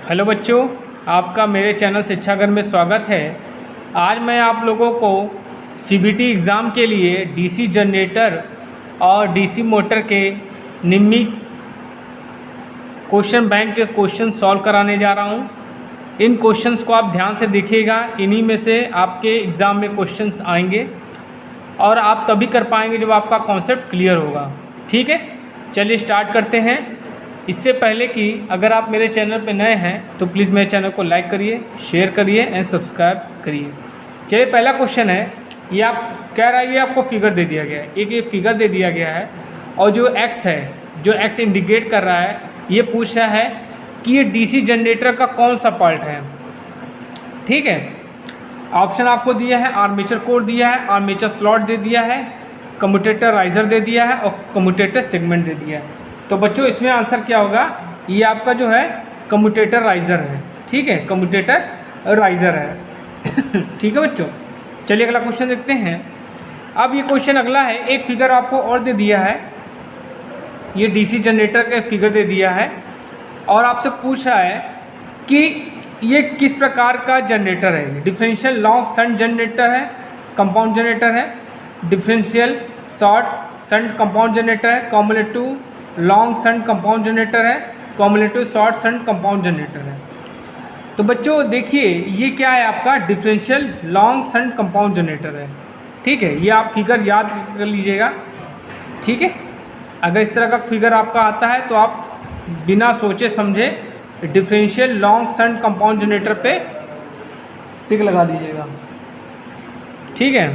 Hello बच्चों, आपका मेरे चैनल शिक्षागर में स्वागत है। आज मैं आप लोगों को सीबीटी एग्ज़ाम के लिए डीसी जनरेटर और डीसी मोटर के निम्नलिखित क्वेश्चन बैंक के क्वेश्चन सॉल्व कराने जा रहा हूं। इन क्वेश्चंस को आप ध्यान से देखिएगा, इन्हीं में से आपके एग्ज़ाम में क्वेश्चंस आएंगे और आप तभी कर पाएंगे जब आपका कॉन्सेप्ट क्लियर होगा। ठीक है, चलिए स्टार्ट करते हैं। इससे पहले कि अगर आप मेरे चैनल पर नए हैं तो प्लीज़ मेरे चैनल को लाइक करिए, शेयर करिए एंड सब्सक्राइब करिए। चलिए, पहला क्वेश्चन है, ये आप कह रहा है ये आपको फिगर दे दिया गया है, एक ये फिगर दे दिया गया है और जो एक्स है, जो एक्स इंडिकेट कर रहा है, ये पूछ रहा है कि ये डीसी जनरेटर का कौन सा पार्ट है। ठीक है, ऑप्शन आपको दिया है, आर्मेचर कोर दिया है, आर्मेचर स्लॉट दे दिया है, कम्यूटेटर राइजर दे दिया है और कम्यूटेटर सेगमेंट दे दिया है। तो बच्चों इसमें आंसर क्या होगा, ये आपका जो है कम्यूटेटर राइजर है। ठीक है, कम्यूटेटर राइजर है। ठीक है बच्चों, चलिए अगला क्वेश्चन देखते हैं। अब ये क्वेश्चन अगला है, एक फिगर आपको और दे दिया है, ये डीसी जनरेटर का फिगर दे दिया है और आपसे पूछ रहा है कि ये किस प्रकार का जनरेटर है। डिफरेंशियल लॉन्ग शंट जनरेटर है, कंपाउंड जनरेटर है, differential short shunt compound generator है, cumulative long shunt compound generator है, cumulative short shunt compound generator है। तो बच्चों देखिए, ये क्या है, आपका differential long shunt compound generator है। ठीक है, ये आप फिगर याद कर लीजिएगा। ठीक है, अगर इस तरह का फिगर आपका आता है तो आप बिना सोचे समझे differential long shunt compound generator पे टिक लगा दीजिएगा। ठीक है,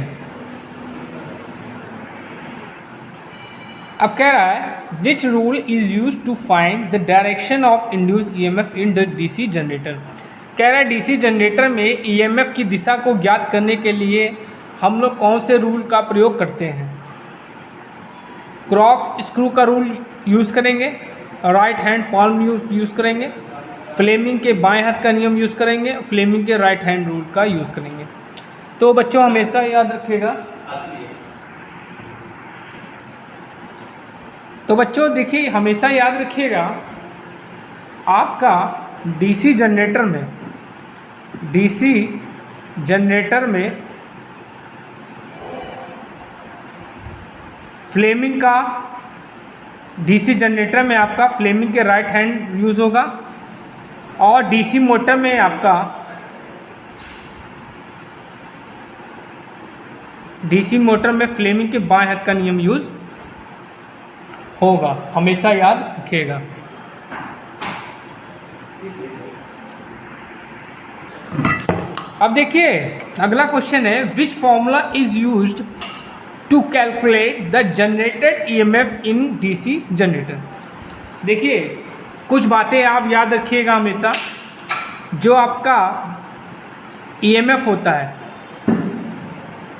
अब कह रहा है which rule is use to find the direction of induced EMF in the DC generator. कह रहा है डीसी जनरेटर में ईएमएफ की दिशा को ज्ञात करने के लिए हम लोग कौन से रूल का प्रयोग करते हैं। क्रॉक स्क्रू का रूल यूज़ करेंगे, राइट हैंड पॉल्म यूज़ करेंगे, फ्लेमिंग के बाएं हाथ का नियम यूज़ करेंगे, फ्लेमिंग के राइट हैंड रूल का यूज़ करेंगे। तो बच्चों हमेशा याद रखिएगा। तो बच्चों देखिए, हमेशा याद रखिएगा, आपका डीसी जनरेटर में फ्लेमिंग का, डीसी जनरेटर में आपका फ्लेमिंग के राइट हैंड यूज़ होगा और डीसी मोटर में आपका फ्लेमिंग के बाएं हाथ का नियम यूज़ होगा। हमेशा याद रखिएगा। अब देखिए अगला क्वेश्चन है, which formula is used to calculate the generated EMF in DC generator. देखिए कुछ बातें आप याद रखिएगा हमेशा। जो आपका ईएमएफ होता है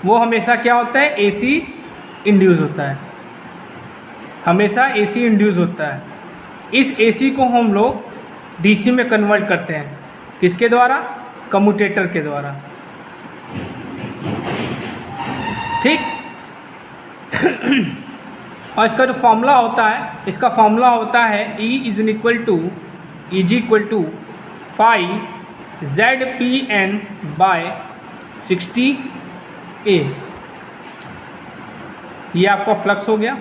वो हमेशा क्या होता है, एसी इंड्यूस होता है, हमेशा एसी इंड्यूस होता है। इस एसी को हम लोग डीसी में कन्वर्ट करते हैं, किसके द्वारा, कम्यूटेटर के द्वारा। ठीक। और इसका जो फॉर्मूला होता है, इसका फॉर्मूला होता है E is equal to 5 ZPN by 60A। ये आपका फ्लक्स हो गया,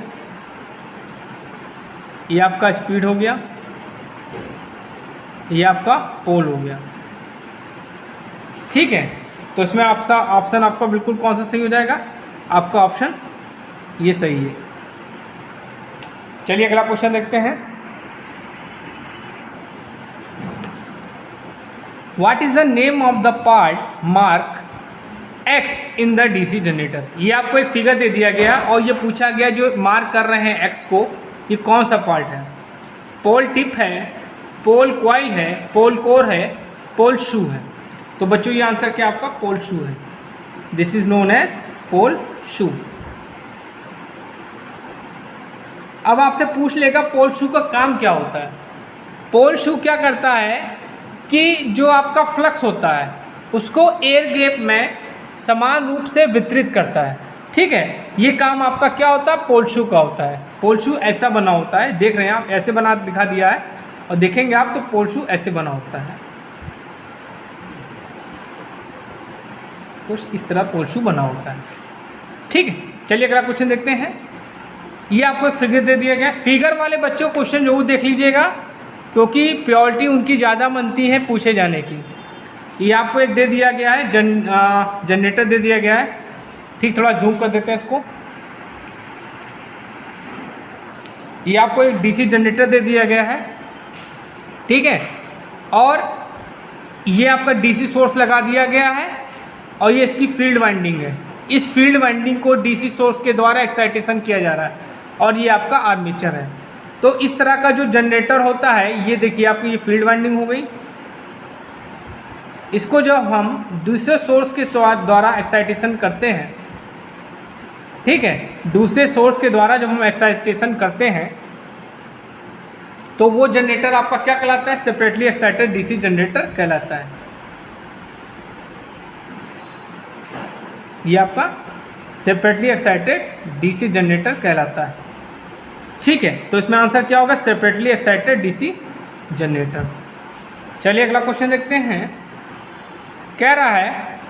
ये आपका स्पीड हो गया, ये आपका पोल हो गया। ठीक है, तो इसमें आपका ऑप्शन आपका बिल्कुल कौन सा सही हो जाएगा, आपका ऑप्शन ये सही है। चलिए अगला क्वेश्चन देखते हैं। What is the name of the part mark x in the DC generator. ये आपको एक फिगर दे दिया गया और ये पूछा गया जो मार्क कर रहे हैं एक्स को, ये कौन सा पार्ट है। पोल टिप है, पोल कॉइल है, पोल कोर है, पोल शू है। तो बच्चों ये आंसर क्या आपका पोल शू है। दिस इज नोन एज पोल शू। अब आपसे पूछ लेगा पोल शू का काम क्या होता है। पोल शू क्या करता है कि जो आपका फ्लक्स होता है उसको एयर गैप में समान रूप से वितरित करता है। ठीक है, ये काम आपका क्या होता है, पोल शू का होता है। पोल शू ऐसा बना होता है, देख रहे हैं आप, ऐसे बना दिखा दिया है और देखेंगे आप तो पोल शू ऐसे बना होता है, कुछ इस तरह पोल शू बना होता है। ठीक है, चलिए अगला क्वेश्चन देखते हैं। ये आपको एक फिगर दे दिया गया, फिगर वाले बच्चों क्वेश्चन जरूर देख लीजिएगा क्योंकि प्योरिटी उनकी ज़्यादा बनती है पूछे जाने की। ये आपको एक दे दिया गया है, जनरेटर दे दिया गया है। ठीक, थोड़ा जूम कर देते हैं इसको। ये आपको एक डीसी जनरेटर दे दिया गया है, ठीक है, और ये आपका डीसी सोर्स लगा दिया गया है और ये इसकी फील्ड वाइंडिंग है। इस फील्ड वाइंडिंग को डीसी सोर्स के द्वारा एक्साइटेशन किया जा रहा है और ये आपका आर्मेचर है। तो इस तरह का जो जनरेटर होता है, ये देखिए आपकी ये फील्ड वाइंडिंग हो गई। इसको जब हम दूसरे सोर्स के द्वारा एक्साइटेशन करते हैं, ठीक है, दूसरे सोर्स के द्वारा जब हम एक्साइटेशन करते हैं तो वो जनरेटर आपका क्या कहलाता है? सेपरेटली एक्साइटेड डीसी जनरेटर कहलाता है। ये आपका सेपरेटली एक्साइटेड डीसी जनरेटर कहलाता है। ठीक है, तो इसमें आंसर क्या होगा? Separately excited DC generator. चलिए अगला क्वेश्चन देखते हैं। कह रहा है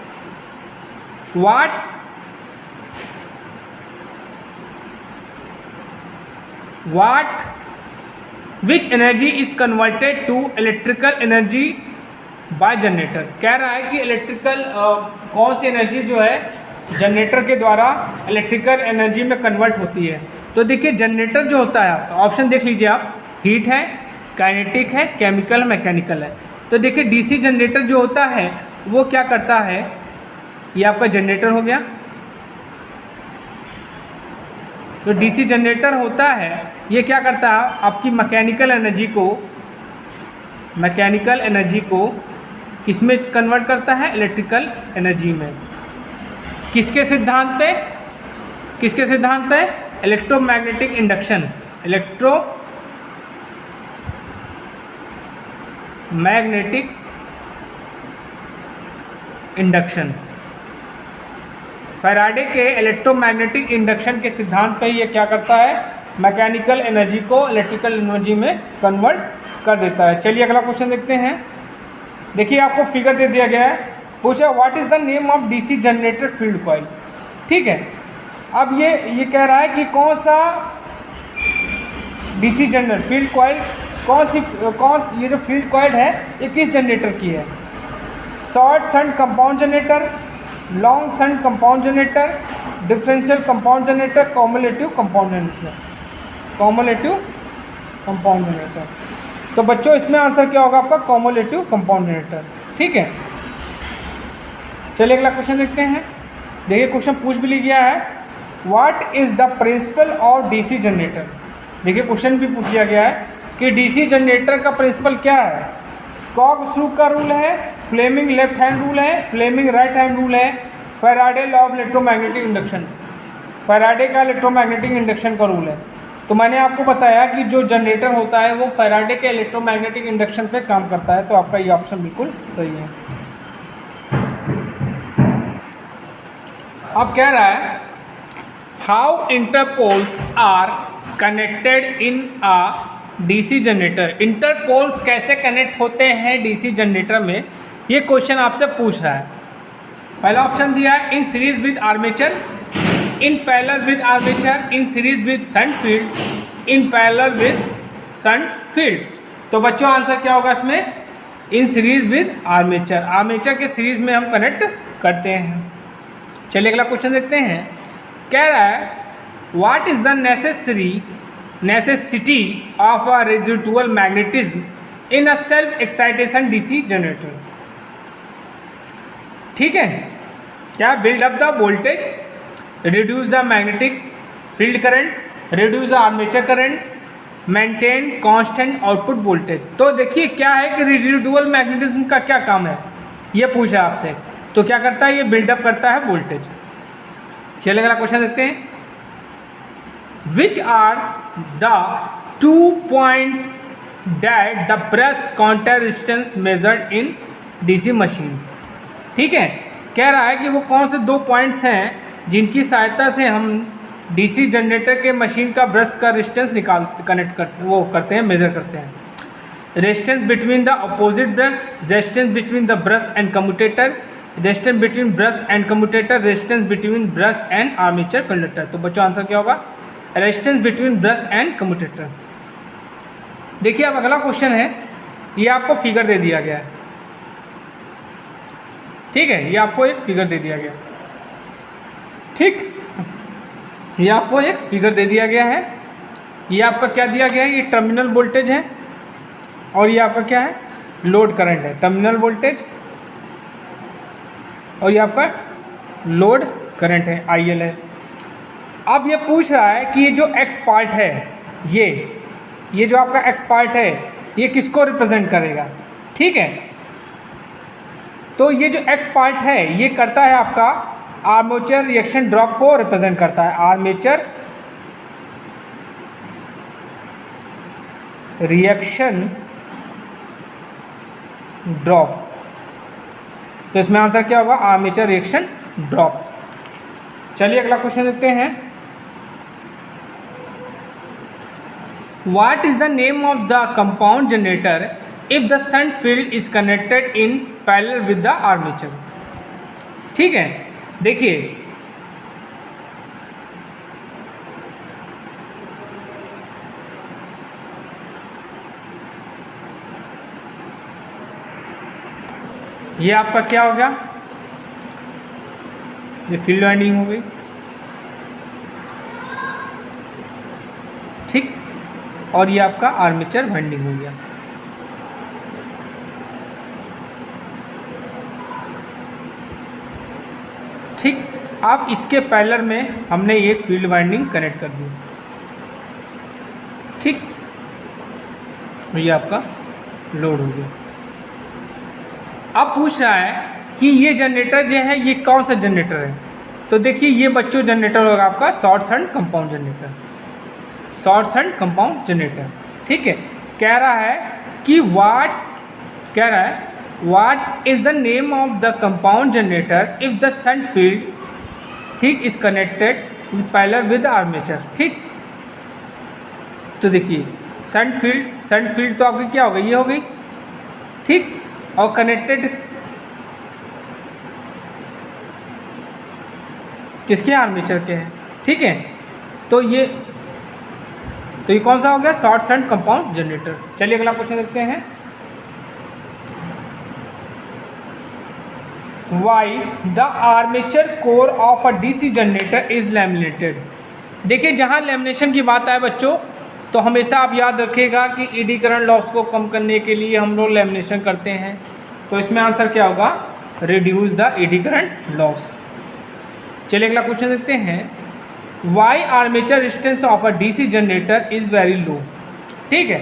which energy is converted to electrical energy by generator. कह रहा है कि इलेक्ट्रिकल कौन सी एनर्जी जो है जनरेटर के द्वारा इलेक्ट्रिकल एनर्जी में कन्वर्ट होती है। तो देखिए जनरेटर जो होता है, ऑप्शन देख लीजिए आप, हीट है, काइनेटिक है, केमिकल, मैकेनिकल है। तो देखिए डीसी जनरेटर जो होता है वो क्या करता है, ये आपका जनरेटर हो गया। तो डीसी जनरेटर होता है, ये क्या करता है, आपकी मैकेनिकल एनर्जी को किसमें कन्वर्ट करता है? इलेक्ट्रिकल एनर्जी में। किसके सिद्धांत पे? Electromagnetic induction, electromagnetic induction. Faraday के इलेक्ट्रोमैग्नेटिक इंडक्शन के सिद्धांत पे ये क्या करता है? मैकेनिकल एनर्जी को इलेक्ट्रिकल एनर्जी में कन्वर्ट कर देता है। चलिए अगला क्वेश्चन देखते हैं। देखिए आपको फिगर दे दिया गया है, पूछा what is the name of DC generator field coil. ठीक है, अब ये कह रहा है कि कौन सा डीसी जनरेटर फील्ड कॉइल, ये जो फील्ड कॉइल है ये किस जनरेटर की है? Short shunt compound generator, long shunt compound generator, differential compound generator, cumulative compound generator. तो बच्चों इसमें आंसर क्या होगा आपका? Cumulative compound generator. ठीक है, चलिए अगला क्वेश्चन देखते हैं। देखिए क्वेश्चन पूछ भी लिया गया है, what is the principle of DC generator. देखिए क्वेश्चन भी पूछ लिया गया है कि डीसी जनरेटर का प्रिंसिपल क्या है? कॉक्स का रूल है, फ्लेमिंग लेफ्ट हैंड रूल है, फ्लेमिंग राइट हैंड रूल है, Faraday law of electromagnetic induction, Faraday का इलेक्ट्रोमैग्नेटिक इंडक्शन का रूल है। तो मैंने आपको बताया कि जो जनरेटर होता है वो फैराडे के इलेक्ट्रोमैग्नेटिक इंडक्शन पे काम करता है। तो आपका ये ऑप्शन बिल्कुल सही है। अब कह रहा है how interpoles are connected in a DC generator. Interpoles कैसे कनेक्ट होते हैं डीसी जनरेटर में, ये क्वेश्चन आपसे पूछ रहा है। पहला ऑप्शन दिया है in series with armature, in parallel with armature, in series with shunt field, in parallel with shunt field. तो बच्चों आंसर क्या होगा इसमें? In series with armature, armature के सीरीज में हम कनेक्ट करते हैं। चलिए अगला क्वेश्चन देखते हैं। कह रहा है what is the necessity of a residual magnetism in a self excitation DC generator. ठीक है, क्या? Build up the voltage, reduce the magnetic field current, reduce the armature current, maintain constant output voltage. तो देखिए क्या है कि residual magnetism का क्या काम है, ये पूछा आपसे। तो क्या करता है? ये बिल्डअप करता है वोल्टेज। चलिए अगला क्वेश्चन देखते हैं। Which are the 2 points that the brush counter resistance measured in DC machine। ठीक है, कह रहा है कि वो कौन से 2 पॉइंट्स हैं जिनकी सहायता से हम डीसी जनरेटर के मशीन का ब्रश का रेजिस्टेंस मेजर करते हैं। Resistance between the opposite brush, resistance between the brush and commutator, resistance between brush and commutator, resistance between brush and armature conductor. तो बच्चों आंसर क्या होगा? Resistance between brush and commutator. देखिए अब अगला क्वेश्चन है, ये आपको फिगर दे दिया गया है, ठीक है, ये आपको एक फिगर दे दिया गया, ठीक, ये आपको एक फिगर दे दिया गया है। ये आपका क्या दिया गया है? ये टर्मिनल वोल्टेज है और ये आपका क्या है? लोड करंट है। टर्मिनल वोल्टेज और ये आपका लोड करंट है, IL है। अब ये पूछ रहा है कि ये जो x पार्ट है, ये जो आपका x पार्ट है, ये किसको रिप्रेजेंट करेगा, ठीक है। तो ये जो x पार्ट है ये करता है आपका आर्मेचर रिएक्शन ड्रॉप को रिप्रेजेंट करता है, आर्मेचर रिएक्शन ड्रॉप। तो इसमें आंसर क्या होगा? Armature reaction drop. चलिए अगला क्वेश्चन देखते हैं। What is the name of the compound generator if the shunt field is connected in parallel with the armature? ठीक है, देखिए ये आपका क्या हो गया? ये फील्ड वाइंडिंग हो गई, ठीक, और ये आपका आर्मेचर वाइंडिंग हो गया। ठीक, अब इसके पैरेलल में हमने ये फील्ड वाइंडिंग कनेक्ट कर दी, ठीक, ये आपका लोड हो गया। अब पूछ रहा है कि ये जनरेटर जो है ये कौन सा जनरेटर है? तो देखिए ये बच्चों जनरेटर होगा आपका short shunt compound generator, short shunt compound generator, ठीक है। कह रहा है कि what is the name of the compound generator if the shunt field, ठीक, is connected parallel with armature, ठीक। तो देखिए शंट फील्ड तो आपकी क्या हो गई? ये हो गई, ठीक, और कनेक्टेड किसके? आर्मेचर के हैं, ठीक है। तो ये कौन सा हो गया? Short shunt compound generator. चलिए अगला क्वेश्चन देखते हैं। Why the armature core of a DC generator is laminated. देखिए जहाँ लैमिनेशन की बात आए बच्चों, तो हमेशा आप याद रखिएगा कि एडी करंट लॉस को कम करने के लिए हम लोग लैमिनेशन करते हैं। तो इसमें आंसर क्या होगा? Reduce the eddy current loss. चलिए अगला क्वेश्चन देखते हैं। Why armature resistance of a DC generator is very low, ठीक है।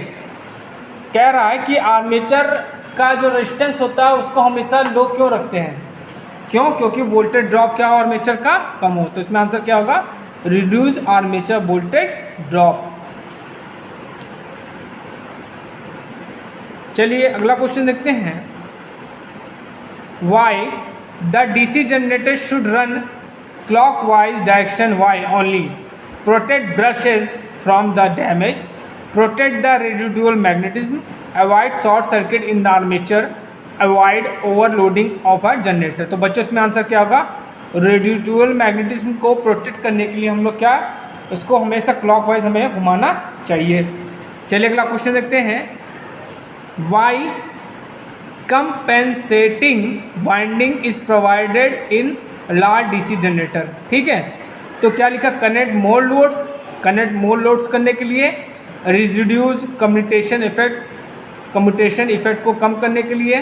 कह रहा है कि आर्मेचर का जो रेजिस्टेंस होता है उसको हमेशा लो क्यों रखते हैं? क्यों? क्योंकि वोल्टेज ड्रॉप क्या हो आर्मेचर का? कम हो। तो इसमें आंसर क्या होगा? Reduce armature voltage drop. चलिए अगला क्वेश्चन देखते हैं। Why the DC generator should run clockwise direction, why only? Protect brushes from the damage, protect the residual magnetism, avoid short circuit in the armature, avoid overloading of a generator। तो बच्चों इसमें answer क्या होगा? Residual magnetism को protect करने के लिए हम लोग क्या, उसको हमेशा क्लॉकवाइज हमें घुमाना चाहिए। चलिए अगला क्वेश्चन देखते हैं। Why compensating winding is provided in large DC generator, ठीक है। तो क्या लिखा? कनेक्ट मोर लोड्स करने के लिए, रिड्यूस कम्यूटेशन इफेक्ट को कम करने के लिए,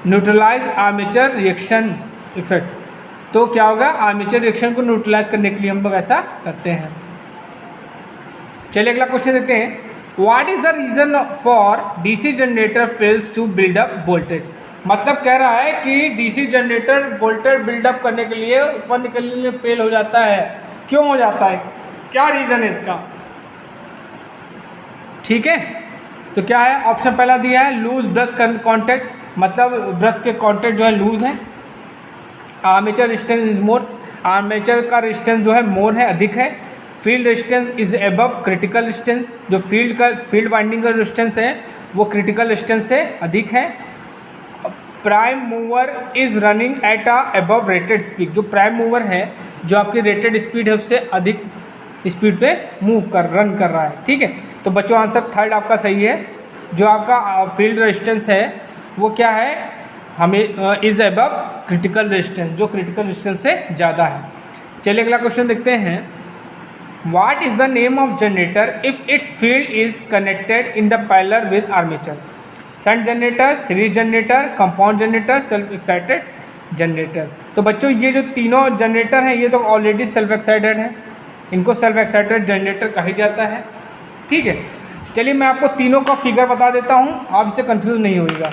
न्यूट्रलाइज आर्मेचर रिएक्शन इफेक्ट। तो क्या होगा? आर्मेचर रिएक्शन को न्यूट्रलाइज करने के लिए हम लोग ऐसा करते हैं। चलिए अगला क्वेश्चन देखते हैं। What is the reason for DC generator fails to build up voltage. मतलब कह रहा है कि डीसी जनरेटर वोल्टेज बिल्डअप करने के लिए, उत्पन्न करने के लिए फेल हो जाता है। क्यों हो जाता है? क्या रीज़न है इसका? ठीक है, तो क्या है? ऑप्शन पहला दिया है लूज ब्रश कॉन्टैक्ट, मतलब ब्रश के कॉन्टैक्ट जो है लूज है। Armature resistance is more, armature का रेजिस्टेंस जो है मोर है, अधिक है। Field resistance is above critical resistance, जो फील्ड वाइंडिंग का रेजिस्टेंस है वो क्रिटिकल रेजिस्टेंस से अधिक है। Prime mover is running at a above rated speed, जो प्राइम मूवर है जो आपकी रेटेड स्पीड है उससे अधिक स्पीड पे रन कर रहा है। ठीक है, तो बच्चों आंसर थर्ड आपका सही है। जो आपका फील्ड रेजिस्टेंस है वो क्या है, हमें इज़ अबव क्रिटिकल रेजिस्टेंस, जो क्रिटिकल रेजिस्टेंस से ज़्यादा है। चलिए अगला क्वेश्चन देखते हैं। What is the name of generator if it's field is connected in the parallel with armature? Shunt generator, series generator, compound generator, self excited generator. तो बच्चों ये जो तीनों जनरेटर हैं ये तो ऑलरेडी सेल्फ एक्साइटेड है, इनको सेल्फ एक्साइटेड जनरेटर कहा जाता है। ठीक है, चलिए मैं आपको तीनों का फिगर बता देता हूँ, आप इससे कंफ्यूज नहीं होइएगा।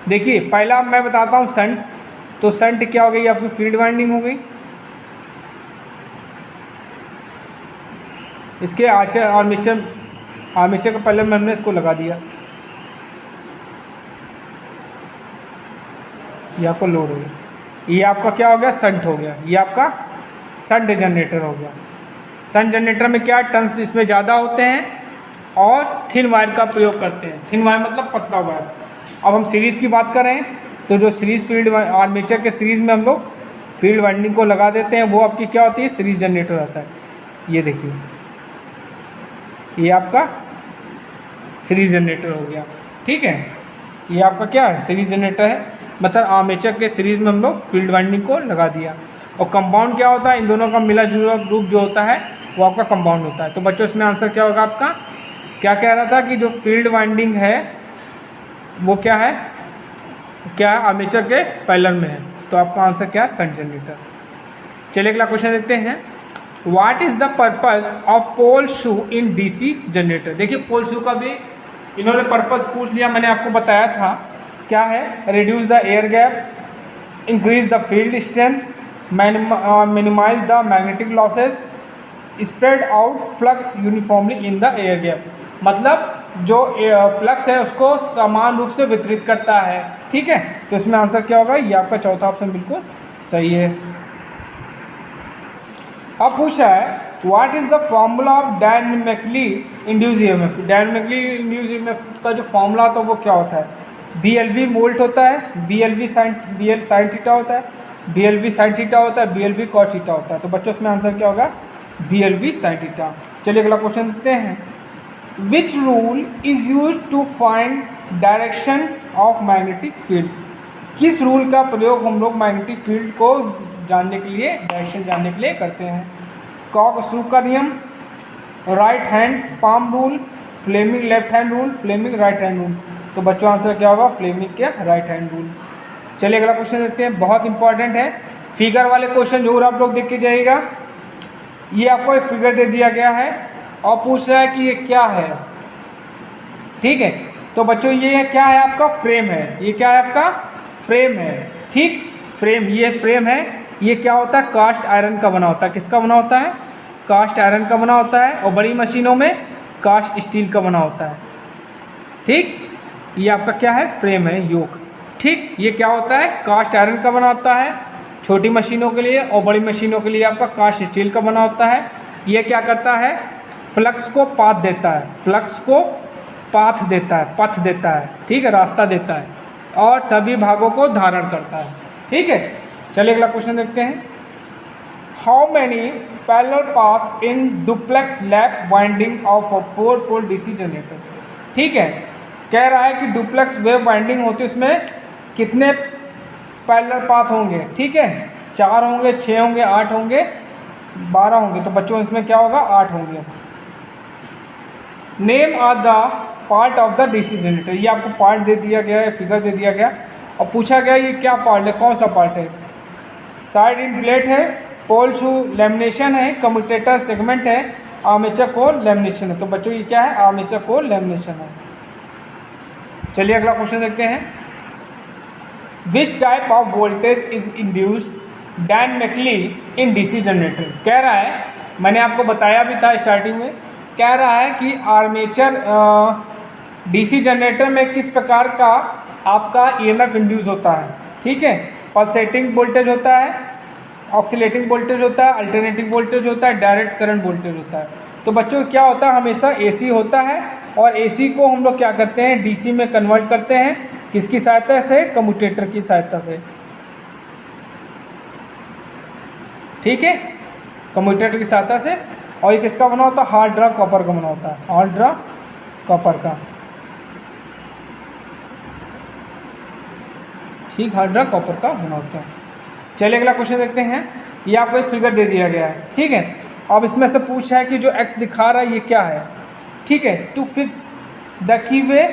देखिए पहला मैं बताता हूँ शंट, तो शंट क्या हो गई, आपकी फील्ड वाइंडिंग हो गई। इसके आर्मेचर का पहले हमने इसको लगा दिया, ये आपको लोड हो गया, ये आपका क्या हो गया, शंट हो गया, ये आपका शंट जनरेटर हो गया। शंट जनरेटर में क्या टर्न्स इसमें ज़्यादा होते हैं और थिन वायर का प्रयोग करते हैं। थिन वायर मतलब पतला वायर। अब हम सीरीज़ की बात करें तो जो सीरीज़ फील्ड आर्मेचर के सीरीज़ में हम लोग फील्ड वाइंडिंग को लगा देते हैं, वो आपकी क्या होती है, सीरीज़ जनरेटर होता है। ये देखिए ये आपका सीरीज़ जनरेटर हो गया। ठीक है, ये आपका क्या है, सीरीज़ जनरेटर है, मतलब आर्मेचर के सीरीज़ में हम लोग फील्ड वाइंडिंग को लगा दिया। और कंपाउंड क्या होता है, इन दोनों का मिला जुला ग्रुप जो होता है वो आपका कंपाउंड होता है। तो बच्चों इसमें आंसर क्या होगा आपका, क्या कह रहा था कि जो फील्ड वाइंडिंग है वो क्या है, आर्मेचर के पैरेलल में है, तो आपका आंसर क्या है, शंट जनरेटर। चलिए अगला क्वेश्चन देखते हैं। What is the purpose of pole shoe in DC generator? देखिए पोल शू का भी इन्होंने पर्पस पूछ लिया, मैंने आपको बताया था क्या है, reduce the air gap, increase the field strength, minimise the magnetic losses, spread out flux uniformly in the air gap. मतलब जो फ्लक्स है उसको समान रूप से वितरित करता है। ठीक है, तो इसमें आंसर क्या होगा, ये आपका चौथा ऑप्शन बिल्कुल सही है। अब पूछा है what is the formula of dynamically induce EMF? Dynamically induce EMF का जो फॉर्मूला होता है वो क्या होता है, BLV वोल्ट होता है, BL साइन थीटा होता है, BLV साइन थीटा होता है, BLV कॉस थीटा होता है। तो बच्चों इसमें आंसर क्या होगा, BLV साइन थीटा। चलिए अगला क्वेश्चन देखते हैं। Which rule is use to find direction of magnetic field? किस रूल का प्रयोग हम लोग मैग्नेटिक फील्ड को जानने के लिए, डायरेक्शन जानने के लिए करते हैं? कॉक-शू का नियम, right hand palm rule, Fleming left hand rule, Fleming right hand rule. तो बच्चों आंसर क्या होगा, फ्लेमिंग के राइट हैंड रूल। चलिए अगला क्वेश्चन देखते हैं, बहुत इंपॉर्टेंट है, फिगर वाले क्वेश्चन जरूर आप लोग देख के जाइएगा। ये आपको एक फिगर दे दिया गया है और पूछ रहा है कि ये क्या है। ठीक है, तो बच्चों ये क्या है, आपका फ्रेम है। ये क्या है, आपका फ्रेम है। ठीक, फ्रेम, ये फ्रेम है। ये क्या होता है, कास्ट आयरन का बना होता है। किसका बना होता है, कास्ट आयरन का बना होता है। और बड़ी मशीनों में कास्ट स्टील का बना होता है। ठीक, ये आपका क्या है, फ्रेम है, योक। ठीक, ये क्या होता है, कास्ट आयरन का बना होता है छोटी मशीनों के लिए, और बड़ी मशीनों के लिए आपका कास्ट स्टील का बना होता है। ये क्या करता है, फ्लक्स को पाथ देता है, फ्लक्स को पाथ देता है, पथ देता है। ठीक है, रास्ता देता है और सभी भागों को धारण करता है। ठीक है, चलिए अगला क्वेश्चन देखते हैं। How many parallel paths in duplex lap winding of a four pole DC generator? ठीक है, कह रहा है कि डुप्लेक्स वेव वाइंडिंग होती है, उसमें कितने पैरेलल पाथ होंगे? ठीक है, 4 होंगे, 6 होंगे, 8 होंगे, 12 होंगे। तो बच्चों इसमें क्या होगा, 8 होंगे। Name are the part of the DC generator. ये आपको पार्ट दे दिया गया है, फिगर दे दिया गया और पूछा गया ये क्या पार्ट है, कौन सा पार्ट है। साइड इन प्लेट है, पोल शू लैमिनेशन है, कम्यूटेटर सेगमेंट है, आर्मेचर कोर लैमिनेशन है। तो बच्चों ये क्या है, आर्मेचर कोर लैमिनेशन है। चलिए अगला क्वेश्चन देखते हैं। Which type of voltage is induced dynamically in DC generator? कह रहा है, मैंने आपको बताया भी था स्टार्टिंग में, कह रहा है कि आर्मेचर डीसी जनरेटर में किस प्रकार का आपका ईएमएफ इंड्यूस होता है। ठीक है, पल्सेटिंग वोल्टेज होता है, ऑक्सीलेटिंग वोल्टेज होता है, अल्टरनेटिंग वोल्टेज होता है, डायरेक्ट करंट वोल्टेज होता है। तो बच्चों क्या होता है, हमेशा एसी होता है और AC को हम लोग क्या करते हैं, DC में कन्वर्ट करते हैं, किसकी सहायता से, कम्यूटेटर की सहायता से, ठीक है, कम्यूटेटर की सहायता से। और ये किसका बना होता है, हार्ड ड्रा कॉपर का बना होता है, हार्ड ड्रा कॉपर का, ठीक, हार्ड ड्रा कॉपर का बना होता है। चलिए अगला क्वेश्चन देखते हैं। ये आपको एक फिगर दे दिया गया है, ठीक है। अब इसमें से पूछा है कि जो x दिखा रहा है ये क्या है, ठीक है। To fix the key way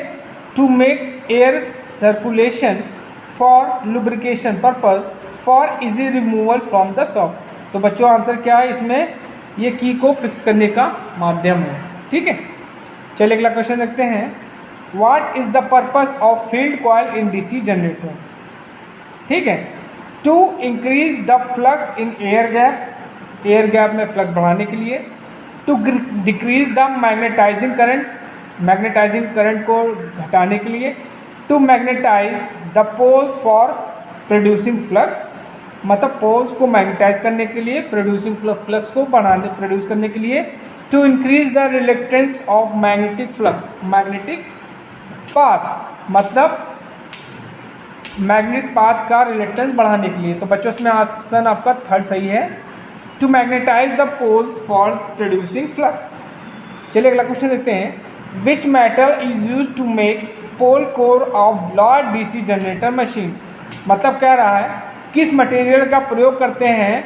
to make air circulation for lubrication purpose for easy removal from the shaft. तो बच्चों आंसर क्या है इसमें, ये की को फिक्स करने का माध्यम है, ठीक है। चलिए अगला क्वेश्चन देखते हैं। What is the purpose of field coil in DC generator, ठीक है। To increase the flux in air gap, air gap में फ्लक्स बढ़ाने के लिए। To decrease the magnetising current, magnetising current को घटाने के लिए। To magnetise the poles for producing flux, मतलब पोल्स को मैग्नेटाइज करने के लिए, प्रोड्यूसिंग फ्लक्स को बढ़ाने प्रोड्यूस करने के लिए। To increase the reluctance of magnetic flux, magnetic path, मतलब मैग्नेट पाथ का रिलेक्टेंस बढ़ाने के लिए। तो बच्चों इसमें ऑप्शन आपका थर्ड सही है, to magnetise the poles for producing flux. चलिए अगला क्वेश्चन देखते हैं। Which metal is use to make pole core of large DC generator machine, मतलब कह रहा है किस मटेरियल का प्रयोग करते हैं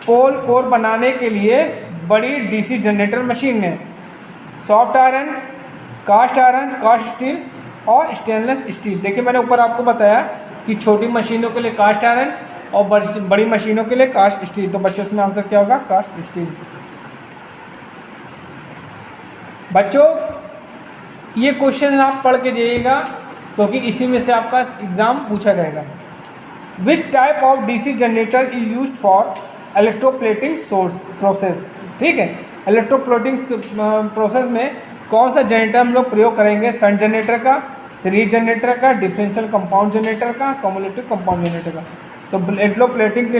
पोल कोर बनाने के लिए बड़ी डीसी जनरेटर मशीन में। Soft iron, cast iron, cast steel और स्टेनलेस स्टील। देखिए मैंने ऊपर आपको बताया कि छोटी मशीनों के लिए कास्ट आयरन और बड़ी मशीनों के लिए कास्ट स्टील। तो बच्चों इसमें आंसर क्या होगा, कास्ट स्टील। बच्चों ये क्वेश्चन आप पढ़ के जाइएगा क्योंकि इसी में से आपका एग्जाम पूछा जाएगा। विच type of DC generator is use for electroplating source process, ठीक है। इलेक्ट्रोप्लेटिंग प्रोसेस में कौन सा जनरेटर हम लोग प्रयोग करेंगे, शंट जनरेटर का, सीरीज जनरेटर का, डिफरेंशियल कंपाउंड जनरेटर का, कम्युलेटिव कंपाउंड जनरेटर का। तो इलेक्ट्रोप्लेटिंग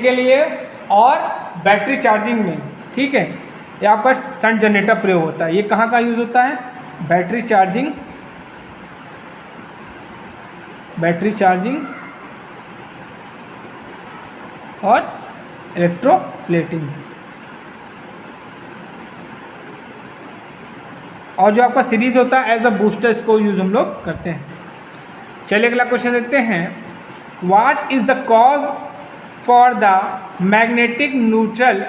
के लिए और बैटरी चार्जिंग में, ठीक है, ये आपका शंट जनरेटर प्रयोग होता है। ये कहाँ का यूज़ होता है, बैटरी चार्जिंग और इलेक्ट्रोप्लेटिंग। और जो आपका सीरीज होता है एज अ बूस्टर, इसको यूज़ हम लोग करते हैं। चलिए अगला क्वेश्चन देखते हैं। What is the cause for the magnetic neutral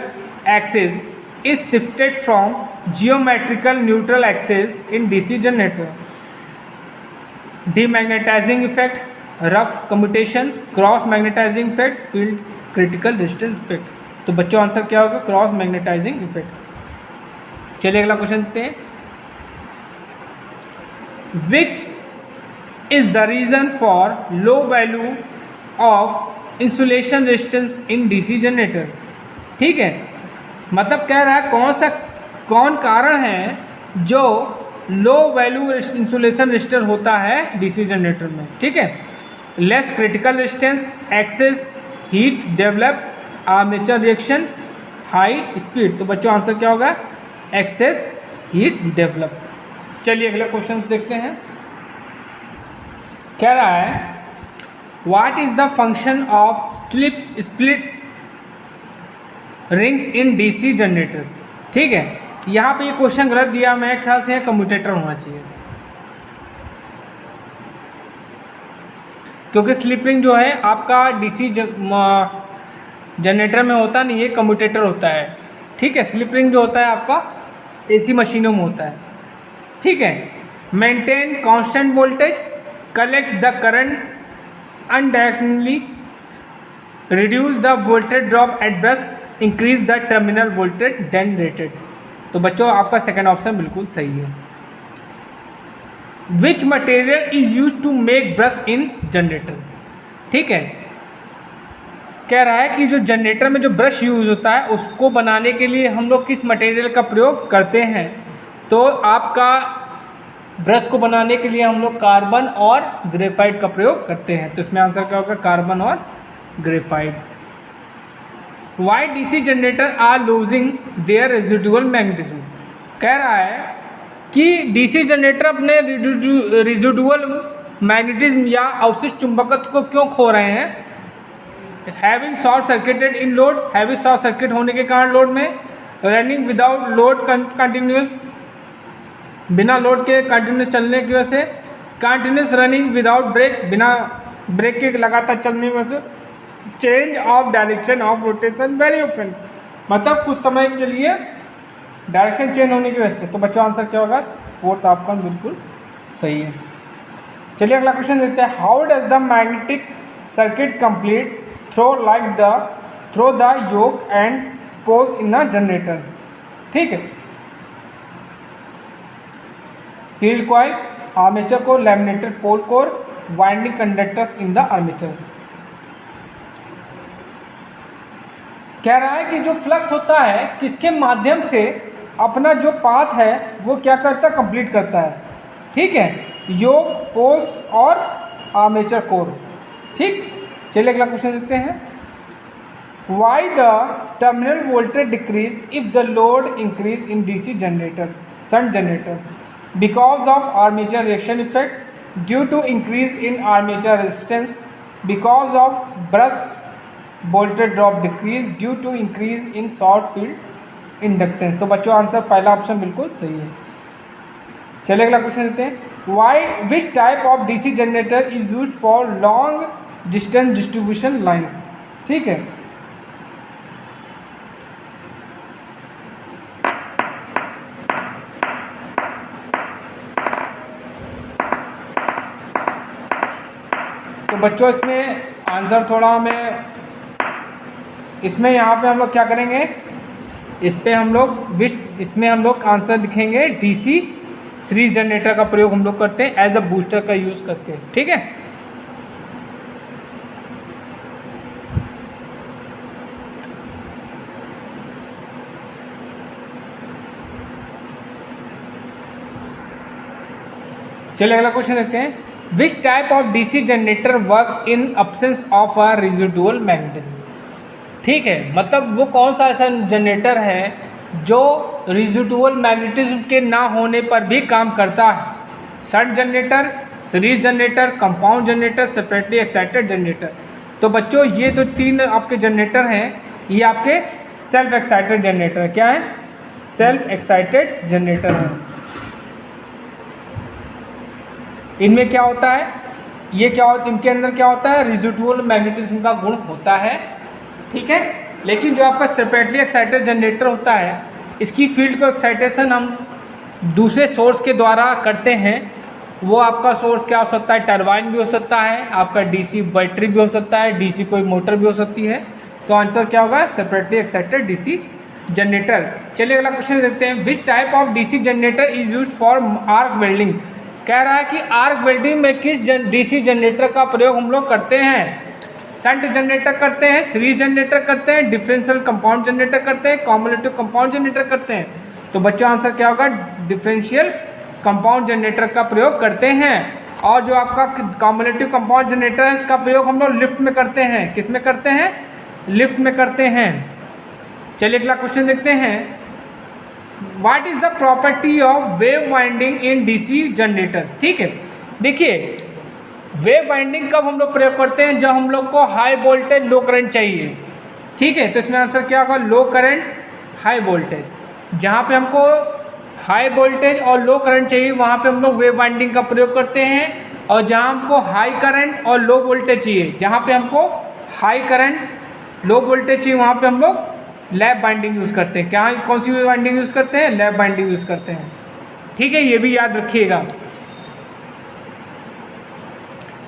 axis is shifted from geometrical neutral axis in DC generator. Demagnetizing effect, rough commutation, cross magnetizing effect, field critical distance effect. तो बच्चों आंसर क्या होगा, cross magnetizing effect. चलिए अगला question देखते हैं। Which is the reason for low value of insulation resistance in DC generator, ठीक है। मतलब कह रहा है कौन कारण है जो लो वैल्यू इंसुलेशन रेजिस्टर होता है डीसी जनरेटर में, ठीक है। Less critical resistance, excess heat develop, armature reaction, high speed. तो बच्चों आंसर क्या होगा, एक्सेस हीट डेवलप। चलिए अगले क्वेश्चन देखते हैं। कह रहा है what is the function of split rings in DC generator, ठीक है। यहाँ पे ये क्वेश्चन गलत दिया, मेरे ख्याल से कम्यूटेटर होना चाहिए क्योंकि स्लिप रिंग जो है आपका डीसी जनरेटर में होता नहीं, ये कम्यूटेटर होता है, ठीक है। स्लिप रिंग जो होता है आपका एसी मशीनों में होता है, ठीक है। Maintain constant voltage, collect the current unidirectionally, reduce the voltage drop at brush, increase the terminal voltage than rated. तो बच्चों आपका सेकंड ऑप्शन बिल्कुल सही है। Which material is use to make brush in generator, ठीक है। कह रहा है कि जो जनरेटर में जो ब्रश यूज होता है उसको बनाने के लिए हम लोग किस मटेरियल का प्रयोग करते हैं। तो आपका ब्रश को बनाने के लिए हम लोग कार्बन और ग्रेफाइट का प्रयोग करते हैं। तो इसमें आंसर क्या होगा, कार्बन और graphite. Why DC generator are losing their residual magnetism, कह रहा है कि डीसी जनरेटर अपने रेजिडुअल मैग्नेटिज्म या अवशिष्ट चुंबकत्व को क्यों खो रहे हैं। Having short circuited in load, having short circuit होने के कारण लोड में, रनिंग विदाउट लोड कंटिन्यूस, बिना लोड के कंटिन्यूस चलने की वजह से, कंटिन्यूस रनिंग विदाउट ब्रेक, बिना ब्रेक के लगातार चलने की वजह से, change of direction of rotation very often, मतलब कुछ समय के लिए डायरेक्शन चेंज होने की वजह से। तो बच्चों आंसर क्या होगा, फोर्थ आपका बिल्कुल सही है। चलिए अगला क्वेश्चन देखते हैं। How does the magnetic circuit complete through the yoke and poles in a generator. ठीक है, field coil, armature core, laminated pole core, winding conductors in the armature. कह रहा है कि जो फ्लक्स होता है किसके माध्यम से अपना जो पाथ है वो क्या करता है, कंप्लीट करता है। ठीक है, योक, पोल्स और आर्मेचर कोर। ठीक, चलिए अगला क्वेश्चन देखते हैं। Why the terminal voltage decrease if the load increase in DC generator, shunt generator, because of armature reaction effect, due to increase in armature resistance, because of brush voltage drop decrease, due to increase in short field inductance। तो बच्चों answer पहला option बिल्कुल सही है। चलिए अगला question लेते हैं। Why which type of DC generator is used for long distance distribution lines। ठीक है, तो बच्चों इसमें आंसर थोड़ा हमें इसमें यहाँ पे हम लोग क्या करेंगे, इसमें हम लोग आंसर लिखेंगे डीसी सीरीज जनरेटर का प्रयोग हम लोग करते हैं एज अ बूस्टर का यूज़ करते हैं। ठीक है, चलिए अगला क्वेश्चन देखते हैं। Which type of DC generator works in absence of a residual magnetism. ठीक है, मतलब वो कौन सा ऐसा जनरेटर है जो रेजिडुअल मैग्नेटिज्म के ना होने पर भी काम करता है। Shunt generator, series generator, compound generator, separately excited generator. तो बच्चों ये जो तीन आपके जनरेटर हैं ये आपके सेल्फ एक्साइटेड जनरेटर क्या है, सेल्फ एक्साइटेड जनरेटर है। इनमें क्या होता है, ये क्या होता है, इनके अंदर क्या होता है, रेजिडुअल मैग्नेटिज्म का गुण होता है। ठीक है, लेकिन जो आपका सेपरेटली एक्साइटेड जनरेटर होता है इसकी फील्ड को एक्साइटेशन हम दूसरे सोर्स के द्वारा करते हैं। वो आपका सोर्स क्या हो सकता है, टरबाइन भी हो सकता है, आपका डीसी बैटरी भी हो सकता है, डीसी कोई मोटर भी हो सकती है। तो आंसर क्या होगा, सेपरेटली एक्साइटेड डीसी जनरेटर। चलिए अगला क्वेश्चन देखते हैं। Which type of DC generator is used for arc welding. कह रहा है कि आर्क वेल्डिंग में किस डीसी जनरेटर का प्रयोग हम लोग करते हैं। शंट जनरेटर करते हैं, सीरीज जनरेटर करते हैं, डिफरेंशियल कंपाउंड जनरेटर करते हैं, कॉम्युलेटिव कंपाउंड जनरेटर करते हैं। तो बच्चों आंसर क्या होगा, डिफरेंशियल कंपाउंड जनरेटर का प्रयोग करते हैं। और जो आपका कॉम्युलेटिव कंपाउंड जनरेटर है इसका प्रयोग हम लोग लिफ्ट में करते हैं। किस में करते हैं, लिफ्ट में करते हैं। चलिए अगला क्वेश्चन देखते हैं। What is the property of wave winding in DC generator. ठीक है, देखिए वेव वाइंडिंग कब हम लोग प्रयोग करते हैं, जब हम लोग को हाई वोल्टेज लो करंट चाहिए। ठीक है, तो इसमें आंसर क्या होगा, लो करंट हाई वोल्टेज। जहाँ पे हमको हाई वोल्टेज और लो करंट चाहिए वहाँ पे हम लोग वेव वाइंडिंग का प्रयोग करते हैं। और जहाँ हमको हाई करंट और लो वोल्टेज चाहिए, जहाँ पे हमको हाई करंट लो वोल्टेज चाहिए वहाँ पे हम लोग लैप बाइंडिंग यूज़ करते हैं। क्या, कौन सी वेव बाइंडिंग यूज़ करते हैं, लैप बाइंडिंग यूज़ करते हैं। ठीक है, ये भी याद रखिएगा।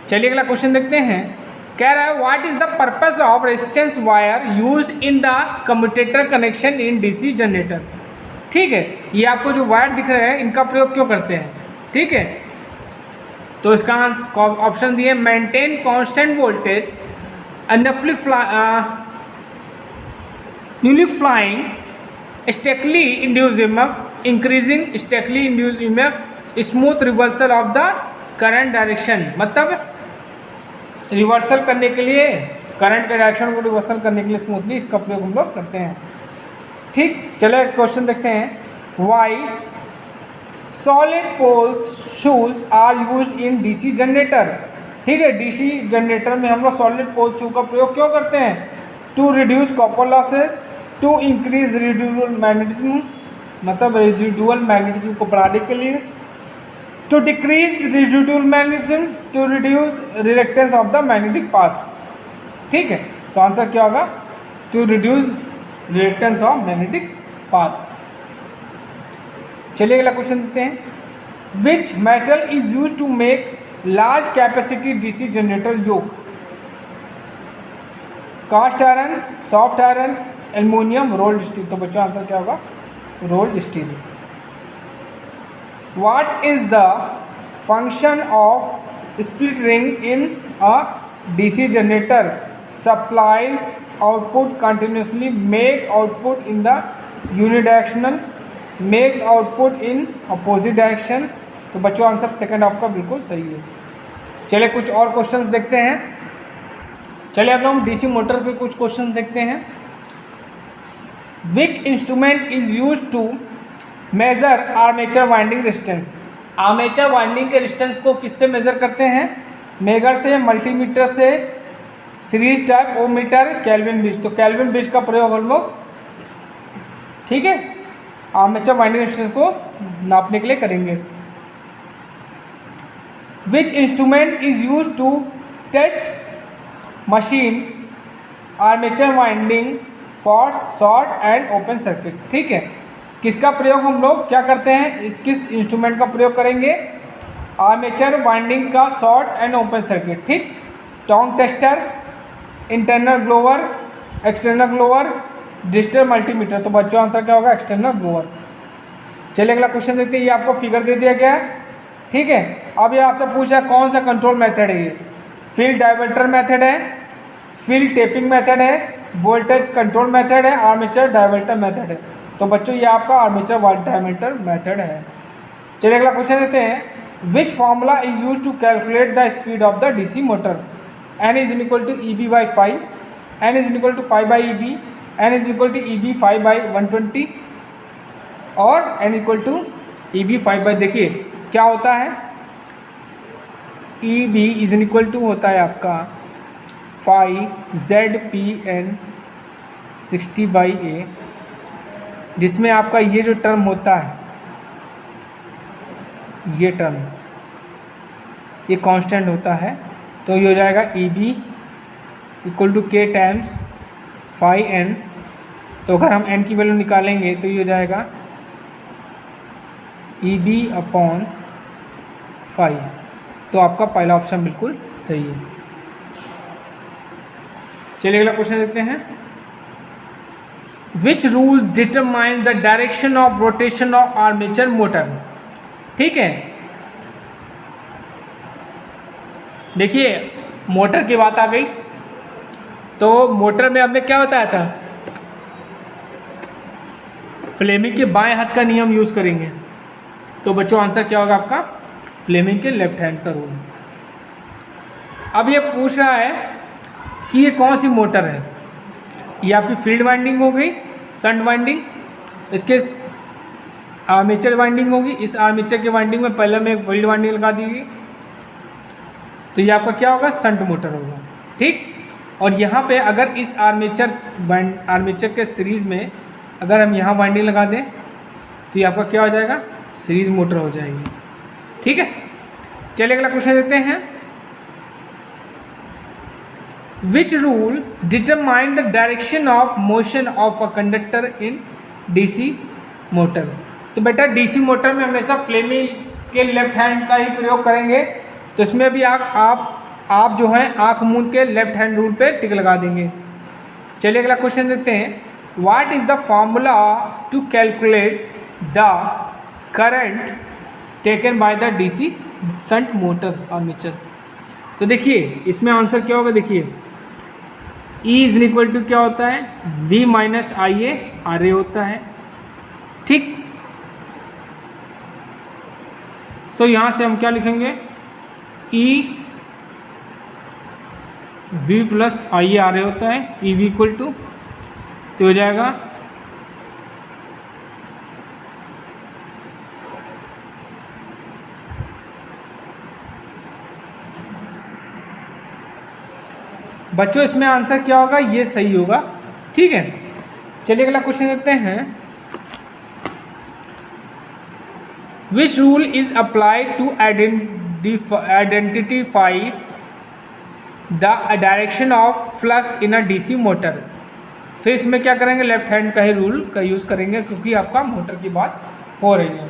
चलिए अगला क्वेश्चन देखते हैं। कह रहा है what is the purpose of resistance wire used in the commutator connection in DC generator. ठीक है, ये आपको जो वायर दिख रहे हैं इनका प्रयोग क्यों करते हैं। ठीक है, तो इसका ऑप्शन दिए maintain constant voltage, nullifying statically induced EMF, increasing statically induced EMF, smooth reversal of the current direction. मतलब रिवर्सल करने के लिए, करंट के डायरेक्शन को रिवर्सल करने के लिए स्मूथली इसका प्रयोग हम लोग करते हैं। ठीक, चले क्वेश्चन देखते हैं। Why solid poles shoes are used in DC generator. ठीक है, डीसी जनरेटर में हम लोग सॉलिड पोल शू का प्रयोग क्यों करते हैं? To reduce copper losses, to increase residual magnetism, मतलब रेजिडुअल मैग्नेटिज्म को बढ़ाने के लिए, to decrease residual magnetism, to reduce reluctance of the magnetic path. ठीक है, तो आंसर क्या होगा? To reduce reluctance of magnetic path. चलिए अगला क्वेश्चन देखते हैं। Which metal is use to make large capacity DC generator yoke? Cast iron, soft iron, aluminium, rolled steel. तो बच्चों आंसर क्या होगा? Rolled steel. What is the function of split ring in a DC generator? Supplies output continuously, make output in the unidirectional, make output in opposite direction. तो बच्चों answer second आपका बिल्कुल सही है। चलिए कुछ और क्वेश्चंस देखते हैं। चलिए अब हम डीसी मोटर के कुछ क्वेश्चंस देखते हैं। Which instrument is used to measure armature winding resistance? Armature winding के रेजिस्टेंस को किससे मेजर करते हैं? मेगर से, मल्टीमीटर से, series type, ohmmeter, Kelvin bridge. तो केल्विन ब्रिज का प्रयोग हम लोग, ठीक है, आर्मेचर वाइंडिंग रेजिस्टेंस को नापने के लिए करेंगे। Which instrument is use to test machine armature winding for short and open circuit? ठीक है, किसका प्रयोग हम लोग क्या करते हैं? किस इंस्ट्रूमेंट का प्रयोग करेंगे? आर्मेचर वाइंडिंग का शॉर्ट एंड ओपन सर्किट। ठीक, tong tester, internal growler, external growler, digital multimeter. तो बच्चों आंसर क्या होगा? External growler. चलिए अगला क्वेश्चन देखते हैं। ये आपको फिगर दे दिया गया है, ठीक है। अब ये आपसे पूछा कौन सा कंट्रोल मेथड है? ये फील्ड डाइवर्टर मेथड है, फील्ड टेपिंग मेथड है, वोल्टेज कंट्रोल मेथड है, आर्मेचर डाइवर्टर मेथड है। तो बच्चों ये आपका आर्मेचर डाइवर्टर मेथड है। चलिए अगला क्वेश्चन देखते हैं। Which formula is use to calculate the speed of the DC motor? N is equal to EB by 5, N is equal to 5 by EB, N is equal to EB 5 by 120 और N equal to EB 5 by, देखिए क्या होता है, EB is equal to होता है आपका 5 ZPN 60 by A, जिसमें आपका ये जो टर्म होता है, ये टर्म, ये कांस्टेंट होता है। तो ये हो जाएगा EB equal to K times 5N। तो अगर हम N की वैल्यू निकालेंगे तो ये हो जाएगा EB अपॉन 5। तो आपका पहला ऑप्शन बिल्कुल सही है। चलिए अगला क्वेश्चन देखते हैं। Which rule determine the direction of rotation of armature motor? ठीक है, देखिए मोटर की बात आ गई, तो मोटर में हमने क्या बताया था? फ्लेमिंग के बाएं हाथ का नियम यूज करेंगे। तो बच्चों आंसर क्या होगा आपका? फ्लेमिंग के लेफ्ट हैंड का रूल। अब ये पूछ रहा है कि ये कौन सी मोटर है? ये आपकी फील्ड वाइंडिंग हो गई, शंट वाइंडिंग, इसके आर्मेचर वाइंडिंग होगी। इस आर्मेचर के वाइंडिंग में पहले में एक फील्ड वाइंडिंग लगा दीजिए, तो ये आपका क्या होगा? शंट मोटर होगा। ठीक, और यहाँ पे अगर इस आर्मेचर के सीरीज़ में अगर हम यहाँ वाइंडिंग लगा दें तो ये आपका क्या हो जाएगा? सीरीज मोटर हो जाएगी। ठीक है, चलिए अगला क्वेश्चन देखते हैं। Which rule determine the direction of motion of a conductor in DC motor? तो बेटा डीसी मोटर में हमेशा फ्लेमिंग के लेफ्ट हैंड का ही प्रयोग करेंगे। तो इसमें भी आप जो है आंख मूंद के लेफ्ट हैंड रूल पे टिक लगा देंगे। चलिए अगला क्वेश्चन देखते हैं। What is the formula to calculate the current taken by the DC shunt motor armature? तो देखिए इसमें आंसर क्या होगा? देखिए E इज इक्वल टू क्या होता है? V माइनस IA RA होता है। ठीक, सो यहाँ से हम क्या लिखेंगे? E V plus IA RA होता है। EV इक्वल टू तो हो जाएगा बच्चों इसमें आंसर क्या होगा, ये सही होगा। ठीक है, चलिए अगला क्वेश्चन देखते हैं। Which rule is applied to identify the direction of flux in a DC motor. फिर इसमें क्या करेंगे, लेफ्ट हैंड का ही रूल का यूज़ करेंगे क्योंकि आपका मोटर की बात हो रही है।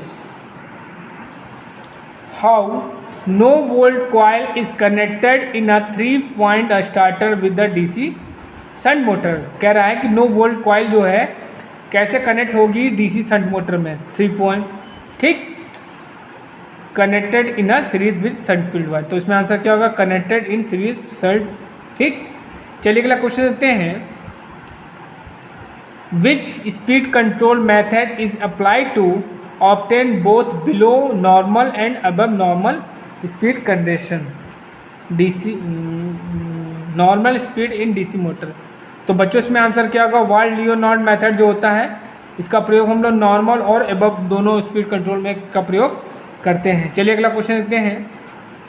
How no volt coil is connected in a 3 point starter with the DC shunt motor. कह रहा है कि नो वोल्ट कॉइल जो है कैसे कनेक्ट होगी डीसी शंट मोटर में 3 पॉइंट, ठीक, connected in a series with shunt field wire. तो इसमें आंसर क्या होगा, कनेक्टेड इन सीरीज शंट। ठीक, चलिए अगला क्वेश्चन देखते हैं। Which speed control method is applied to obtain both below normal and above normal speed condition DC normal speed in DC motor. तो बच्चों इसमें आंसर क्या होगा, वाल्ड लियोनार्ड मेथड जो होता है इसका प्रयोग हम लोग नॉर्मल और एबव दोनों स्पीड कंट्रोल में का प्रयोग करते हैं। चलिए अगला क्वेश्चन देखते हैं।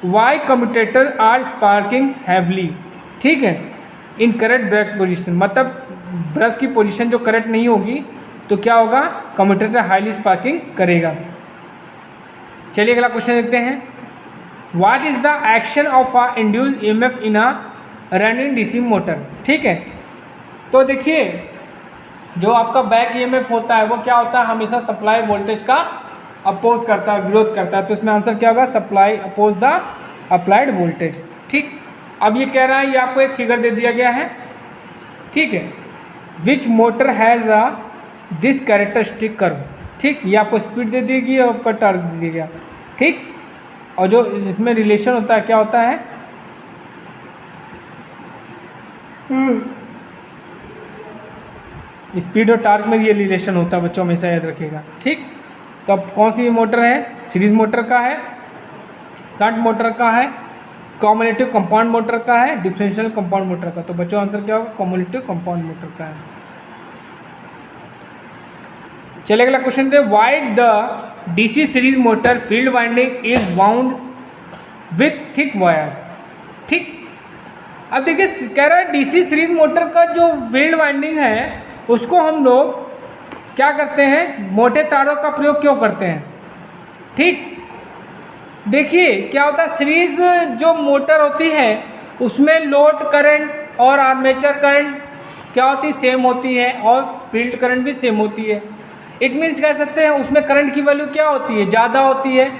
Why commutator are sparking heavily. ठीक है, इन करेक्ट ब्रेक पोजिशन, मतलब ब्रश की पोजीशन जो करेक्ट नहीं होगी तो क्या होगा, कम्यूटेटर हाईली स्पार्किंग करेगा। चलिए अगला क्वेश्चन देखते हैं। What is the action of a induced EMF in a running DC motor. ठीक है, तो देखिए जो आपका बैक ईएमएफ होता है वो क्या होता है, हमेशा सप्लाई वोल्टेज का अपोज करता है, विरोध करता है। तो इसमें आंसर क्या होगा, supply oppose the applied voltage. ठीक, अब ये कह रहा है, ये आपको एक फिगर दे दिया गया है। ठीक है, which motor has a this characteristic curve. ठीक, ये आपको स्पीड दे देगी और आपका टॉर्क दे दिया गया। ठीक, और जो इसमें रिलेशन होता है क्या होता है, स्पीड और टॉर्क में ये रिलेशन होता है बच्चों, हमेशा याद रखिएगा। ठीक, तो अब कौन सी मोटर है, सीरीज मोटर का है, शंट मोटर का है, कम्युलेटिव कंपाउंड मोटर का है, डिफरेंशियल कंपाउंड मोटर का। तो बच्चों आंसर क्या होगा, कम्युलेटिव कंपाउंड मोटर का है। चलिए अगला question they. Why the DC series motor field winding is wound with thick wire. ठीक, अब देखिए कह रहा है डीसी सीरीज मोटर का जो फील्ड वाइंडिंग है उसको हम लोग क्या करते हैं, मोटे तारों का प्रयोग क्यों करते हैं। ठीक, देखिए क्या होता है, सीरीज जो मोटर होती है उसमें लोड करंट और आर्मेचर करंट क्या होती है, सेम होती है, और फील्ड करंट भी सेम होती है। इट मीन्स कह सकते हैं उसमें करंट की वैल्यू क्या होती है, ज़्यादा होती है,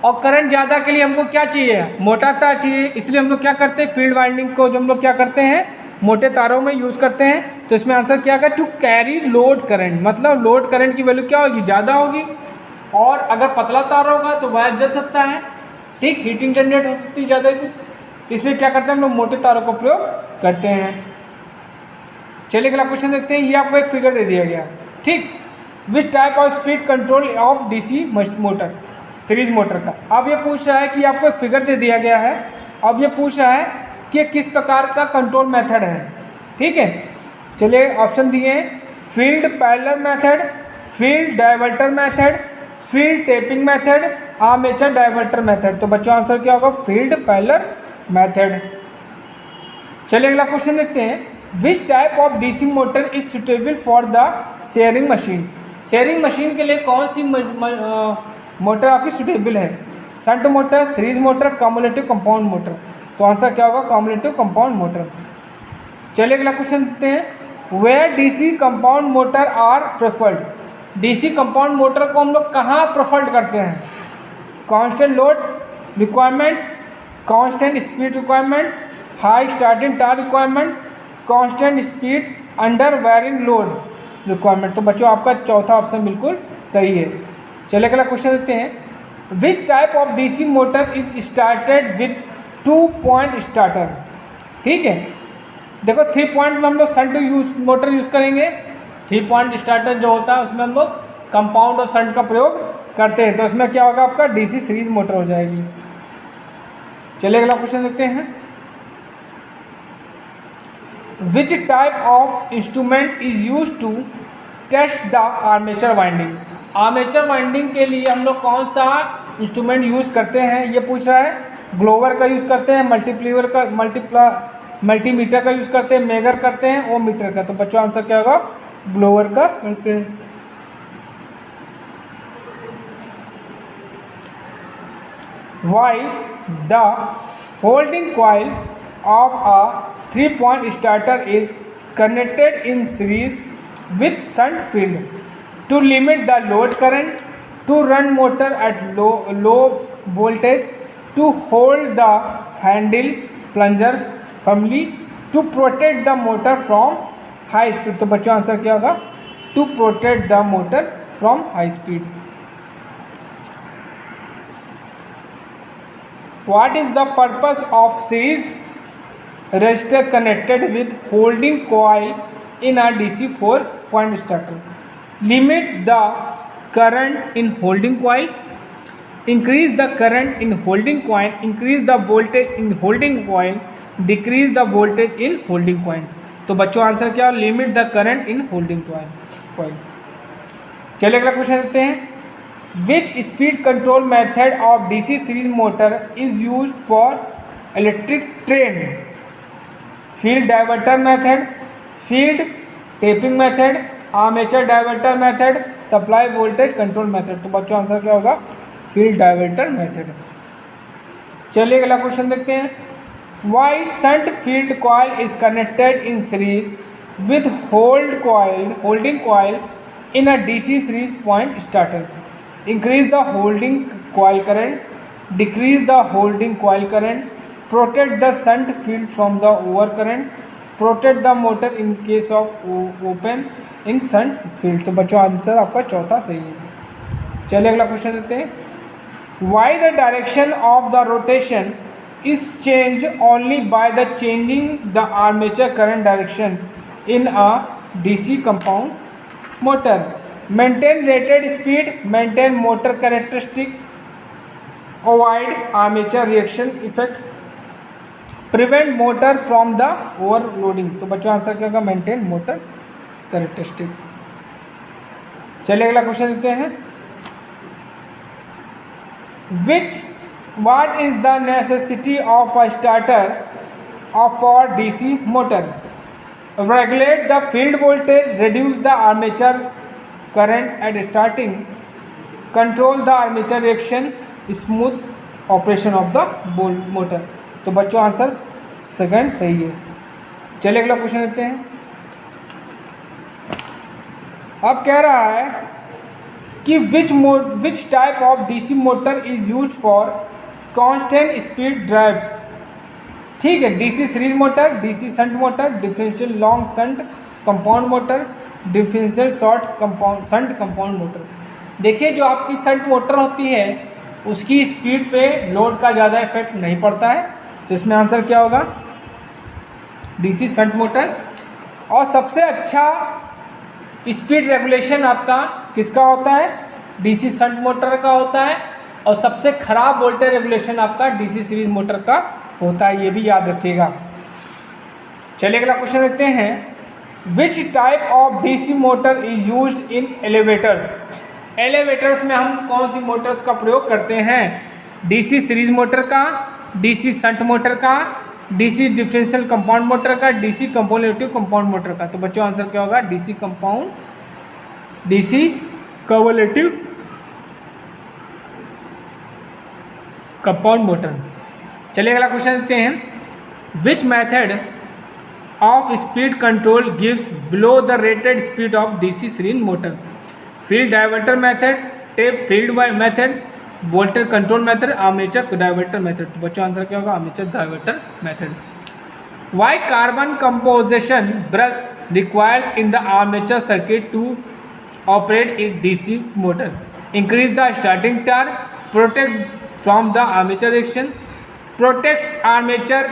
और करंट ज़्यादा के लिए हमको क्या चाहिए, मोटा तार चाहिए। इसलिए हम लोग क्या करते हैं, फील्ड वाइंडिंग को जो हम लोग क्या करते हैं मोटे तारों में यूज़ करते हैं। तो इसमें आंसर क्या होगा, टू कैरी लोड करंट, मतलब लोड करंट की वैल्यू क्या होगी, ज़्यादा होगी, और अगर पतला तार होगा तो वायर जल सकता है। ठीक, हीटिंग जनरेट हो सकती है ज़्यादा की, इसलिए क्या करते हैं हम लोग मोटे तारों का प्रयोग करते हैं। चलिए अगला क्वेश्चन देखते हैं। ये आपको एक फिगर दे दिया गया। ठीक, विच type of speed control of DC motor, series motor का। अब ये पूछ रहा है कि आपको एक फिगर दे दिया गया है, अब ये पूछ रहा है कि किस प्रकार का कंट्रोल मेथड है। ठीक है, चलिए ऑप्शन दिए हैं, field parallel method, field diverter method, field tapping method, armature diverter method. तो बच्चों आंसर क्या होगा, फील्ड पैरेलल मेथड। चलिए अगला क्वेश्चन देखते हैं। Which type of DC motor is suitable for the sharing machine. Sharing machine के लिए कौन सी मोटर आपकी सुटेबल है, shunt motor, series motor, cumulative compound motor. तो आंसर क्या होगा, कम्युलेटिव कंपाउंड मोटर। चलिए अगला क्वेश्चन देखते हैं। Where DC compound motor are preferred. DC compound motor को हम लोग कहाँ प्रेफर्ड करते हैं, constant load requirements, constant speed requirement, high starting torque requirement, constant speed under varying load requirement. तो बच्चों आपका चौथा ऑप्शन बिल्कुल सही है। चलिए अगला क्वेश्चन देखते हैं। Which type of DC motor is started with 2 point starter. ठीक है, देखो 3 पॉइंट में हम लोग शंट मोटर यूज़ करेंगे। 3 पॉइंट स्टार्टर जो होता है उसमें हम लोग कंपाउंड और शंट का प्रयोग करते हैं। तो इसमें क्या होगा, आपका डीसी सीरीज मोटर हो जाएगी। चलिए अगला क्वेश्चन देखते हैं। Which type of instrument is use to test the armature winding. Armature winding के लिए हम लोग कौन सा इंस्ट्रूमेंट यूज़ करते हैं, ये पूछ रहा है। ग्लोवर का यूज़ करते हैं, मल्टीमीटर का यूज़ करते हैं, मेगर करते हैं, ओ मीटर का। तो बच्चों आंसर क्या होगा? ब्लोअर का करते हैं। Why the holding coil of a 3-point starter is connected in series with shunt field to limit the load current, to run motor at low voltage, to hold the handle plunger firmly, to protect the motor from high speed। तो बच्चों answer क्या होगा? To protect the motor from high speed। What is the purpose of series resistor connected with holding coil in a DC 4-point starter? Limit the current in holding coil, increase the current in holding coil, increase the voltage in holding coil, decrease the voltage in holding coil। तो बच्चों answer क्या? Limit the current in holding coil. चलिए अगला question देखते हैं। Which speed control method of DC series motor is used for electric train? Field diverter method, field tapping method, armature diverter method, supply voltage control method। तो बच्चों answer क्या होगा? Field diverter method. चलिए अगला question देखते हैं। Why shunt field coil is connected in series with holding coil in a DC series point starter? Increase the holding coil current, decrease the holding coil current, protect the shunt field from the overcurrent, protect the motor in case of open in shunt field। तो बच्चों answer आपका चौथा सही है। चलिए अगला question देखते हैं। Why the direction of the rotation is changed only by the changing the armature current direction in a DC compound motor? Maintain rated speed, maintain motor characteristic, avoid armature reaction effect, prevent motor from the overloading। तो बच्चों answer क्या होगा? Maintain motor characteristic. चलिए अगला question देखते हैं। What is the necessity of a starter for DC motor? Regulate the field voltage, reduce the armature current at starting, control the armature reaction, smooth operation of the motor। तो बच्चों answer second सही है। चलिए अगला question देखते हैं। अब कह रहा है कि विच type of DC motor is used for constant speed drives. ठीक है, DC series motor, DC shunt motor, differential long shunt compound motor, differential short shunt compound motor. देखिए जो आपकी शंट मोटर होती है उसकी स्पीड पे लोड का ज़्यादा इफेक्ट नहीं पड़ता है, तो इसमें आंसर क्या होगा? DC shunt motor. और सबसे अच्छा स्पीड रेगुलेशन आपका किसका होता है? डीसी शंट मोटर का होता है। और सबसे खराब वोल्टेज रेगुलेशन आपका डीसी सीरीज मोटर का होता है, ये भी याद रखिएगा। चलिए अगला क्वेश्चन देखते हैं। Which type of DC motor is used in elevators? Elevators में हम कौन सी मोटर्स का प्रयोग करते हैं? डीसी सीरीज मोटर का, डीसी शंट मोटर का, डीसी डिफरेंशियल कंपाउंड मोटर का, डीसी कंपोनेटिव कंपाउंड मोटर का। तो बच्चों आंसर क्या होगा? DC cumulative compound motor. चलिए अगला क्वेश्चन देखते हैं। Which method of speed control gives below the rated speed of DC series motor? Field diverter method, tap field method, voltage control method, armature diverter method. तो बच्चों answer क्या होगा? Armature diverter method. Why carbon composition brush required in the armature circuit to operate in DC motor? Increase the starting torque, protect from the armature reaction, protects armature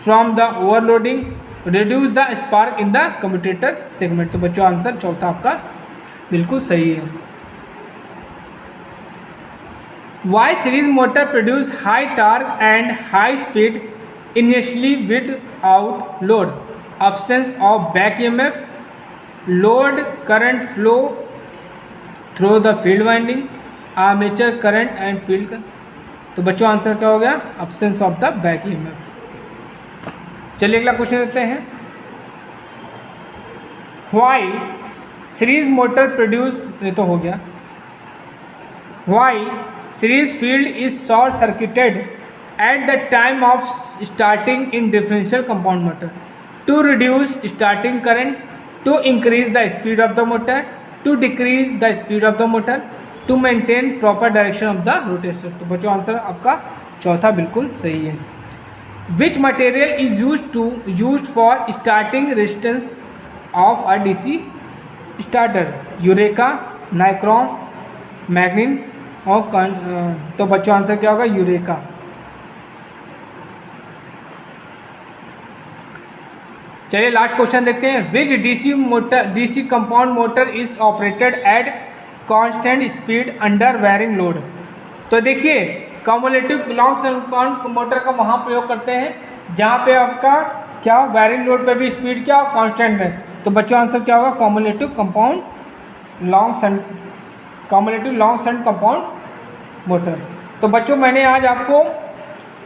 from the overloading, reduce the spark in the commutator segment. तो बच्चों answer चौथा आपका बिल्कुल सही है। Why series motor produce high torque and high speed initially without load? absence of back EMF, load current flow through the field winding, armature current and field। तो बच्चों answer क्या हो गया? absence of the back EMF। चलिए अगला question देखते हैं। Why series motor produce, ये तो हो गया। Why series field is short circuited at the time of starting in differential compound motor to reduce starting current, to increase the speed of the motor, to decrease the speed of the motor, to maintain proper direction of the rotation. तो बच्चों answer आपका चौथा बिल्कुल सही है। Which material is used for starting resistance of a DC starter? Eureka, nichrome, manganin और तो बच्चों आंसर क्या होगा? यूरेका। चलिए लास्ट क्वेश्चन देखते हैं। Which DC compound motor is operated at constant speed under varying load? तो देखिए कम्युलेटिव लॉन्ग कंपाउंड मोटर का वहाँ प्रयोग करते हैं जहाँ पे आपका क्या वेरिंग लोड पे भी स्पीड क्या कांस्टेंट है। तो बच्चों आंसर क्या होगा? Cumulative long shunt compound motor. तो बच्चों मैंने आज आपको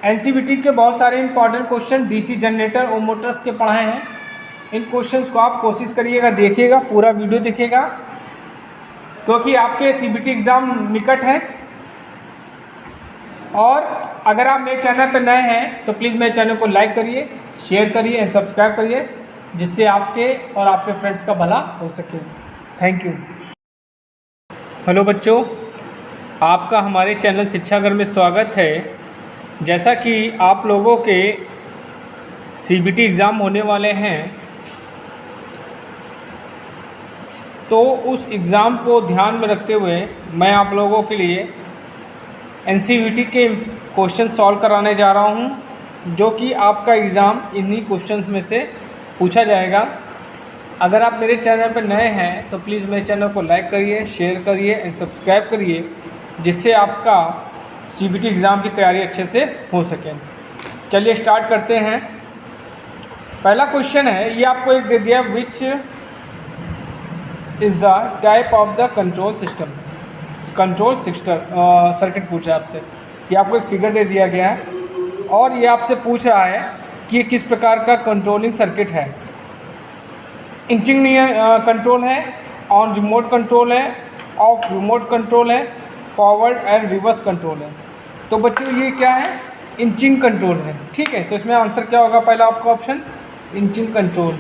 एनसीईआरटी के बहुत सारे इंपॉर्टेंट क्वेश्चन डीसी जनरेटर और मोटर्स के पढ़ाए हैं। इन क्वेश्चंस को आप कोशिश करिएगा, देखिएगा, पूरा वीडियो देखिएगा, क्योंकि आपके सीबीटी एग्ज़ाम निकट है। और अगर आप मेरे चैनल पर नए हैं तो प्लीज़ मेरे चैनल को लाइक करिए, शेयर करिए एंड सब्सक्राइब करिए, जिससे आपके और आपके फ्रेंड्स का भला हो सके। Thank you. हेलो बच्चों, आपका हमारे चैनल शिक्षागर में स्वागत है। जैसा कि आप लोगों के सीबीटी एग्ज़ाम होने वाले हैं, तो उस एग्ज़ाम को ध्यान में रखते हुए मैं आप लोगों के लिए एनसीईआरटी के क्वेश्चन सॉल्व कराने जा रहा हूं, जो कि आपका एग्ज़ाम इन्हीं क्वेश्चंस में से पूछा जाएगा। अगर आप मेरे चैनल पर नए हैं तो प्लीज़ मेरे चैनल को लाइक करिए, शेयर करिए एंड सब्सक्राइब करिए, जिससे आपका सीबीटी एग्ज़ाम की तैयारी अच्छे से हो सके। चलिए स्टार्ट करते हैं। पहला क्वेश्चन है, ये आपको एक दे दिया, which is the type of the control circuit पूछा आपसे। ये आपको एक फिगर दे दिया गया है और ये आपसे पूछ रहा है कि ये किस प्रकार का कंट्रोलिंग सर्किट है। इंचिंग कंट्रोल है, ऑन रिमोट कंट्रोल है, ऑफ रिमोट कंट्रोल है, फॉरवर्ड एंड रिवर्स कंट्रोल है। तो बच्चों ये क्या है? इंचिंग कंट्रोल है। ठीक है, तो इसमें आंसर क्या होगा? पहला आपका ऑप्शन इंचिंग कंट्रोल।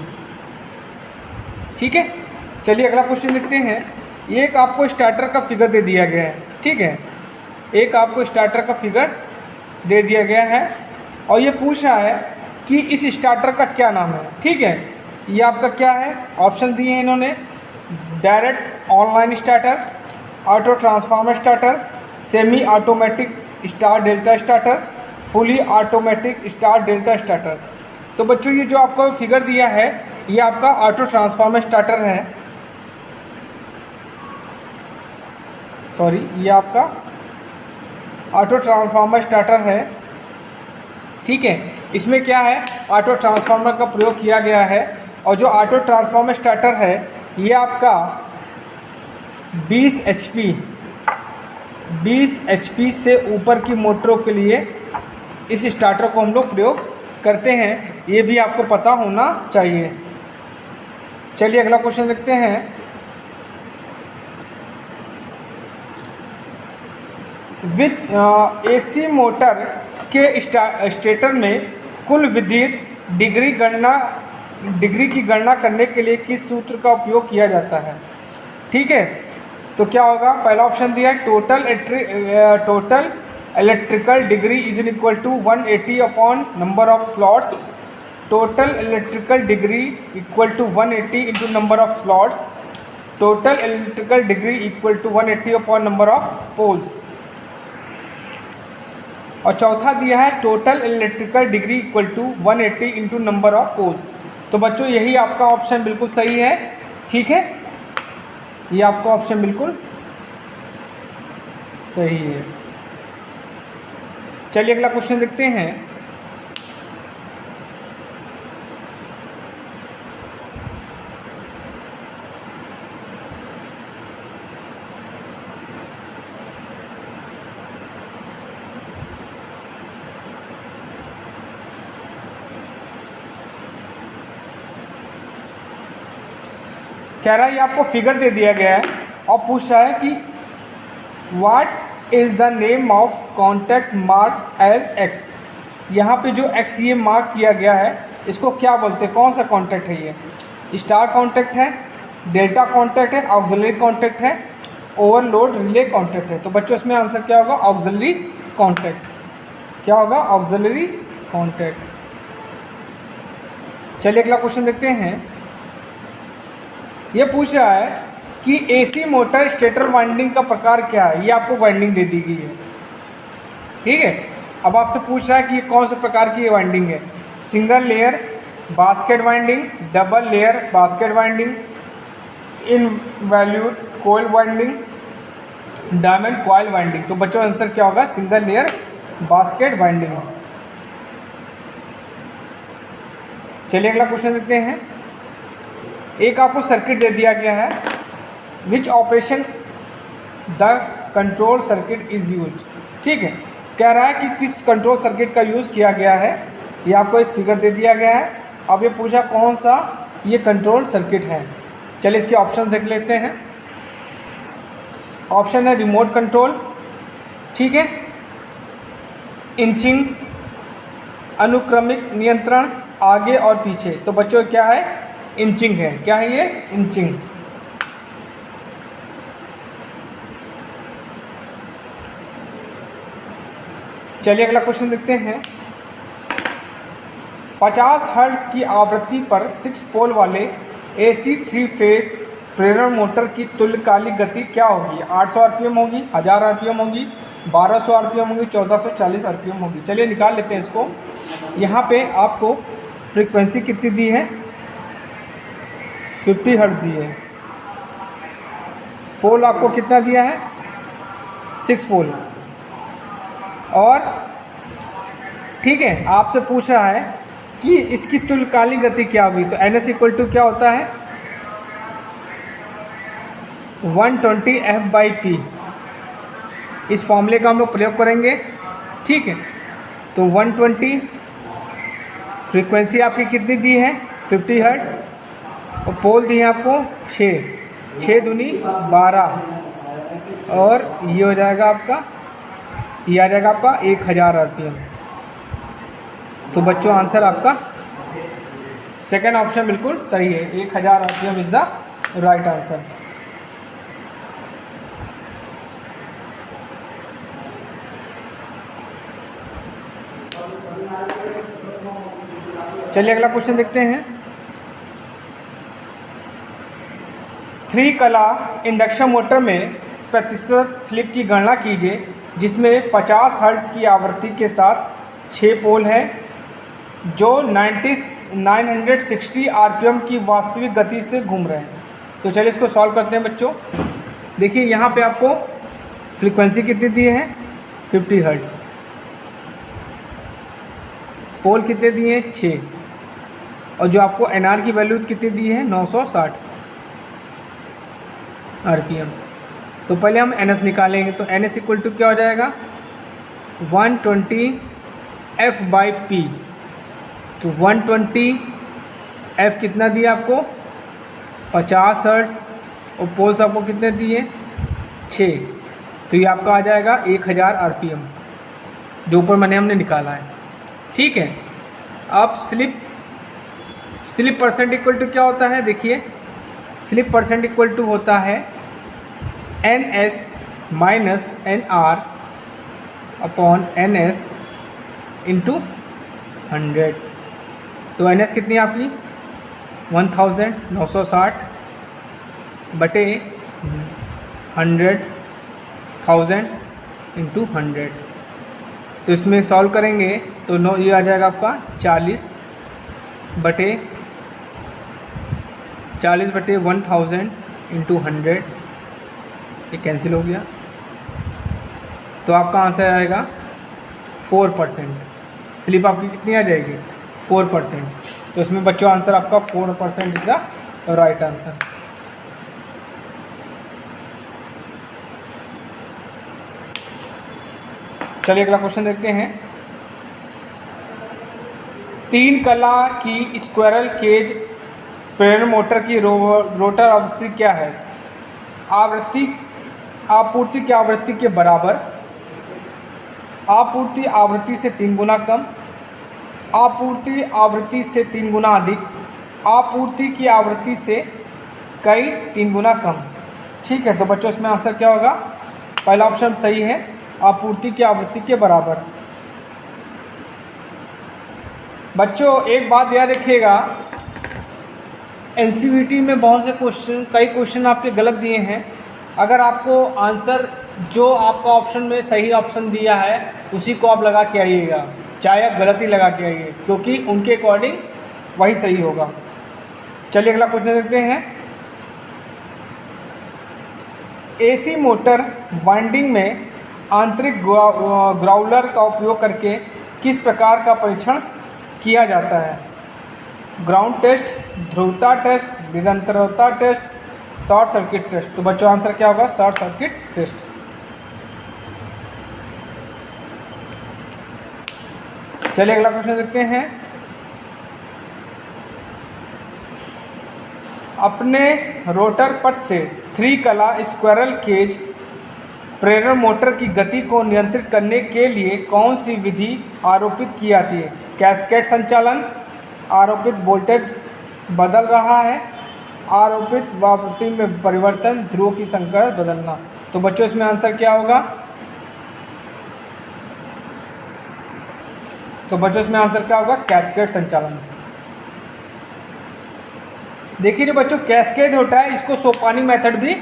ठीक है, चलिए अगला क्वेश्चन देखते हैं। एक आपको स्टार्टर का फिगर दे दिया गया है। ठीक है, एक आपको स्टार्टर का फिगर दे दिया गया है और ये पूछ रहा है कि इस स्टार्टर का क्या नाम है। ठीक है, ये आपका क्या है? ऑप्शन दिए हैं इन्होंने, direct online starter, auto transformer starter, semi automatic star delta starter, fully automatic star delta starter. तो बच्चों ये जो आपको फिगर दिया है ये आपका ऑटो ट्रांसफार्मर स्टार्टर है। सॉरी, ये आपका ऑटो ट्रांसफार्मर स्टार्टर है। ठीक है, इसमें क्या है? ऑटो ट्रांसफार्मर का प्रयोग किया गया है और जो ऑटो ट्रांसफार्मर स्टार्टर है ये आपका 20 HP से ऊपर की मोटरों के लिए इस स्टार्टर को हम लोग प्रयोग करते हैं। ये भी आपको पता होना चाहिए। चलिए अगला क्वेश्चन देखते हैं। विद एसी मोटर के स्टेटर में कुल विद्युत डिग्री की गणना करने के लिए किस सूत्र का उपयोग किया जाता है? ठीक है, तो क्या होगा? पहला ऑप्शन दिया है, total electrical degree is equal to 180 upon number of slots. Total electrical degree equal to 180 into number of slots. Total electrical degree equal to 180 upon number of poles. और चौथा दिया है total electrical degree equal to 180 into number of poles. तो बच्चों यही आपका option बिल्कुल सही है। ठीक है, ये आपका ऑप्शन बिल्कुल सही है। चलिए अगला क्वेश्चन देखते हैं। कह रहा है ये आपको फिगर दे दिया गया है और पूछ रहा है कि what is the name of contact mark as X. यहाँ पे जो एक्स ये मार्क किया गया है इसको क्या बोलते हैं, कौन सा कॉन्टैक्ट है ये? स्टार कॉन्टैक्ट है, डेल्टा कॉन्टैक्ट है, ऑक्सिलरी कॉन्टैक्ट है, ओवरलोड रिले कॉन्टैक्ट है। तो बच्चों इसमें आंसर क्या होगा? Auxiliary contact. क्या होगा? Auxiliary contact. चलिए अगला क्वेश्चन देखते हैं। ये पूछ रहा है कि एसी मोटर स्टेटर वाइंडिंग का प्रकार क्या है। ये आपको वाइंडिंग दे दी गई है, ठीक है। अब आपसे पूछ रहा है कि ये कौन से प्रकार की वाइंडिंग है। Single layer basket winding, double layer basket winding, involute coil winding, diamond coil winding. तो बच्चों आंसर क्या होगा? Single layer basket winding. चलिए अगला क्वेश्चन देखते हैं। एक आपको सर्किट दे दिया गया है, which operation the control circuit is used. ठीक है, कह रहा है कि किस कंट्रोल सर्किट का यूज़ किया गया है। ये आपको एक फिगर दे दिया गया है। अब ये पूछा कौन सा ये कंट्रोल सर्किट है। चलिए इसके ऑप्शन देख लेते हैं। ऑप्शन है रिमोट कंट्रोल, ठीक है, इंचिंग, अनुक्रमिक नियंत्रण, आगे और पीछे। तो बच्चों क्या है? इंचिंग है। क्या है ये? इंचिंग। चलिए अगला क्वेश्चन देखते हैं। 50 हर्ट्ज की आवृत्ति पर 6 पोल वाले AC 3 फेस प्रेरण मोटर की तुल्यकालिक गति क्या होगी? 800 RPM होगी, 1000 RPM होगी, 1200 RPM होगी, 1440 RPM होगी। चलिए निकाल लेते हैं इसको। यहाँ पे आपको फ्रीक्वेंसी कितनी दी है? 50 हर्ट्ज दी है। पोल आपको कितना दिया है? 6 पोल। और ठीक है, आपसे पूछ रहा है कि इसकी तुल्यकालिक गति क्या होगी। तो NS इक्वल टू क्या होता है? 120 F/P। इस फॉर्मूले का हम लोग प्रयोग करेंगे, ठीक है। तो 120, फ्रीक्वेंसी आपकी कितनी दी है? 50 हर्ट्ज। और पोल दी है आपको 6 दूनी 12, और ये हो जाएगा आपका, ये आ जाएगा आपका 1000 RPM। तो बच्चों आंसर आपका सेकंड ऑप्शन बिल्कुल सही है। 1000 RPM is the right answer. चलिए अगला क्वेश्चन देखते हैं। 3 कला इंडक्शन मोटर में प्रतिशत स्लिप की गणना कीजिए जिसमें 50 हर्ट्ज की आवृत्ति के साथ 6 पोल हैं जो 960 RPM की वास्तविक गति से घूम रहे हैं। तो चलिए इसको सॉल्व करते हैं बच्चों। देखिए यहाँ पे आपको फ्रीक्वेंसी कितनी दी है? 50 हर्ट्ज। पोल कितने दिए हैं? 6। और जो आपको NR की वैल्यू कितनी दी है? 960 RPM। तो पहले हम NS निकालेंगे। तो NS इक्वल टू क्या हो जाएगा? 120 F/P। तो 120 F कितना दिया आपको? 50 हर्ट्ज। और पोल्स आपको कितने दिए? 6। तो ये आपका आ जाएगा 1000 RPM, जो ऊपर मैंने हमने निकाला है, ठीक है। अब स्लिप परसेंट इक्वल टू क्या होता है? देखिए स्लिप परसेंट इक्वल टू होता है NS minus NR upon NS into 100। तो NS कितनी है आपकी? 1960 बटे 100,000 इंटू 100। तो इसमें सॉल्व करेंगे तो ये आ जाएगा आपका 40 बटे 1000 इंटू 100। ये कैंसिल हो गया। तो आपका आंसर आएगा 4%। स्लिप आपकी कितनी आ जाएगी? 4%। तो इसमें बच्चों आंसर आपका 4% इज द राइट आंसर। चलिए अगला क्वेश्चन देखते हैं। 3 कला की स्क्वायरल केज प्रेरण मोटर की रोटर आवृत्ति क्या है? आपूर्ति की आवृत्ति के बराबर, आपूर्ति आवृत्ति से 3 गुना कम, आपूर्ति आवृत्ति से 3 गुना अधिक, आपूर्ति की आवृत्ति से कई 3 गुना कम। ठीक है, तो बच्चों इसमें आंसर क्या होगा? पहला ऑप्शन सही है, आपूर्ति की आवृत्ति के बराबर। बच्चों एक बात याद रखिएगा, एनसीईआरटी में बहुत से क्वेश्चन, कई क्वेश्चन आपके गलत दिए हैं। अगर आपको आंसर जो आपका ऑप्शन में सही ऑप्शन दिया है उसी को आप लगा के आइएगा, चाहे आप गलत ही लगा के आइए, क्योंकि उनके अकॉर्डिंग वही सही होगा। चलिए अगला क्वेश्चन देखते हैं। एसी मोटर वाइंडिंग में आंतरिक ग्राउलर का उपयोग करके किस प्रकार का परीक्षण किया जाता है? ग्राउंड टेस्ट, ध्रुवता टेस्ट, निरंतरता टेस्ट, शॉर्ट सर्किट टेस्ट। तो बच्चों आंसर क्या होगा? Short circuit test. चलिए अगला क्वेश्चन देखते हैं। अपने रोटर पथ से 3 कला स्क्विरल केज प्रेरण मोटर की गति को नियंत्रित करने के लिए कौन सी विधि आरोपित की जाती है? कैस्केड संचालन, आरोपित वोल्टेज बदल रहा है, आरोपित आवृत्ति में परिवर्तन, ध्रुव की संख्या बदलना। तो बच्चों इसमें आंसर क्या होगा? तो बच्चों इसमें आंसर क्या होगा? कैस्केड संचालन। देखिए जो बच्चों कैस्केड होता है इसको सोपानी मेथड भी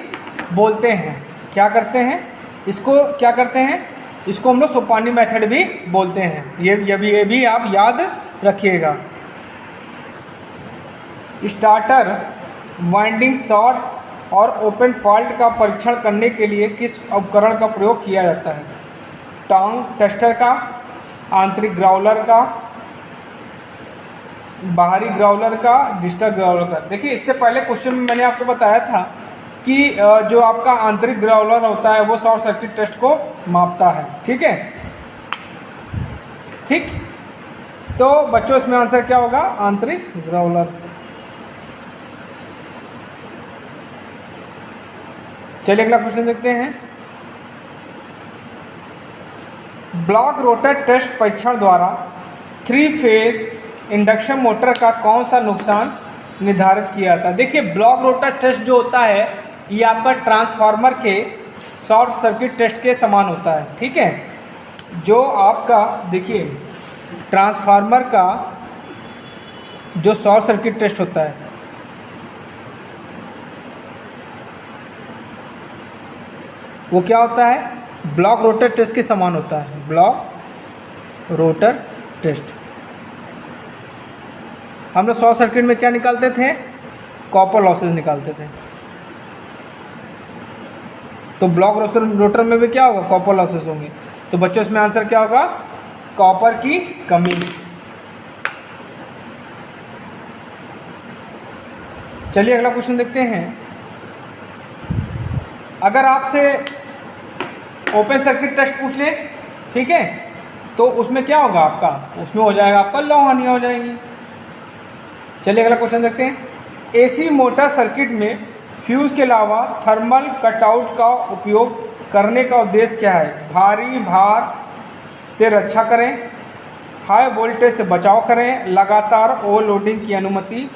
बोलते हैं। क्या करते हैं इसको? क्या करते हैं इसको? हम लोग सोपानी मेथड भी बोलते हैं। ये भी आप याद रखिएगा। स्टार्टर वाइंडिंग शॉर्ट और ओपन फॉल्ट का परीक्षण करने के लिए किस उपकरण का प्रयोग किया जाता है? टॉन्ग टेस्टर का, आंतरिक ग्राउलर का, बाहरी ग्राउलर का, डिजिटल ग्राउलर का। देखिए इससे पहले क्वेश्चन में मैंने आपको बताया था कि जो आपका आंतरिक ग्राउलर होता है वो शॉर्ट सर्किट टेस्ट को मापता है। ठीक है, ठीक। तो बच्चों इसमें आंसर क्या होगा? आंतरिक ग्राउलर। चलिए अगला क्वेश्चन देखते हैं। ब्लॉक रोटर टेस्ट परीक्षण द्वारा 3 फेज इंडक्शन मोटर का कौन सा नुकसान निर्धारित किया जाता है? देखिए ब्लॉक रोटर टेस्ट जो होता है ये आपका ट्रांसफार्मर के शॉर्ट सर्किट टेस्ट के समान होता है। ठीक है, जो आपका देखिए ट्रांसफार्मर का जो शॉर्ट सर्किट टेस्ट होता है वो क्या होता है? ब्लॉक रोटर टेस्ट के समान होता है। ब्लॉक रोटर टेस्ट हम लोग शॉर्ट सर्किट में क्या निकालते थे? कॉपर लॉसेस निकालते थे। तो ब्लॉक रोटर में भी क्या होगा? कॉपर लॉसेस होंगे। तो बच्चों इसमें आंसर क्या होगा? कॉपर की कमी। चलिए अगला क्वेश्चन देखते हैं। अगर आपसे ओपन सर्किट टेस्ट पूछ ले, ठीक है, तो उसमें क्या होगा आपका? उसमें हो जाएगा आपका लौ हानियाँ हो जाएंगी। चलिए अगला क्वेश्चन देखते हैं। एसी मोटर सर्किट में फ्यूज के अलावा थर्मल कटआउट का उपयोग करने का उद्देश्य क्या है? भारी भार से रक्षा करें, हाई वोल्टेज से बचाव करें, लगातार ओवरलोडिंग की अनुमति,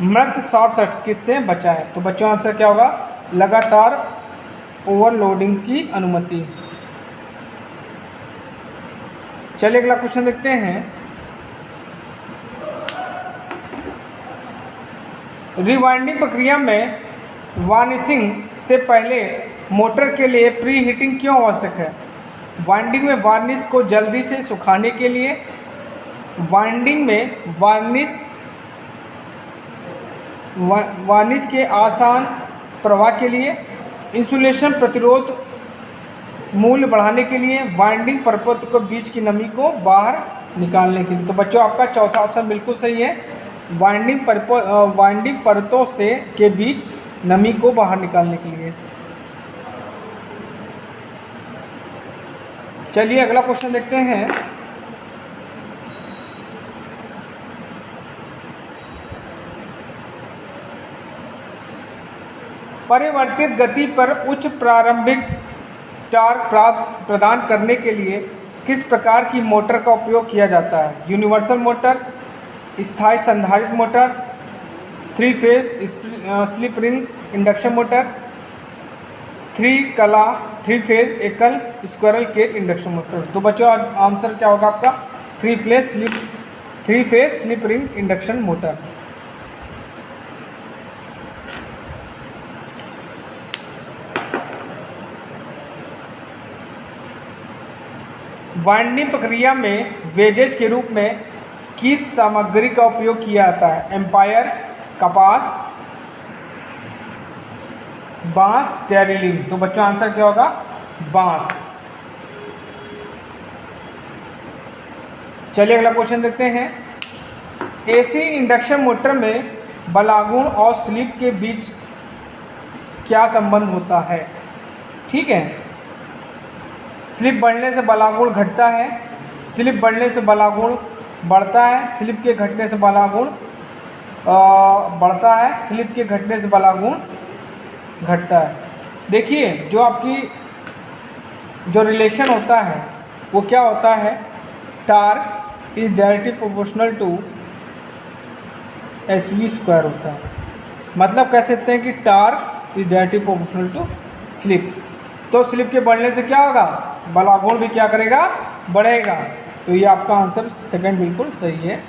मृत शॉर्ट सर्किट से बचाएं। तो बच्चों आंसर क्या होगा? लगातार ओवरलोडिंग की अनुमति। चलिए अगला क्वेश्चन देखते हैं। रिवाइंडिंग प्रक्रिया में वार्निशिंग से पहले मोटर के लिए प्री हीटिंग क्यों आवश्यक है? वाइंडिंग में वार्निश को जल्दी से सुखाने के लिए, वाइंडिंग में वार्निश के आसान प्रवाह के लिए, इंसुलेशन प्रतिरोध मूल्य बढ़ाने के लिए, वाइंडिंग परतों के बीच की नमी को बाहर निकालने के लिए। तो बच्चों आपका चौथा ऑप्शन बिल्कुल सही है, वाइंडिंग परतों से के बीच नमी को बाहर निकालने के लिए। चलिए अगला क्वेश्चन देखते हैं। परिवर्तित गति पर उच्च प्रारंभिक टॉर्क प्रदान करने के लिए किस प्रकार की मोटर का उपयोग किया जाता है? यूनिवर्सल मोटर, स्थायी संधारित्र motor, 3 phase slip ring induction motor, 3 phase एकल स्क्विरल केज इंडक्शन मोटर। तो बच्चों आंसर क्या होगा आपका? 3 phase slip ring induction motor. Winding प्रक्रिया में वेजेज के रूप में किस सामग्री का उपयोग किया जाता है? एम्पायर, कपास, बांस, टेरिलिन। तो बच्चों आंसर क्या होगा? बांस। चलिए अगला क्वेश्चन देखते हैं। एसी इंडक्शन मोटर में बलागुण और स्लिप के बीच क्या संबंध होता है? ठीक है, स्लिप बढ़ने से बलागुण घटता है, स्लिप बढ़ने से बलागुण बढ़ता है, स्लिप के घटने से बलागुण बढ़ता है, स्लिप के घटने से बलागुण घटता है। देखिए जो आपकी जो रिलेशन होता है वो क्या होता है? Torque is directly proportional to SV square होता है। मतलब कह सकते हैं कि torque is directly proportional to slip. तो स्लिप के बढ़ने से क्या होगा? बलागुण भी क्या करेगा? बढ़ेगा। तो ये आपका आंसर सेकंड बिल्कुल सही है।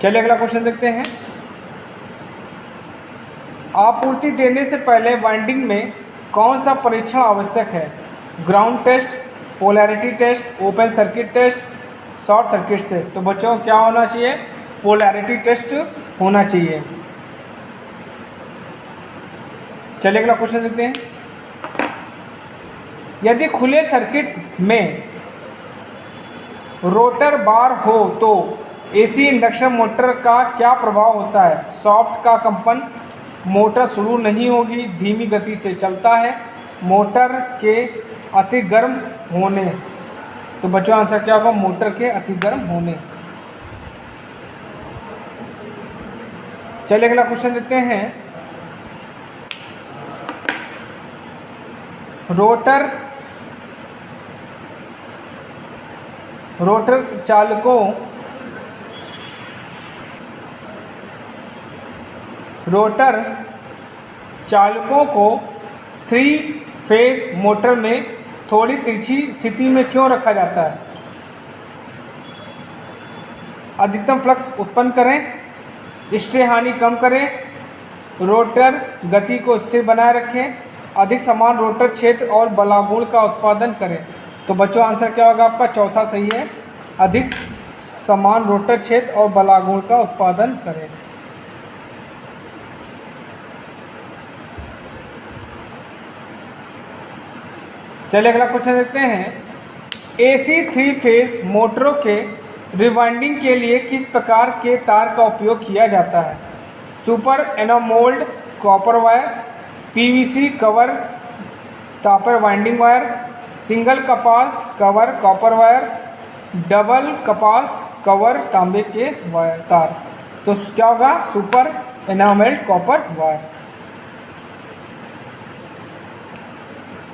चलिए अगला क्वेश्चन देखते हैं। आपूर्ति देने से पहले वाइंडिंग में कौन सा परीक्षण आवश्यक है? Ground test, polarity test, open circuit test, short circuit test. तो बच्चों क्या होना चाहिए? पोलैरिटी टेस्ट होना चाहिए। चलिए अगला क्वेश्चन देखते हैं। यदि खुले सर्किट में रोटर बार हो तो एसी इंडक्शन मोटर का क्या प्रभाव होता है? सॉफ्ट का कंपन, मोटर शुरू नहीं होगी, धीमी गति से चलता है, मोटर के अति गर्म होने। तो बच्चों आंसर क्या होगा? मोटर के अति गर्म होने। चलिए अगला क्वेश्चन देखते हैं। रोटर चालकों को 3 फेज मोटर में थोड़ी तिरछी स्थिति में क्यों रखा जाता है? अधिकतम फ्लक्स उत्पन्न करें, स्ट्रे हानि कम करें, रोटर गति को स्थिर बनाए रखें, अधिक समान रोटर क्षेत्र और बलागुण का उत्पादन करें। तो बच्चों आंसर क्या होगा आपका? चौथा सही है, अधिक समान रोटर क्षेत्र और बलागुण का उत्पादन करें। चलिए अगला क्वेश्चन देखते हैं। एसी 3 फेज मोटरों के रिवाइंडिंग के लिए किस प्रकार के तार का उपयोग किया जाता है? Super enamelled copper wire, PVC cover copper winding wire, single कपास कवर कॉपर वायर, डबल कपास कवर तांबे के वायर तार। तो क्या होगा? Super enamelled copper wire.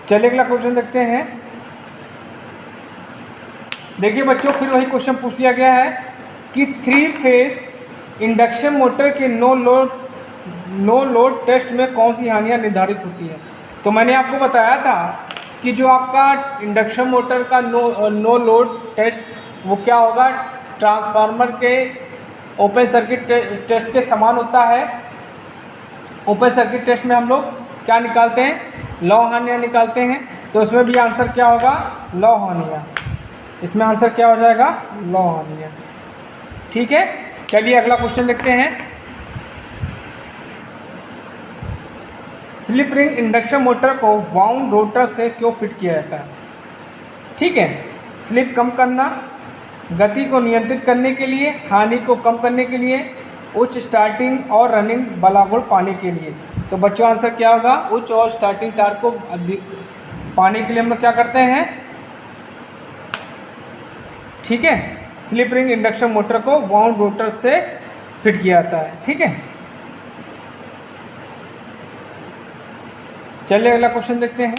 चलिए अगला क्वेश्चन देखते हैं। देखिए बच्चों फिर वही क्वेश्चन पूछ लिया गया है कि 3 फेज इंडक्शन मोटर के नो लोड टेस्ट में कौन सी हानियां निर्धारित होती है? तो मैंने आपको बताया था कि जो आपका इंडक्शन मोटर का नो लोड टेस्ट वो क्या होगा? ट्रांसफार्मर के ओपन सर्किट टेस्ट के समान होता है। ओपन सर्किट टेस्ट में हम लोग क्या निकालते हैं? लौ हानियाँ निकालते हैं। तो इसमें भी आंसर क्या होगा? लौ हानियाँ। इसमें आंसर क्या हो जाएगा? लौ हानियाँ। ठीक है, चलिए अगला क्वेश्चन देखते हैं। स्लिप रिंग इंडक्शन मोटर को वाउंड रोटर से क्यों फिट किया जाता है? ठीक है, स्लिप कम करना, गति को नियंत्रित करने के लिए, हानि को कम करने के लिए, उच्च स्टार्टिंग और रनिंग बलागुण पाने के लिए। तो बच्चों आंसर क्या होगा? उच्च और स्टार्टिंग टार्क को पाने के लिए हम लोग क्या करते हैं? ठीक है, स्लिप रिंग इंडक्शन मोटर को वाउंड रोटर से फिट किया जाता है। ठीक है, चलिए अगला क्वेश्चन देखते हैं।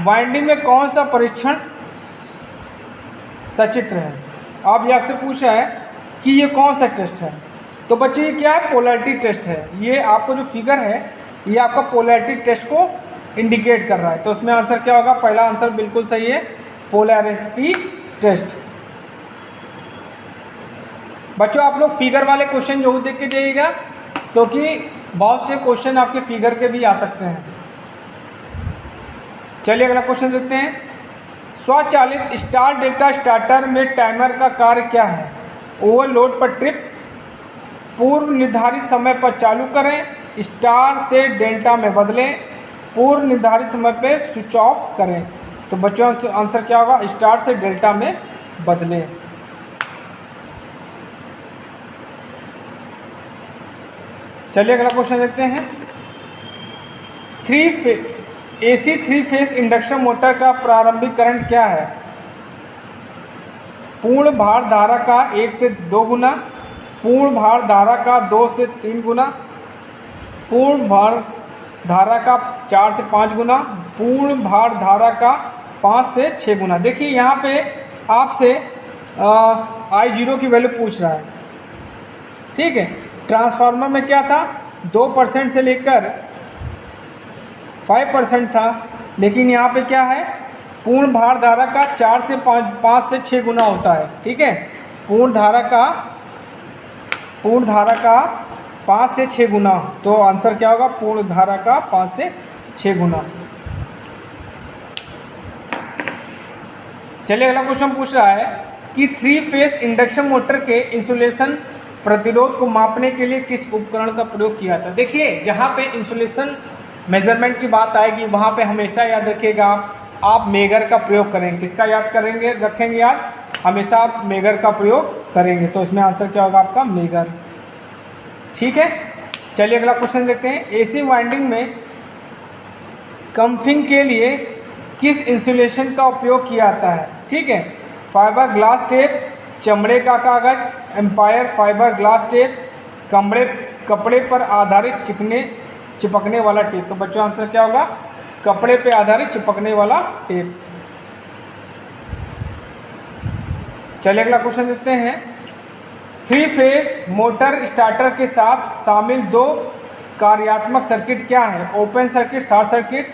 वाइंडिंग में कौन सा परीक्षण सचित्र है? अब ये आपसे पूछा है कि ये कौन सा टेस्ट है। तो बच्चे ये क्या है? पोलैरिटी टेस्ट है। ये आपको जो फिगर है ये आपका पोलैरिटी टेस्ट को इंडिकेट कर रहा है। तो उसमें आंसर क्या होगा? पहला आंसर बिल्कुल सही है, पोलैरिटी टेस्ट। बच्चों आप लोग फिगर वाले क्वेश्चन जरूर देख के जाइएगा, क्योंकि बहुत से क्वेश्चन आपके फिगर के भी आ सकते हैं। चलिए अगला क्वेश्चन देखते हैं। स्वचालित स्टार डेटा स्टार्टर में टाइमर का कार्य क्या है? ओवरलोड पर ट्रिप, पूर्व निर्धारित समय पर चालू करें, स्टार से डेल्टा में बदलें, पूर्व निर्धारित समय पर स्विच ऑफ करें। तो बच्चों आंसर क्या होगा? स्टार से डेल्टा में बदलें। चलिए अगला क्वेश्चन देखते हैं। AC 3 फेस इंडक्शन मोटर का प्रारंभिक करंट क्या है? पूर्ण भार धारा का 1 से 2 गुना, पूर्ण भार धारा का 2 से 3 गुना, पूर्ण भार धारा का 4 से 5 गुना, पूर्ण भार धारा का 5 से 6 गुना। देखिए यहाँ पे आपसे I0 की वैल्यू पूछ रहा है, ठीक है। ट्रांसफार्मर में क्या था? 2% से लेकर 5% था, लेकिन यहाँ पे क्या है? पूर्ण भार धारा का 4 से 5 से 6 गुना होता है, ठीक है। पूर्ण धारा का 5 से 6 गुना। तो आंसर क्या होगा? पूर्ण धारा का 5 से 6 गुना। चलिए अगला क्वेश्चन पूछ रहा है कि 3 फेस इंडक्शन मोटर के इंसुलेशन प्रतिरोध को मापने के लिए किस उपकरण का प्रयोग किया था? देखिए जहाँ पे इंसुलेशन मेजरमेंट की बात आएगी वहाँ पे हमेशा याद रखिएगा आप मेगर का प्रयोग करेंगे। किसका याद रखेंगे याद? हमेशा आप मेगर का प्रयोग करेंगे। तो इसमें आंसर क्या होगा आपका? मेगर, ठीक है। चलिए अगला क्वेश्चन देखते हैं। AC वाइंडिंग में कंफिंग के लिए किस इंसुलेशन का उपयोग किया जाता है? ठीक है, फाइबर ग्लास टेप, चमड़े का कागज, एम्पायर फाइबर ग्लास टेप, कपड़े पर आधारित चिपकने वाला टेप। तो बच्चों आंसर क्या होगा? कपड़े पे आधारित चिपकने वाला टेप। चलिए अगला क्वेश्चन देखते हैं। 3 फेस मोटर स्टार्टर के साथ शामिल 2 कार्यात्मक सर्किट क्या है? Open circuit, short circuit,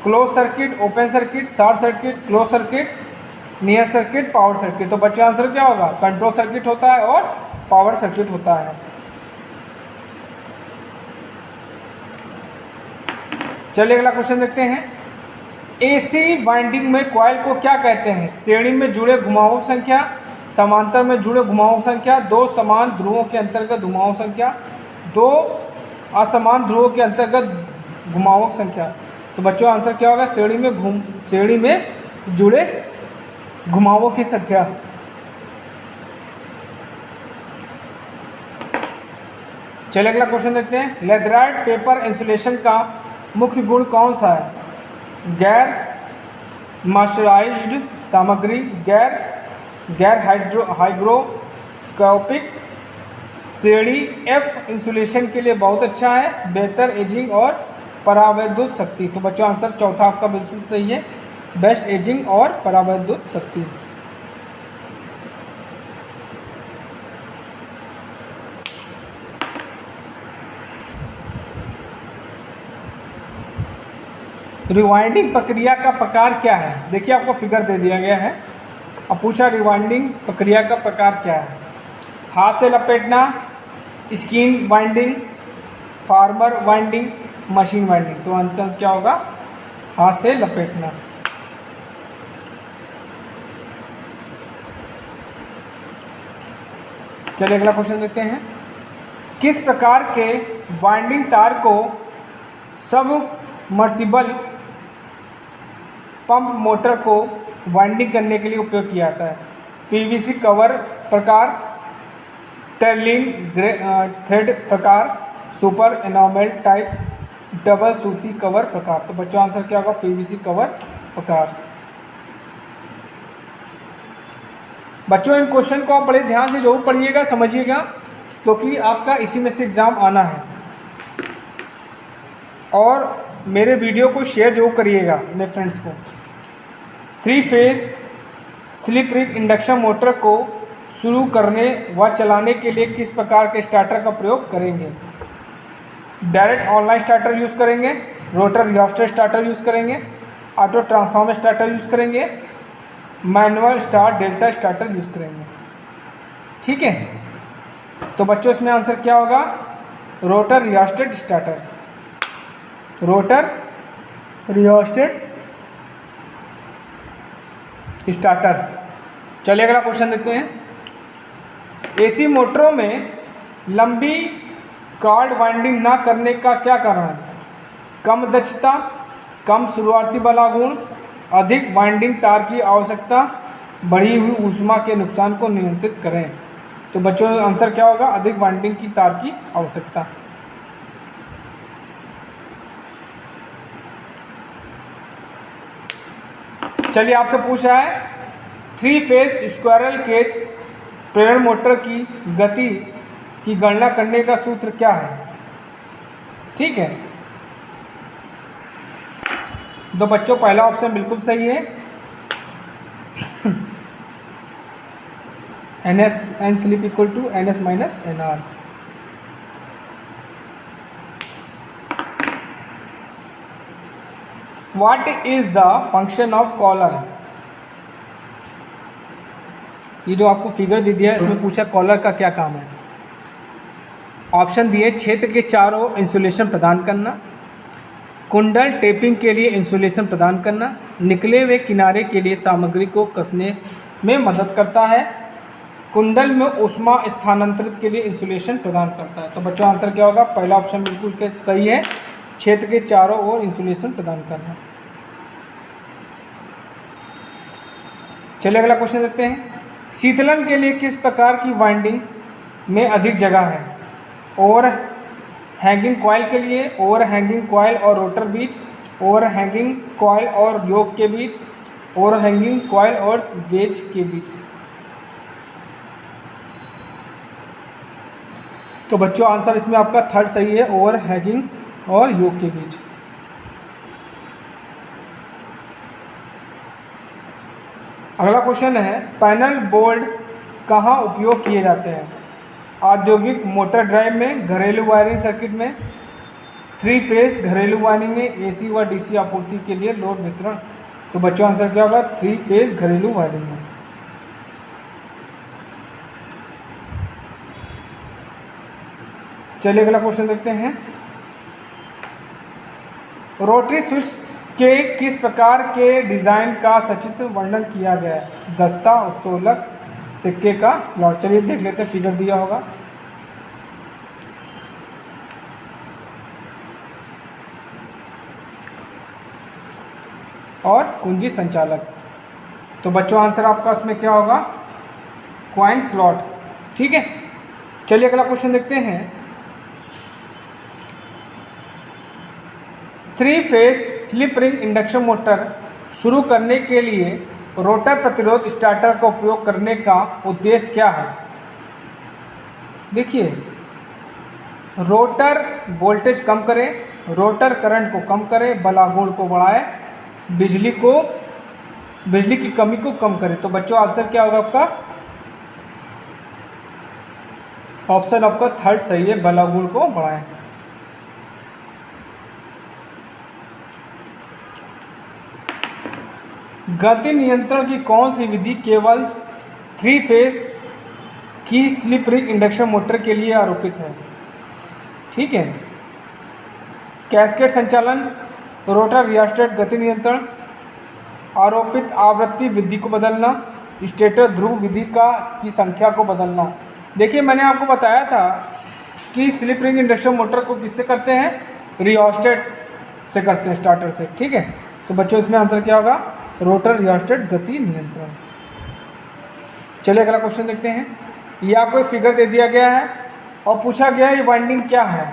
close circuit, open circuit, short circuit, close circuit, near circuit, power circuit. तो बच्चों आंसर क्या होगा? कंट्रोल सर्किट होता है और पावर सर्किट होता है। चलिए अगला क्वेश्चन देखते हैं। AC वाइंडिंग में कॉइल को क्या कहते हैं? श्रेणी में जुड़े घुमावों की संख्या, समांतर में जुड़े घुमावों की संख्या, 2 समान ध्रुवों के अंतर्गत घुमावों की संख्या, 2 असमान ध्रुवों के अंतर्गत घुमावों की संख्या। तो बच्चों आंसर क्या होगा? श्रेणी में जुड़े घुमावों की संख्या। चलिए अगला क्वेश्चन देखते हैं। लेथराइट पेपर इंसुलेशन का मुख्य गुण कौन सा है? गैर मॉइस्चराइज्ड सामग्री, गैर हाइग्रोस्कोपिक, श्रेणी F इंसुलेशन के लिए बहुत अच्छा है, बेहतर एजिंग और परावैद्युत शक्ति। तो बच्चों आंसर चौथा आपका बिल्कुल सही है, बेस्ट एजिंग और परावैद्युत शक्ति। रिवाइंडिंग प्रक्रिया का प्रकार क्या है? देखिए आपको फिगर दे दिया गया है। अब पूछा रिवाइंडिंग प्रक्रिया का प्रकार क्या है? हाथ से लपेटना, skein winding, former winding, machine winding. तो आंसर क्या होगा? हाथ से लपेटना। चलिए अगला क्वेश्चन देखते हैं। किस प्रकार के वाइंडिंग तार को सबमर्सिबल पंप मोटर को वाइंडिंग करने के लिए उपयोग किया जाता है? PVC कवर प्रकार, टेर्लिन थ्रेड प्रकार, सुपर एनामेल टाइप, डबल सूती कवर प्रकार। तो बच्चों आंसर क्या होगा? PVC कवर प्रकार। बच्चों इन क्वेश्चन को आप बड़े ध्यान से जरूर पढ़िएगा, समझिएगा, क्योंकि आपका इसी में से एग्ज़ाम आना है। और मेरे वीडियो को शेयर जरूर करिएगा अपने फ्रेंड्स को। 3 phase slip rig induction motor को शुरू करने व चलाने के लिए किस प्रकार के स्टार्टर का प्रयोग करेंगे? डायरेक्ट ऑनलाइन स्टार्टर यूज़ करेंगे, रोटर रियोस्टेट स्टार्टर यूज़ करेंगे, ऑटो ट्रांसफार्मर स्टार्टर यूज़ करेंगे, manual start delta starter use करेंगे। ठीक है, तो बच्चों इसमें आंसर क्या होगा? Rotor rheostat starter, rotor rheostat starter. चलिए अगला क्वेश्चन देखते हैं। एसी मोटरों में लंबी कार्ड वाइंडिंग ना करने का क्या कारण है? कम दक्षता, कम शुरुआती बला गुण, अधिक वाइंडिंग तार की आवश्यकता, बढ़ी हुई ऊष्मा के नुकसान को नियंत्रित करें। तो बच्चों आंसर क्या होगा? अधिक वाइंडिंग की तार की आवश्यकता। चलिए आपसे पूछा है 3 फेज स्क्वायरल केज प्रेरण मोटर की गति की गणना करने का सूत्र क्या है? ठीक है, तो बच्चों पहला ऑप्शन बिल्कुल सही है, N slip equal to NS minus NR। What is the function of collar? ये जो आपको फिगर दे दिया है इसमें पूछा कॉलर का क्या काम है। ऑप्शन दिए क्षेत्र के चारों ओर इंसुलेशन प्रदान करना, कुंडल टेपिंग के लिए इंसुलेशन प्रदान करना, निकले हुए किनारे के लिए सामग्री को कसने में मदद करता है, कुंडल में ऊष्मा स्थानांतरित के लिए इंसुलेशन प्रदान करता है। तो बच्चों आंसर क्या होगा? पहला ऑप्शन बिल्कुल सही है, क्षेत्र के चारों ओर इंसुलेशन प्रदान करना। चलिए अगला क्वेश्चन देखते हैं। शीतलन के लिए किस प्रकार की वाइंडिंग में अधिक जगह है? ओवर हैंगिंग कॉइल के लिए, ओवर हैंगिंग कॉइल और रोटर बीच, ओवर हैंगिंग कॉइल और योक के बीच, ओवर हैंगिंग कॉइल और गेज के बीच। तो बच्चों आंसर इसमें आपका थर्ड सही है, ओवर हैंगिंग और योक के बीच। अगला क्वेश्चन है पैनल बोर्ड कहाँ उपयोग किए जाते हैं? औद्योगिक मोटर ड्राइव में, घरेलू वायरिंग सर्किट में, 3 फेज घरेलू वायरिंग में, AC व DC आपूर्ति के लिए लोड वितरण। तो बच्चों आंसर क्या होगा? 3 फेज घरेलू वायरिंग में। चलिए अगला क्वेश्चन देखते हैं। रोटरी स्विच के किस प्रकार के डिज़ाइन का सचित्र वर्णन किया गया है? दस्ता, उत्तोलक, सिक्के का स्लॉट। चलिए देख लेते हैं, फिगर दिया होगा। और कुंजी संचालक। तो बच्चों आंसर आपका उसमें क्या होगा? Coin slot. ठीक है, चलिए अगला क्वेश्चन देखते हैं। 3 phase slip ring induction motor शुरू करने के लिए रोटर प्रतिरोध स्टार्टर का उपयोग करने का उद्देश्य क्या है? देखिए, रोटर वोल्टेज कम करे, रोटर करंट को कम करे, बलागुण को बढ़ाए, बिजली की कमी को कम करे। तो बच्चों आंसर क्या होगा आपका? ऑप्शन आपका थर्ड सही है, बलागुण को बढ़ाए। गति नियंत्रण की कौन सी विधि केवल 3 फेज की स्लिप रिग इंडक्शन मोटर के लिए आरोपित है? ठीक है, कैस्केड संचालन, रोटर रियोस्टेट गति नियंत्रण, आरोपित आवृत्ति विधि को बदलना, स्टेटर ध्रुव विधि की संख्या को बदलना। देखिए मैंने आपको बताया था कि स्लिप रिंग इंडक्शन मोटर को किससे करते हैं? रियोस्टेट से करते हैं, स्टार्टर से। ठीक है, तो बच्चों इसमें आंसर क्या होगा? रोटर रियोस्टेट गति नियंत्रण। चलिए अगला क्वेश्चन देखते हैं। ये आपको एक फिगर दे दिया गया है और पूछा गया है ये वाइंडिंग क्या है?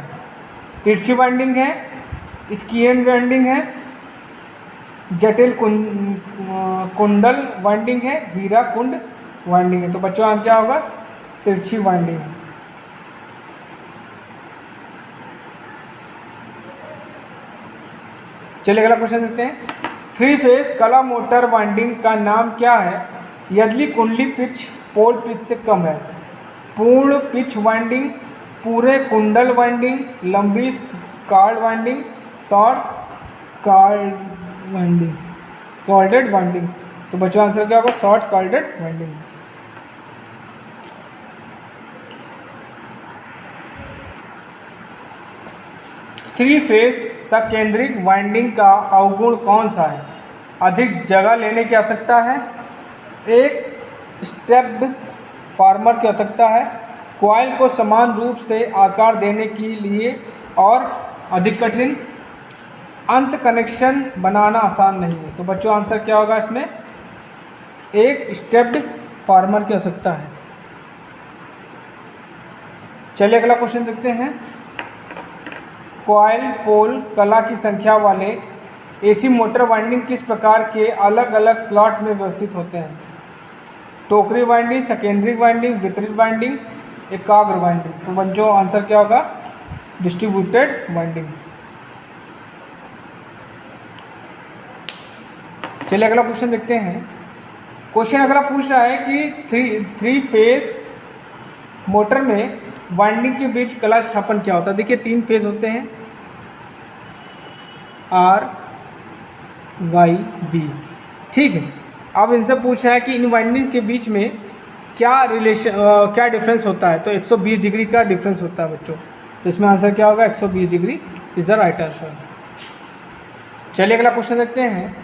तिरछी वाइंडिंग है, स्कियन वाइंडिंग है, जटिल कुंडल वाइंडिंग है, हीरा कुंड वाइंडिंग है। तो बच्चों यहाँ क्या होगा? तिरछी वाइंडिंग। चलिए अगला क्वेश्चन देखते हैं। 3 फेज कला मोटर वाइंडिंग का नाम क्या है यदि कुंडली पिच पोल पिच से कम है? पूर्ण पिच वाइंडिंग, पूरे कुंडल वाइंडिंग, लंबी chord winding, short chord winding, chorded winding. तो बच्चों आंसर क्या होगा? Short chorded winding. Three phase सकेंद्रिक वाइंडिंग का अवगुण कौन सा है? अधिक जगह लेने की आवश्यकता है, एक स्टेप्ड फार्मर की आवश्यकता है, कॉइल को समान रूप से आकार देने के लिए और अधिक कठिन, अंत कनेक्शन बनाना आसान नहीं है। तो बच्चों आंसर क्या होगा इसमें? एक स्टेप्ड फार्मर की आवश्यकता है। चलिए अगला क्वेश्चन देखते हैं। कॉइल पोल कला की संख्या वाले एसी मोटर वाइंडिंग किस प्रकार के अलग अलग स्लॉट में व्यवस्थित होते हैं? टोकरी वाइंडिंग, सेकेंडरी वाइंडिंग, वितरित वाइंडिंग, एकाग्र वाइंडिंग। तो बच्चों आंसर क्या होगा? Distributed winding. चलिए अगला क्वेश्चन देखते हैं। क्वेश्चन अगला पूछ रहा है कि थ्री फेज मोटर में वाइंडिंग के बीच कला स्थापन क्या होता है? देखिए 3 फेज होते हैं, आर वाई बी, ठीक है। अब इनसे पूछा है कि इन वाइंडिंग के बीच में क्या क्या डिफरेंस होता है? तो 120 डिग्री का डिफरेंस होता है बच्चों। तो इसमें आंसर क्या होगा? 120 degree is the right answer. चलिए अगला क्वेश्चन देखते हैं।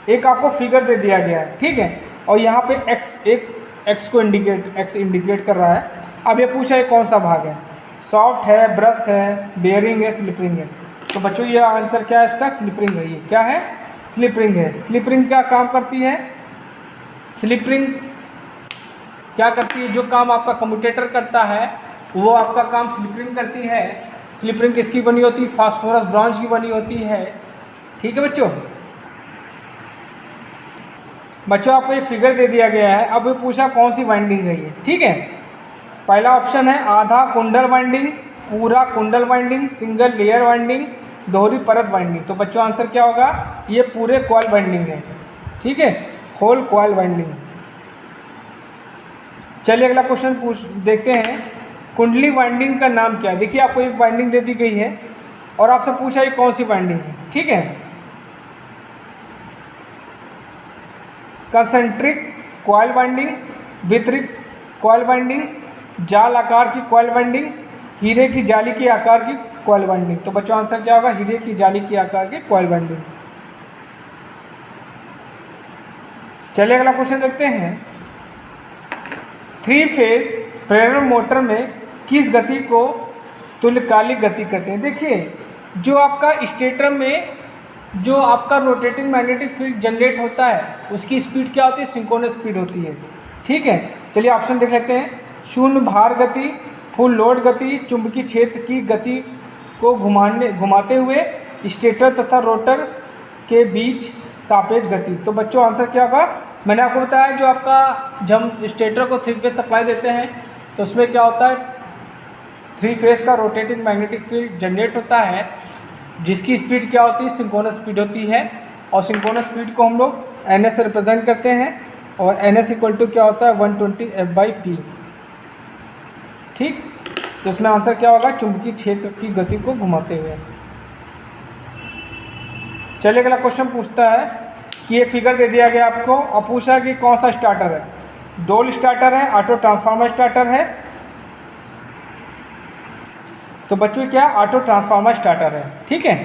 एक आपको फिगर दे दिया गया है, ठीक है, और यहाँ पे एक्स को इंडिकेट कर रहा है। अब ये पूछा है कौन सा भाग है? सॉफ्ट है, ब्रश है, बेयरिंग है, स्लिपरिंग है। तो बच्चों ये आंसर क्या है इसका? स्लिपरिंग है। ये क्या है? स्लिपरिंग है। स्लिपरिंग क्या काम करती है? स्लिपरिंग क्या करती है? जो काम आपका कम्यूटेटर करता है वो आपका काम स्लिपरिंग करती है। स्लिपरिंग किसकी बनी होती है? फास्फोरस ब्रॉन्ज की बनी होती है, ठीक है बच्चों। बच्चों आपको ये फिगर दे दिया गया है। अब ये पूछा कौन सी वाइंडिंग है ये, ठीक है। पहला ऑप्शन है आधा कुंडल वाइंडिंग, पूरा कुंडल वाइंडिंग, सिंगल लेयर वाइंडिंग, दोहरी परत वाइंडिंग। तो बच्चों आंसर क्या होगा? ये पूरे कॉइल वाइंडिंग है, ठीक है, होल कॉइल वाइंडिंग। चलिए अगला क्वेश्चन देखते हैं। कुंडली वाइंडिंग का नाम क्या है? देखिए आपको एक वाइंडिंग दे दी गई है और आपसे पूछा ये कौन सी वाइंडिंग है, ठीक है। कंसेंट्रिक कॉइल वाइंडिंग, वितरित कॉइल वाइंडिंग, जाल आकार की कॉइल वाइंडिंग, हीरे की जाली के आकार की कॉइल वाइंडिंग। तो बच्चों आंसर क्या होगा? हीरे की जाली के आकार की कॉइल वाइंडिंग। चलिए अगला क्वेश्चन देखते हैं। 3 फेज प्रेरण मोटर में किस गति को तुल्यकालिक गति कहते हैं? देखिए जो आपका स्टेटर में जो आपका रोटेटिंग मैग्नेटिक फील्ड जनरेट होता है उसकी स्पीड क्या होती है? सिंक्रोनस स्पीड होती है, ठीक है। चलिए ऑप्शन देख लेते हैं। शून्य भार गति, फुल लोड गति, चुंबकीय क्षेत्र की गति को घुमाते हुए स्टेटर तथा रोटर के बीच सापेक्ष गति। तो बच्चों आंसर क्या होगा? मैंने आपको बताया जो आपका जब हम स्टेटर को 3 फेज सप्लाई देते हैं तो उसमें क्या होता है? 3 फेज का रोटेटिंग मैग्नेटिक फील्ड जनरेट होता है जिसकी स्पीड क्या होती है? सिंक्रोनस स्पीड होती है। और सिंक्रोनस स्पीड को हम लोग एन एस से रिप्रेजेंट करते हैं और एन एस इक्वल टू क्या होता है? 120 F/P, ठीक। तो इसमें आंसर क्या होगा? चुंबकीय क्षेत्र की गति को घुमाते हुए। चलिए अगला क्वेश्चन पूछता है कि ये फिगर दे दिया गया आपको और पूछा कि कौन सा स्टार्टर है? डोल स्टार्टर है, ऑटो ट्रांसफार्मर स्टार्टर है। तो बच्चों क्या? ऑटो ट्रांसफार्मर स्टार्टर है, ठीक है।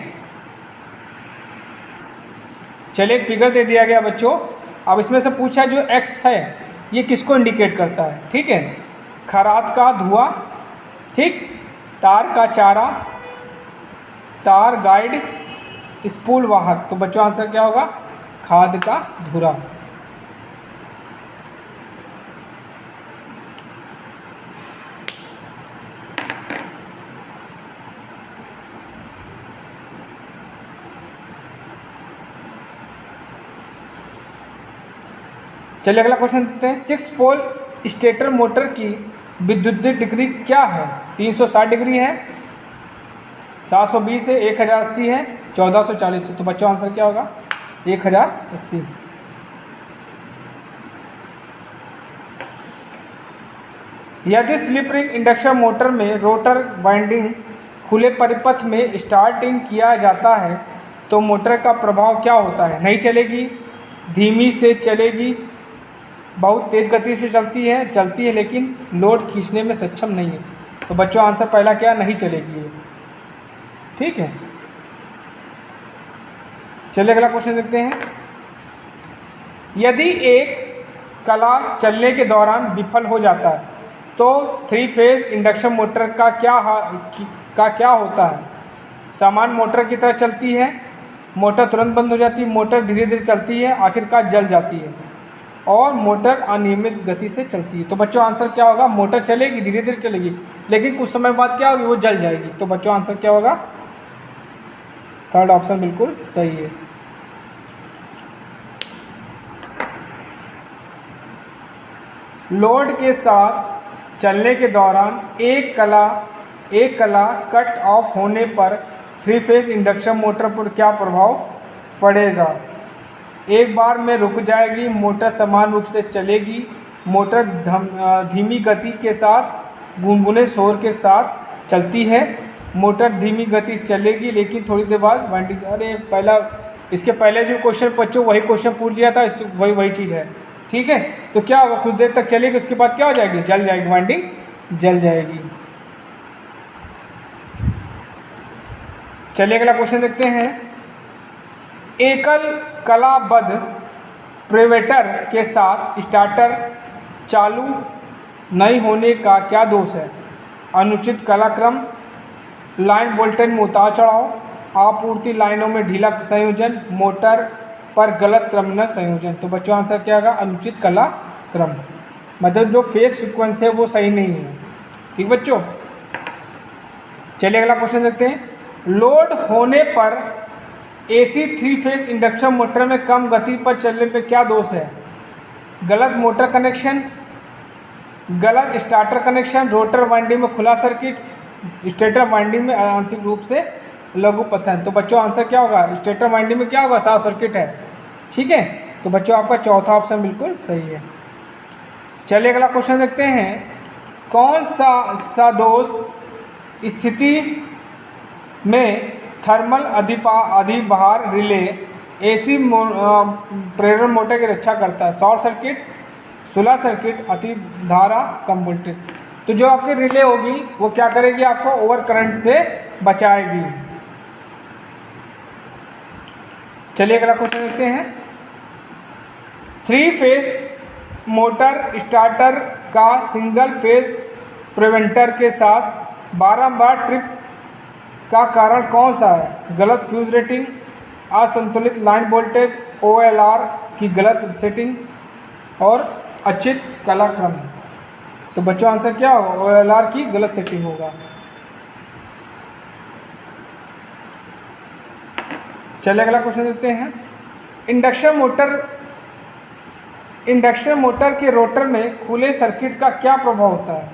चलिए एक फिगर दे दिया गया बच्चों। अब इसमें से पूछा जो एक्स है ये किसको इंडिकेट करता है? ठीक है, खराद का धुआं, ठीक, तार का चारा, तार गाइड, स्पूल वाहक। तो बच्चों आंसर क्या होगा? खाद का धुरा। चलिए अगला क्वेश्चन देखते हैं। 6 पोल स्टेटर मोटर की विद्युत डिग्री क्या है? 360 डिग्री है, 720 है, 1080 है, 1440 है। तो बच्चों आंसर क्या होगा? 1080। यदि स्लिप रिंग इंडक्शन मोटर में रोटर वाइंडिंग खुले परिपथ में स्टार्टिंग किया जाता है तो मोटर का प्रभाव क्या होता है? नहीं चलेगी, धीमी से चलेगी, बहुत तेज़ गति से चलती है लेकिन लोड खींचने में सक्षम नहीं है। तो बच्चों आंसर पहला क्या? नहीं चलेगी ये। ठीक है, चलिए अगला क्वेश्चन देखते हैं। यदि एक कला चलने के दौरान विफल हो जाता है तो 3 फेज इंडक्शन मोटर का क्या होता है? सामान्य मोटर की तरह चलती है, मोटर तुरंत बंद हो जाती है, मोटर धीरे धीरे चलती है, आखिरकार जल जाती है, और मोटर अनियमित गति से चलती है। तो बच्चों आंसर क्या होगा? मोटर चलेगी, धीरे धीरे चलेगी, लेकिन कुछ समय बाद क्या होगी? वो जल जाएगी। तो बच्चों आंसर क्या होगा? थर्ड ऑप्शन बिल्कुल सही है। लोड के साथ चलने के दौरान एक कला कट ऑफ होने पर 3 फेज इंडक्शन मोटर पर क्या प्रभाव पड़ेगा? एक बार में रुक जाएगी, मोटर समान रूप से चलेगी, मोटर धीमी गति के साथ गुनगुने शोर के साथ चलती है, मोटर धीमी गति से चलेगी लेकिन थोड़ी देर बाद वाइंडिंग। अरे इसके पहले जो क्वेश्चन बच्चों वही क्वेश्चन पूछ लिया था, वही चीज़ है। ठीक है, तो क्या होगा? कुछ देर तक चलेगी, उसके बाद क्या हो जाएगी? जल जाएगी, वाइंडिंग जल जाएगी। चलिए अगला क्वेश्चन देखते हैं। एकल कलाबद्ध प्रिवेटर के साथ स्टार्टर चालू नहीं होने का क्या दोष है? अनुचित कलाक्रम, लाइन वोल्टेज में उतार चढ़ाव, आपूर्ति लाइनों में ढीला संयोजन, मोटर पर गलत टर्मिनल संयोजन। तो बच्चों आंसर क्या होगा? अनुचित कलाक्रम, मतलब जो फेज सीक्वेंस है वो सही नहीं है। ठीक बच्चों, चलिए अगला क्वेश्चन देखते हैं। लोड होने पर AC 3 फेज इंडक्शन मोटर में कम गति पर चलने पे क्या दोष है? गलत मोटर कनेक्शन, गलत स्टार्टर कनेक्शन, रोटर वाइंडिंग में खुला सर्किट, स्टेटर वाइंडिंग में आंशिक रूप से लघु पतन। तो बच्चों आंसर क्या होगा? स्टेटर वाइंडिंग में क्या होगा? शॉर्ट सर्किट है। ठीक है, तो बच्चों आपका चौथा ऑप्शन बिल्कुल सही है। चलिए अगला क्वेश्चन देखते हैं। कौन सा दोष स्थिति में थर्मल अधिभार रिले AC प्रेरण मोटर की रक्षा करता है? शॉर्ट सर्किट, खुला सर्किट, अतिधारा, कम वोल्टेज। तो जो आपकी रिले होगी वो क्या करेगी? आपको ओवर करंट से बचाएगी। चलिए अगला क्वेश्चन देखते हैं। 3 फेज मोटर स्टार्टर का सिंगल फेज प्रिवेंटर के साथ बारंबार ट्रिप का कारण कौन सा है? गलत फ्यूज रेटिंग, असंतुलित लाइन वोल्टेज, OLR की गलत सेटिंग, और अचित कलाक्रम। तो बच्चों आंसर क्या होगा? OLR की गलत सेटिंग होगा। चलिए अगला क्वेश्चन देखते हैं। इंडक्शन मोटर के रोटर में खुले सर्किट का क्या प्रभाव होता है?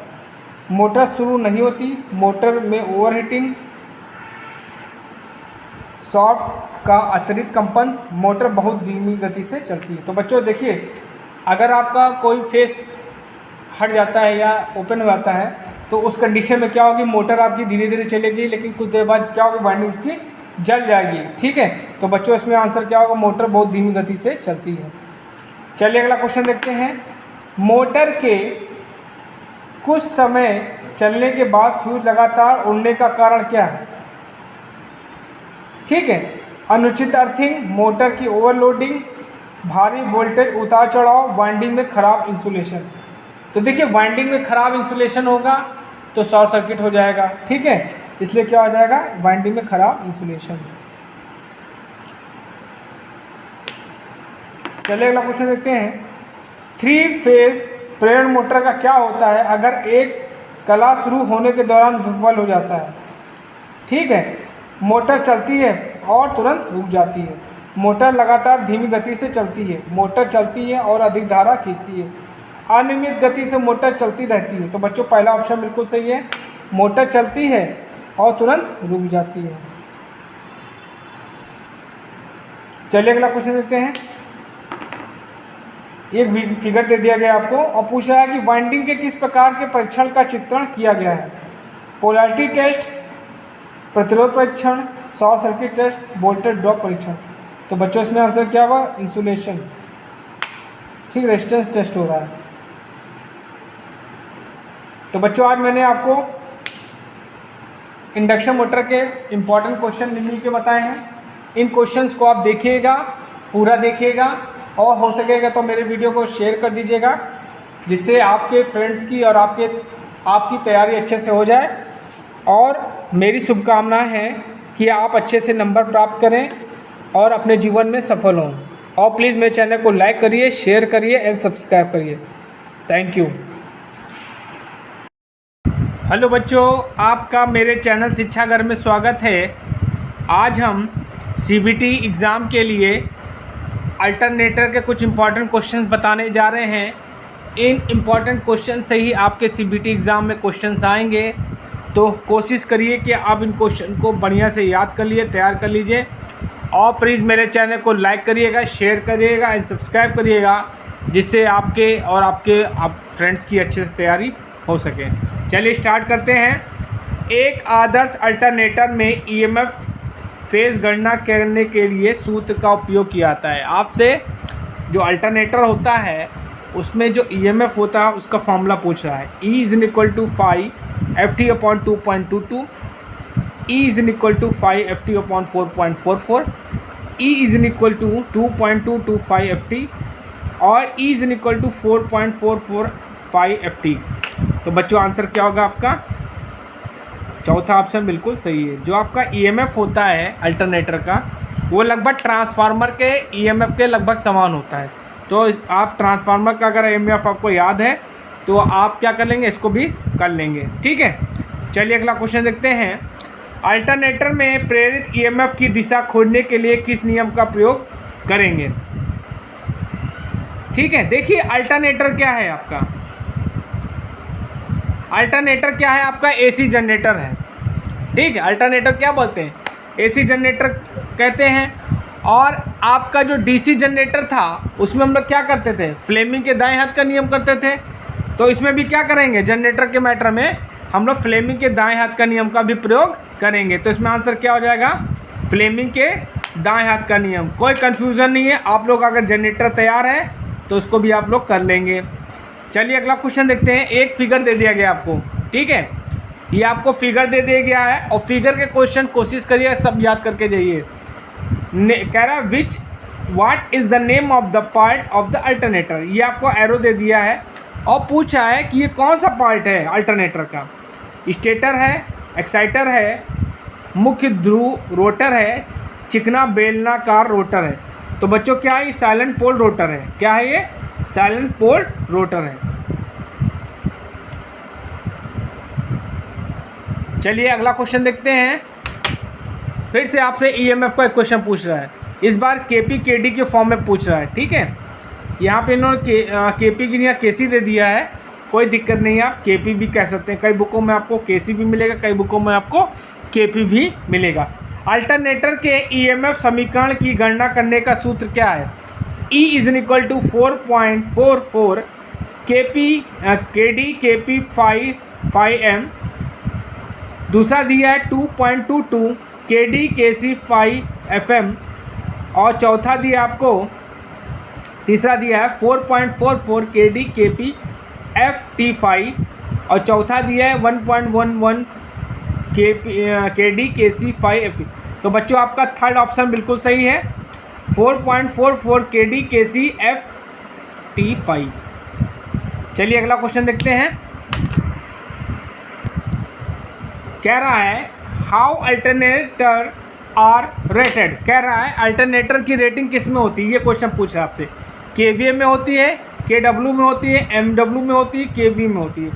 मोटर शुरू नहीं होती, मोटर में ओवरहीटिंग, शॉर्ट का अतिरिक्त कंपन, मोटर बहुत धीमी गति से चलती है। तो बच्चों देखिए, अगर आपका कोई फेस हट जाता है या ओपन हो जाता है तो उस कंडीशन में क्या होगी? मोटर आपकी धीरे धीरे चलेगी लेकिन कुछ देर बाद क्या होगी? वाइंडिंग उसकी जल जाएगी। ठीक है, तो बच्चों इसमें आंसर क्या होगा? मोटर बहुत धीमी गति से चलती है। चलिए अगला क्वेश्चन देखते हैं। मोटर के कुछ समय चलने के बाद फ्यूज लगातार उड़ने का कारण क्या है? ठीक है, अनुचित अर्थिंग, मोटर की ओवरलोडिंग, भारी वोल्टेज उतार चढ़ाव, वाइंडिंग में खराब इंसुलेशन। तो देखिए, वाइंडिंग में खराब इंसुलेशन होगा तो शॉर्ट सर्किट हो जाएगा। ठीक है, इसलिए क्या हो जाएगा? वाइंडिंग में खराब इंसुलेशन। चलिए अगला क्वेश्चन देखते हैं। 3 फेज प्रेरण मोटर का क्या होता है अगर एक कला शुरू होने के दौरान विफल हो जाता है? ठीक है, मोटर चलती है और तुरंत रुक जाती है, मोटर लगातार धीमी गति से चलती है, मोटर चलती है और अधिक धारा खींचती है, अनियमित गति से मोटर चलती रहती है। तो बच्चों पहला ऑप्शन बिल्कुल सही है, मोटर चलती है और तुरंत रुक जाती है। चलिए अगला क्वेश्चन देखते हैं। एक फिगर दे दिया गया आपको और पूछ रहा है कि वाइंडिंग के किस प्रकार के परीक्षण का चित्रण किया गया है। पोलैरिटी टेस्ट, प्रतिरोध परीक्षण, short circuit test, voltage drop परीक्षण। तो बच्चों इसमें आंसर क्या हुआ? इंसुलेशन, ठीक, रेजिस्टेंस टेस्ट हो रहा है। तो बच्चों आज मैंने आपको इंडक्शन मोटर के इम्पॉर्टेंट क्वेश्चन निम्न के बताए हैं। इन क्वेश्चंस को आप देखिएगा, पूरा देखिएगा और हो सकेगा तो मेरे वीडियो को शेयर कर दीजिएगा, जिससे आपके फ्रेंड्स की और आपकी तैयारी अच्छे से हो जाए। और मेरी शुभकामनाएं हैं कि आप अच्छे से नंबर प्राप्त करें और अपने जीवन में सफल हों। और प्लीज़ मेरे चैनल को लाइक करिए, शेयर करिए एंड सब्सक्राइब करिए। Thank you. हेलो बच्चों, आपका मेरे चैनल शिक्षा घर में स्वागत है। आज हम CBT एग्ज़ाम के लिए अल्टरनेटर के कुछ इम्पॉर्टेंट क्वेश्चंस बताने जा रहे हैं। इन इम्पॉर्टेंट क्वेश्चन से ही आपके CBT एग्ज़ाम में क्वेश्चंस आएंगे, तो कोशिश करिए कि आप इन क्वेश्चन को बढ़िया से याद कर लिए, तैयार कर लीजिए। और प्लीज़ मेरे चैनल को लाइक करिएगा, शेयर करिएगा एंड सब्सक्राइब करिएगा, जिससे आपके फ्रेंड्स की अच्छे से तैयारी हो सके। चलिए स्टार्ट करते हैं। एक आदर्श अल्टरनेटर में EMF फेज़ गणना करने के लिए सूत्र का उपयोग किया जाता है। आपसे जो अल्टरनेटर होता है उसमें जो EMF होता है उसका फॉर्मूला पूछ रहा है। E = 5 FT/2.22, E = 5 FT/4.44, E = 2.225 FT और E = 4.445 FT। तो बच्चों आंसर क्या होगा आपका? चौथा ऑप्शन बिल्कुल सही है। जो आपका EMF होता है अल्टरनेटर का, वो लगभग ट्रांसफार्मर के EMF के लगभग समान होता है। तो आप ट्रांसफार्मर का अगर EMF आपको याद है तो आप क्या कर लेंगे, इसको भी कर लेंगे, ठीक है। चलिए अगला क्वेश्चन देखते हैं। अल्टरनेटर में प्रेरित EMF की दिशा खोजने के लिए किस नियम का प्रयोग करेंगे? ठीक है, देखिए अल्टरनेटर क्या है आपका? अल्टरनेटर क्या है आपका? AC जनरेटर है, ठीक है। अल्टरनेटर क्या बोलते हैं? AC जनरेटर कहते हैं। और आपका जो DC जनरेटर था उसमें हम लोग क्या करते थे? फ्लेमिंग के दाएं हाथ का नियम करते थे। तो इसमें भी क्या करेंगे? जनरेटर के मैटर में हम लोग फ्लेमिंग के दाएं हाथ का नियम का भी प्रयोग करेंगे। तो इसमें आंसर क्या हो जाएगा? फ्लेमिंग के दाएं हाथ का नियम। कोई कन्फ्यूज़न नहीं है। आप लोग अगर जनरेटर तैयार है तो उसको भी आप लोग कर लेंगे। चलिए अगला क्वेश्चन देखते हैं। एक फिगर दे दिया गया आपको, ठीक है, ये आपको फिगर दे दिया गया है और फिगर के क्वेश्चन कोशिश करिए सब याद करके जाइए। कह रहा है what is the name of the part of the alternator. ये आपको एरो दे दिया है और पूछा है कि ये कौन सा पार्ट है अल्टरनेटर का। स्टेटर है, एक्साइटर है, मुख्य ध्रुव रोटर है, चिकना बेलनाकार रोटर है। तो बच्चों क्या है? ये साइलेंट पोल रोटर है। क्या है ये? साइलेंट पोल रोटर है। चलिए अगला क्वेश्चन देखते हैं। फिर से आपसे EMF का एक क्वेश्चन पूछ रहा है। इस बार KP KD के फॉर्म में पूछ रहा है, ठीक है। यहाँ पे इन्होंने KP की यहाँ KC दे दिया है, कोई दिक्कत नहीं है, आप KP भी कह सकते हैं। कई बुकों में आपको KC भी मिलेगा, कई बुकों में आपको KP भी मिलेगा। अल्टरनेटर के EMF समीकरण की गणना करने का सूत्र क्या है? E = 4.44 KD KP 5M। दूसरा दिया है 2.22 KD KC 5FM। और चौथा दिया आपको, तीसरा दिया है 4.44 KD KP FT5 और चौथा दिया है 1.11 KD KC 5FT। तो बच्चों आपका थर्ड ऑप्शन बिल्कुल सही है, 4.44 KD KC FT5। चलिए अगला क्वेश्चन देखते हैं। कह रहा है हाउ अल्टरनेटर आर रेटेड। कह रहा है अल्टरनेटर की रेटिंग किस में होती है? ये क्वेश्चन पूछ रहा है आपसे। KVA में होती है, KW में होती है, MW में होती है, KV में होती है।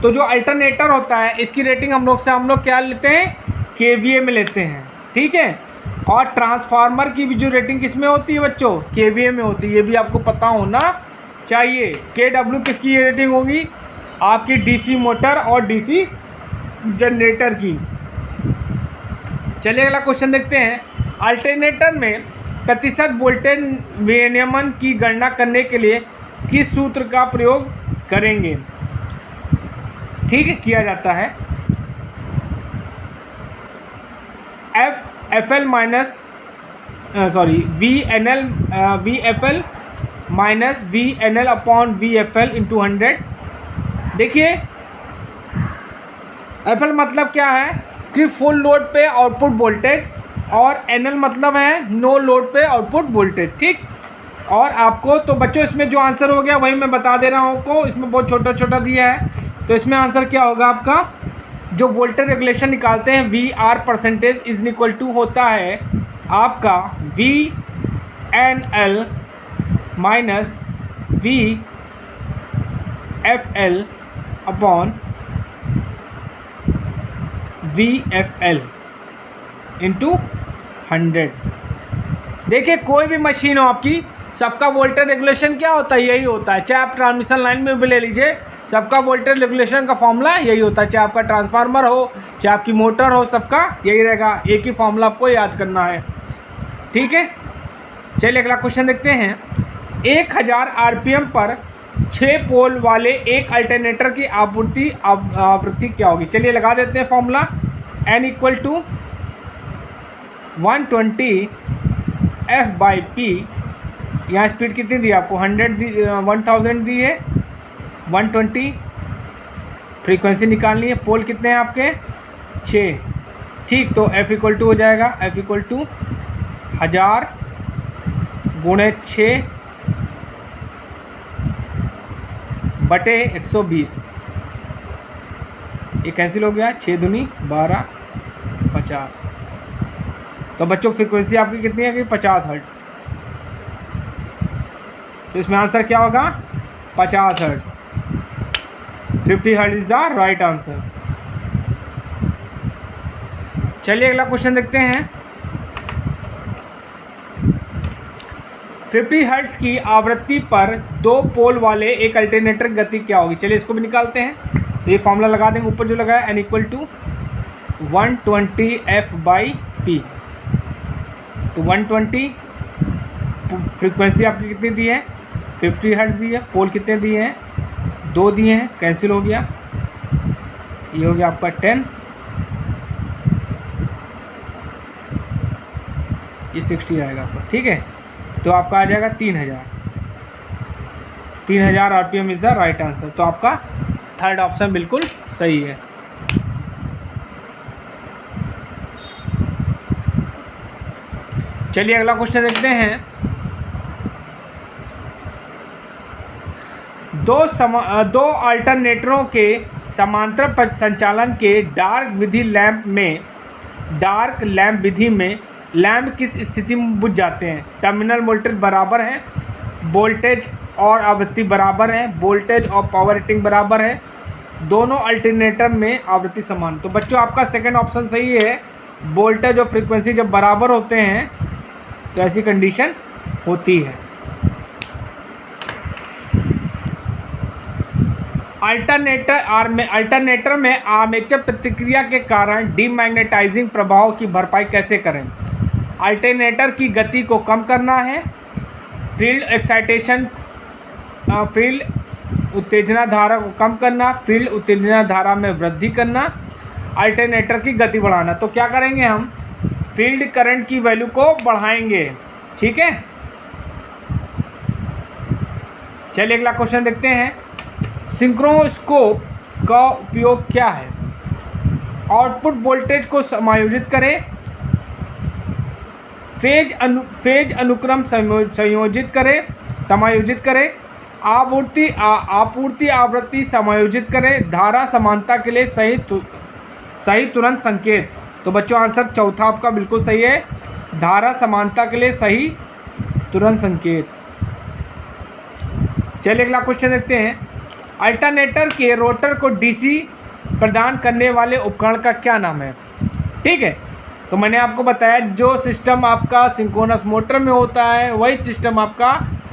तो जो अल्टरनेटर होता है इसकी रेटिंग हम लोग क्या लेते हैं? KVA में लेते हैं, ठीक है। और ट्रांसफार्मर की भी जो रेटिंग किस में होती है बच्चों? KVA में होती है। ये भी आपको पता होना चाहिए। KW किसकी रेटिंग होगी? आपकी DC मोटर और DC जनरेटर की। चलिए अगला क्वेश्चन देखते हैं। अल्टरनेटर में प्रतिशत वोल्टेज विनियमन की गणना करने के लिए किस सूत्र का प्रयोग करेंगे? ठीक है, किया जाता है FL minus VFL minus VNL upon VFL into 100। देखिए FL मतलब क्या है कि फुल लोड पे आउटपुट वोल्टेज, और NL मतलब है नो लोड पे आउटपुट वोल्टेज। ठीक, और आपको तो बच्चों इसमें जो आंसर हो गया वही मैं बता दे रहा हूँ आपको, इसमें बहुत छोटा छोटा दिया है। तो इसमें आंसर क्या होगा आपका, जो वोल्टेज रेगुलेशन निकालते हैं VR percentage is equal to होता है आपका VNL minus VFL upon VFL into 100। देखिए कोई भी मशीन हो आपकी, सबका वोल्टेज रेगुलेशन क्या होता है, यही होता है। चाहे आप ट्रांसमिशन लाइन में भी ले लीजिए, सबका वोल्टेज रेगुलेशन का फॉर्मूला यही होता है। चाहे आपका ट्रांसफार्मर हो, चाहे आपकी मोटर हो, सबका यही रहेगा, एक ही फॉर्मूला आपको याद करना है। ठीक है, चलिए अगला क्वेश्चन देखते हैं। 1000 RPM पर 6 पोल वाले एक अल्टरनेटर की आवृत्ति क्या होगी? चलिए लगा देते हैं formula. N equal to 120 F/P। यहाँ स्पीड कितनी दी आपको, 1000 दी है, 120 फ्रीक्वेंसी निकालनी है। पोल कितने हैं आपके, 6। ठीक, तो F इक्वल टू हो जाएगा F इक्वल टू 1000 गुणे 6 बटे 120। ये कैंसिल हो गया, 6 दूनी 12 50। तो बच्चों फ्रीक्वेंसी आपकी कितनी है कि 50 हर्ट्ज। तो इसमें आंसर क्या होगा, 50 hertz. 50 hertz is the right answer. चलिए अगला क्वेश्चन देखते हैं। 50 हर्ट्ज की आवृत्ति पर 2 पोल वाले एक अल्टरनेटर गति क्या होगी? चलिए इसको भी निकालते हैं। तो ये फॉर्मूला लगा देंगे, ऊपर जो लगा है N इक्वल टू 120 F/P। तो 120 फ्रीक्वेंसी आपकी कितनी दी है, 50 हर्ट्ज दी है। पोल कितने दिए हैं, 2 दिए हैं, कैंसिल हो गया। ये हो गया आपका 10, ये 60 आएगा आपका। ठीक है, तो आपका आ जाएगा 3000 RPM is the right answer. तो आपका थर्ड ऑप्शन बिल्कुल सही है। चलिए अगला क्वेश्चन देखते हैं। दो अल्टरनेटरों के समांतर संचालन के डार्क लैंप विधि में लैंप किस स्थिति में बुझ जाते हैं? टर्मिनल वोल्टेज बराबर है, वोल्टेज और आवृत्ति बराबर है, वोल्टेज और पावर रेटिंग बराबर है, दोनों अल्टरनेटर में आवृत्ति समान। तो बच्चों आपका सेकंड ऑप्शन सही है। वोल्टेज और फ्रीक्वेंसी जब बराबर होते हैं तो ऐसी कंडीशन होती है। अल्टरनेटर में आर्मेचर प्रतिक्रिया के कारण डीमैग्नेटाइजिंग प्रभाव की भरपाई कैसे करें? अल्टरनेटर की गति को कम करना है, फील्ड उत्तेजना धारा को कम करना, फील्ड उत्तेजना धारा में वृद्धि करना, अल्टरनेटर की गति बढ़ाना। तो क्या करेंगे हम, फील्ड करंट की वैल्यू को बढ़ाएंगे। ठीक है, चलिए अगला क्वेश्चन देखते हैं। सिंक्रोस्कोप का उपयोग क्या है? आउटपुट वोल्टेज को समायोजित करें, फेज अनुक्रम समायोजित करें, आपूर्ति आवृत्ति समायोजित करें, धारा समानता के लिए सही तुरंत संकेत। तो बच्चों आंसर चौथा आपका बिल्कुल सही है, धारा समानता के लिए सही तुरंत संकेत। चलिए अगला क्वेश्चन देखते हैं। अल्टरनेटर के रोटर को डीसी प्रदान करने वाले उपकरण का क्या नाम है? ठीक है, तो मैंने आपको बताया जो सिस्टम आपका सिंक्रोनस मोटर में होता है वही सिस्टम आपका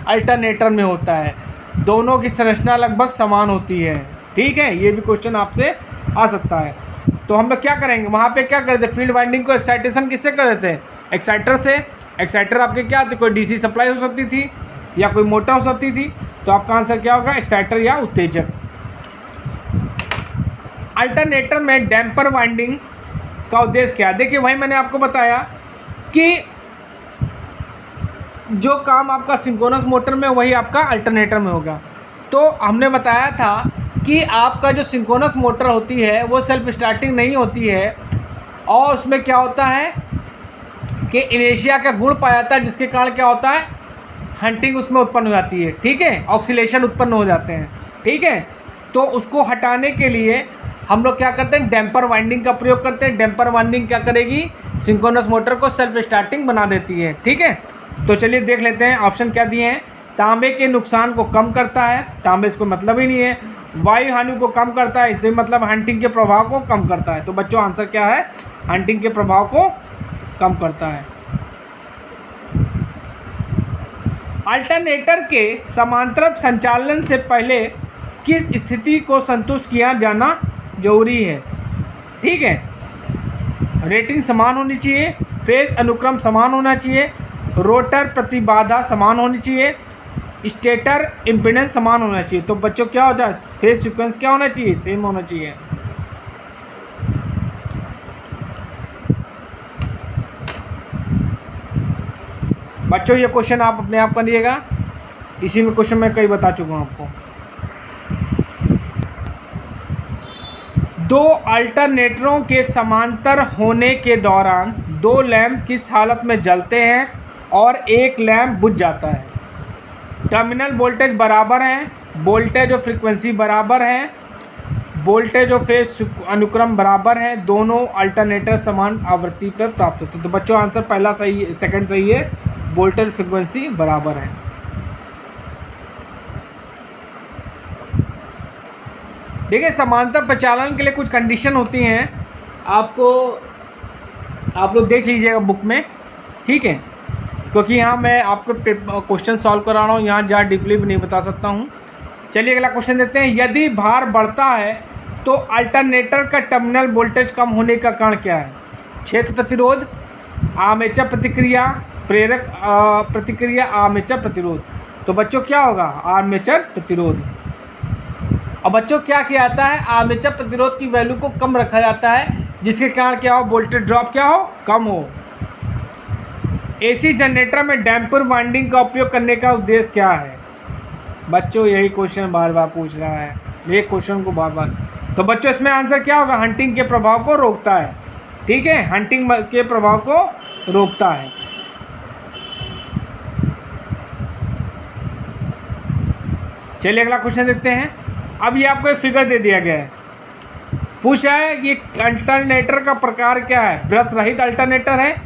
अल्टरनेटर में होता है। दोनों की संरचना लगभग समान होती है। ठीक है, ये भी क्वेश्चन आपसे आ सकता है। तो हम लोग क्या करेंगे, वहाँ पे क्या करते, फील्ड वाइंडिंग को एक्साइटेशन किससे कर देते हैं, एक्साइटर से। एक्साइटर आपके क्या थे, कोई डीसी सप्लाई हो सकती थी या कोई मोटर हो सकती थी, तो आपका आंसर क्या होगा, एक्साइटर या उत्तेजक। अल्टरनेटर में डैम्पर वाइंडिंग का उद्देश्य क्या है, देखिए वही मैंने आपको बताया कि जो काम आपका सिंक्रोनस मोटर में वही आपका अल्टरनेटर में होगा। तो हमने बताया था कि आपका जो सिंक्रोनस मोटर होती है वो सेल्फ स्टार्टिंग नहीं होती है, और उसमें क्या होता है कि इनेर्शिया का गुण पाया जाता है, जिसके कारण क्या होता है, हंटिंग उसमें उत्पन्न हो जाती है, ठीक है, ऑक्सीलेशन उत्पन्न हो जाते हैं, ठीक है। तो उसको हटाने के लिए हम लोग क्या करते हैं, डैम्पर वाइंडिंग का प्रयोग करते हैं। डैम्पर वाइंडिंग क्या करेगी, सिंक्रोनस मोटर को सेल्फ स्टार्टिंग बना देती है, ठीक है। तो चलिए देख लेते हैं ऑप्शन क्या दिए हैं। तांबे के नुकसान को कम करता है, तांबे इसको मतलब ही नहीं है। वायु हानि को कम करता है, इससे मतलब हंटिंग के प्रभाव को कम करता है। तो बच्चों आंसर क्या है, हंटिंग के प्रभाव को कम करता है। अल्टरनेटर के समांतर संचालन से पहले किस स्थिति को संतुष्ट किया जाना जरूरी है, ठीक है। रेटिंग समान होनी चाहिए, फेज अनुक्रम समान होना चाहिए, रोटर प्रतिबाधा समान होनी चाहिए, स्टेटर इम्पीडेंस समान होना चाहिए। तो बच्चों क्या होता है, फेज सीक्वेंस क्या होना चाहिए, सेम होना चाहिए। बच्चों ये क्वेश्चन आप अपने आप करिएगा, इसी में क्वेश्चन मैं कई बता चुका हूँ आपको। दो अल्टरनेटरों के समांतर होने के दौरान दो लैंप किस हालत में जलते हैं और एक लैंप बुझ जाता है। टर्मिनल वोल्टेज बराबर हैं, वोल्टेज और फ्रीक्वेंसी बराबर है, वोल्टेज और फेज अनुक्रम बराबर है, दोनों अल्टरनेटर समान आवृत्ति पर प्राप्त होते हैं। तो बच्चों आंसर पहला सही, सेकंड सही है, वोल्टेज फ्रीक्वेंसी बराबर है। देखिए समांतर प्रचालन के लिए कुछ कंडीशन होती हैं, आपको आप लोग देख लीजिएगा बुक में, ठीक है, क्योंकि यहाँ मैं आपको क्वेश्चन सॉल्व करा रहा हूँ, यहाँ ज़्यादा डीपली भी नहीं बता सकता हूँ। चलिए अगला क्वेश्चन देखते हैं। यदि भार बढ़ता है तो अल्टरनेटर का टर्मिनल वोल्टेज कम होने का कारण क्या है। क्षेत्र प्रतिरोध, आर्मेचर प्रतिक्रिया, प्रेरक प्रतिक्रिया, आर्मेचर प्रतिरोध। तो बच्चों क्या होगा, आर्मेचर प्रतिरोध। और बच्चों क्या किया जाता है, आर्मेचर प्रतिरोध की वैल्यू को कम रखा जाता है, जिसके कारण क्या हो, वोल्टेज ड्रॉप क्या हो, कम हो। एसी जनरेटर में डैम्पर वाइंडिंग का उपयोग करने का उद्देश्य क्या है। बच्चों यही क्वेश्चन बार बार पूछ रहा है, एक क्वेश्चन को बार बार। तो बच्चों इसमें आंसर क्या होगा, हंटिंग के प्रभाव को रोकता है, ठीक है, हंटिंग के प्रभाव को रोकता है। चलिए अगला क्वेश्चन देखते हैं। अब ये आपको एक फिगर दे दिया गया है, पूछा है कि अल्टरनेटर का प्रकार क्या है। ब्रश रहित अल्टरनेटर है,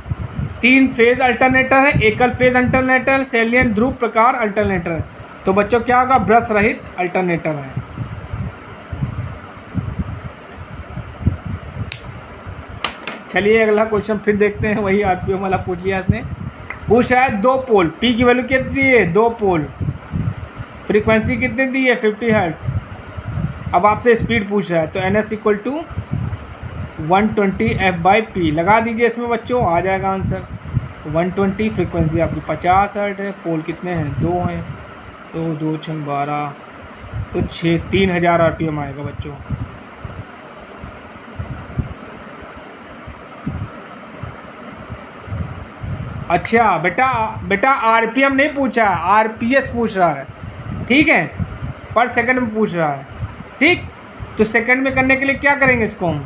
3 फेज अल्टरनेटर है, एकल फेज अल्टरनेटर, सैलिएंट ध्रुव प्रकार अल्टरनेटर है। तो बच्चों क्या होगा, ब्रश रहित अल्टरनेटर है। चलिए अगला क्वेश्चन फिर देखते हैं, वही आरपीएम वाला पूछ लिया इसने। पूछा है 2 पोल, पी की वैल्यू कितनी है, 2 पोल, फ्रीक्वेंसी कितनी दी है, 50 हर्ट्ज। अब आपसे स्पीड पूछ रहा है, तो NS = 120 F/P लगा दीजिए इसमें बच्चों, आ जाएगा आंसर 120। फ्रीक्वेंसी आपकी 50 हर्ट्ज है, पोल कितने हैं, 2 हैं, तो 2 × 12 तो 3000 RPM आएगा बच्चों। अच्छा बेटा RPM नहीं पूछा, RPS पूछ रहा है, ठीक है, पर सेकंड में पूछ रहा है, ठीक। तो सेकंड में करने के लिए क्या करेंगे इसको हम,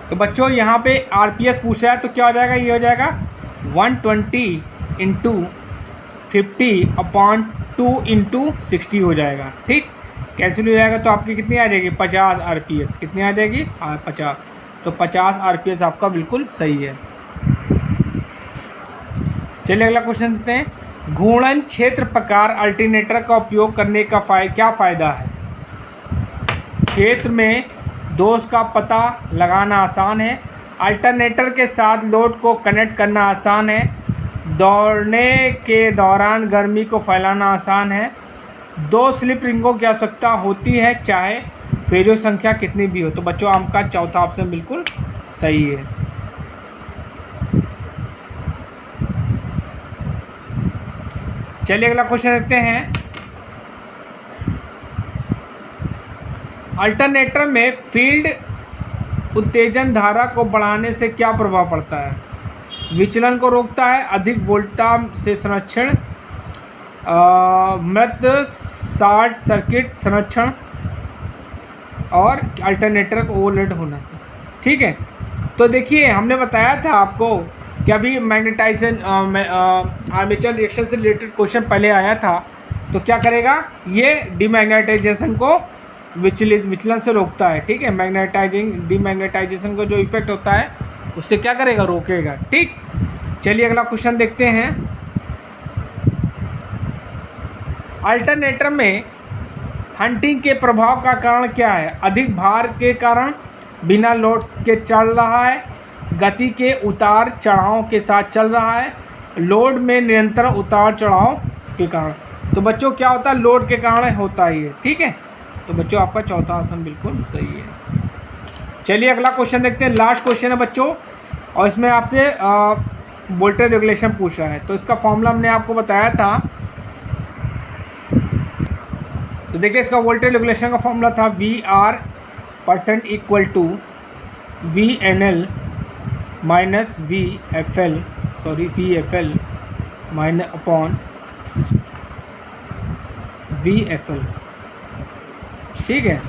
तो बच्चों यहाँ पे RPS पूछ रहा है, तो क्या हो जाएगा, ये हो जाएगा 120 × 50/2 × 60 हो जाएगा, ठीक, कैंसिल हो जाएगा। तो आपकी कितनी आ जाएगी, 50 RPS, कितनी आ जाएगी, 50। तो 50 RPS आपका बिल्कुल सही है। चलिए अगला क्वेश्चन देखते हैं। घूर्णन क्षेत्र प्रकार अल्टरनेटर का उपयोग करने का क्या फ़ायदा है। क्षेत्र में दोष का पता लगाना आसान है, अल्टरनेटर के साथ लोड को कनेक्ट करना आसान है। दौड़ने के दौरान गर्मी को फैलाना आसान है। 2 स्लिप रिंगों की आवश्यकता होती है चाहे फेजों संख्या कितनी भी हो। तो बच्चों आपका चौथा ऑप्शन बिल्कुल सही है। चलिए अगला क्वेश्चन देखते हैं। अल्टरनेटर में फील्ड उत्तेजन धारा को बढ़ाने से क्या प्रभाव पड़ता है? विचलन को रोकता है, अधिक वोल्टेज से संरक्षण, मृत शॉर्ट सर्किट संरक्षण और अल्टरनेटर को ओवरलोड होना। ठीक है, तो देखिए हमने बताया था आपको कि अभी मैग्नेटाइजेशन आर्मेचर रिएक्शन से रिलेटेड क्वेश्चन पहले आया था। तो क्या करेगा ये? डीमैग्नेटाइजेशन को विचलन से रोकता है। ठीक है, डीमैग्नेटाइजेशन को जो इफेक्ट होता है उससे क्या करेगा? रोकेगा। ठीक, चलिए अगला क्वेश्चन देखते हैं। अल्टरनेटर में हंटिंग के प्रभाव का कारण क्या है? अधिक भार के कारण, बिना लोड के चल रहा है, गति के उतार चढ़ाव के साथ चल रहा है, लोड में निरंतर उतार चढ़ाव के कारण। तो बच्चों क्या होता है? लोड के कारण होता ही है। ठीक है, तो बच्चों आपका चौथा ऑप्शन बिल्कुल सही है। चलिए अगला क्वेश्चन देखते हैं। लास्ट क्वेश्चन है बच्चों, और इसमें आपसे वोल्टेज रेगुलेशन पूछ रहा है। तो इसका फॉर्मूला हमने आपको बताया था। तो देखिए इसका वोल्टेज रेगुलेशन का फॉर्मूला था VR% equal to VNL minus VFL minus upon VFL। ठीक है,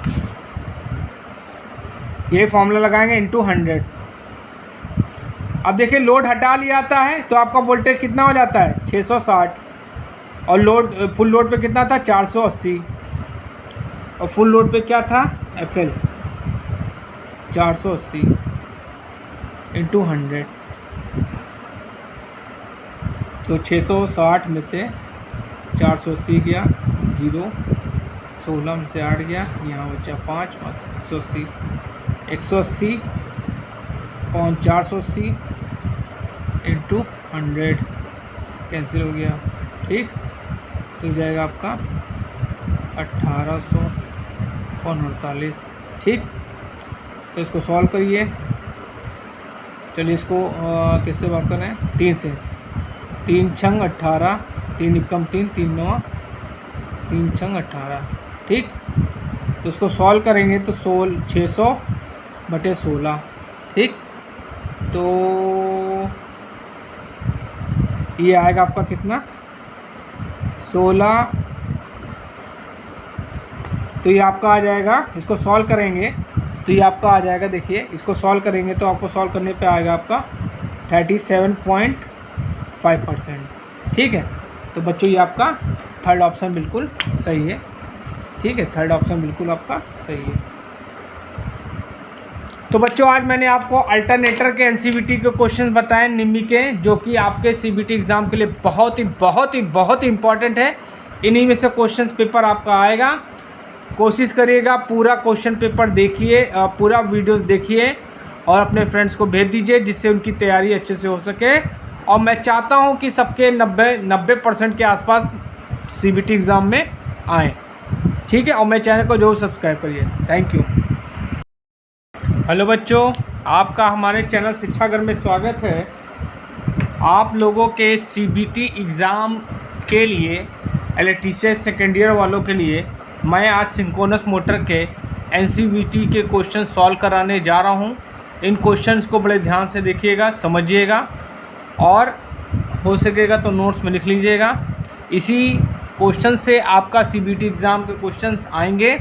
ये फॉर्मूला लगाएंगे इनटू 100। अब देखिए लोड हटा लिया जाता है तो आपका वोल्टेज कितना हो जाता है? 660। और लोड फुल लोड पे कितना था? 480। और फुल लोड पे क्या था? FL 480 into 100। तो 660 में से 480 गया 0, 16 में से 8 गया, यहाँ बचा 5, 180 पॉइंट 480 इंटू 100 कैंसिल हो गया। ठीक, तो हो जाएगा आपका 1848। ठीक, तो इसको सॉल्व करिए। चलिए इसको किससे बात करें? 3 से। 3 छंग 18, 3 एकम 3, 3 9, 3 छंग 18। ठीक, तो इसको सॉल्व करेंगे तो 600/16। ठीक, तो ये आएगा आपका कितना? 16। तो ये आपका आ जाएगा, इसको सॉल्व करेंगे तो ये आपका आ जाएगा। देखिए इसको सॉल्व करेंगे तो आपको सॉल्व करने पे आएगा आपका 37.5%। ठीक है, तो बच्चों ये आपका थर्ड ऑप्शन बिल्कुल सही है। ठीक है, थर्ड ऑप्शन बिल्कुल आपका सही है। तो बच्चों आज मैंने आपको अल्टरनेटर के एनसीवीटी के क्वेश्चन बताए निम्मी के, जो कि आपके सीबीटी एग्ज़ाम के लिए बहुत ही इंपॉर्टेंट है। इन्हीं में से क्वेश्चन पेपर आपका आएगा। कोशिश करिएगा पूरा क्वेश्चन पेपर देखिए, पूरा वीडियोस देखिए और अपने फ्रेंड्स को भेज दीजिए जिससे उनकी तैयारी अच्छे से हो सके। और मैं चाहता हूं कि सबके 90% के आसपास सीबीटी एग्ज़ाम में आएँ। ठीक है, और मेरे चैनल को जरूर सब्सक्राइब करिए। Thank you. हेलो बच्चों, आपका हमारे चैनल शिक्षा घर में स्वागत है। आप लोगों के सीबीटी एग्ज़ाम के लिए इलेक्ट्रीशियन सेकेंड ईयर वालों के लिए मैं आज सिंक्रोनस मोटर के एनसीवीटी के क्वेश्चन सॉल्व कराने जा रहा हूं। इन क्वेश्चंस को बड़े ध्यान से देखिएगा, समझिएगा और हो सकेगा तो नोट्स में लिख लीजिएगा। इसी क्वेश्चन से आपका सीबीटी एग्ज़ाम के क्वेश्चंस आएंगे।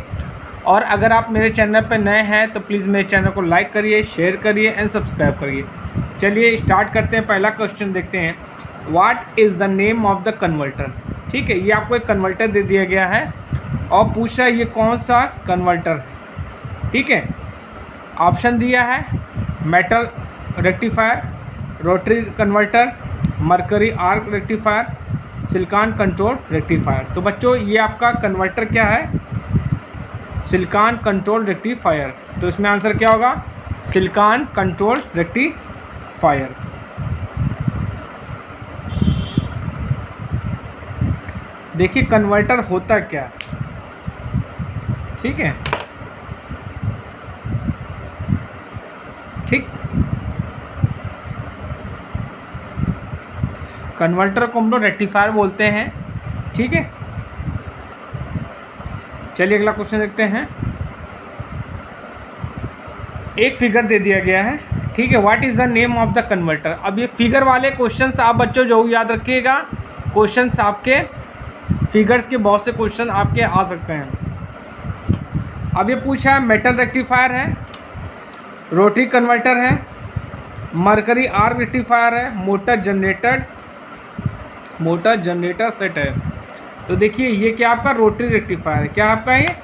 और अगर आप मेरे चैनल पर नए हैं तो प्लीज़ मेरे चैनल को लाइक करिए, शेयर करिए एंड सब्सक्राइब करिए। चलिए स्टार्ट करते हैं। पहला क्वेश्चन देखते हैं। What is the name of the converter. ठीक है, ये आपको एक कन्वर्टर दे दिया गया है और पूछ रहा है ये कौन सा कन्वर्टर। ठीक है, ऑप्शन दिया है metal rectifier, rotary converter, mercury arc rectifier, silicon control rectifier. तो बच्चों ये आपका कन्वर्टर क्या है? Silicon control rectifier. तो इसमें आंसर क्या होगा? Silicon control rectifier. देखिए कन्वर्टर होता क्या, ठीक है, ठीक। कन्वर्टर को हम लोग रेक्टिफायर बोलते हैं, ठीक है। चलिए अगला क्वेश्चन देखते हैं। एक फिगर दे दिया गया है, ठीक है। What is the name of the converter. अब ये फिगर वाले क्वेश्चंस आप बच्चों जो याद रखिएगा, क्वेश्चंस आपके फिगर्स के बहुत से क्वेश्चन आपके आ सकते हैं। अब ये पूछा है मेटल रेक्टिफायर है, रोटरी कन्वर्टर है, मरकरी आर्क रेक्टिफायर है, मोटर जनरेटर सेट है। तो देखिए ये क्या आपका रोटरी रेक्टिफायर है, क्या आपका ये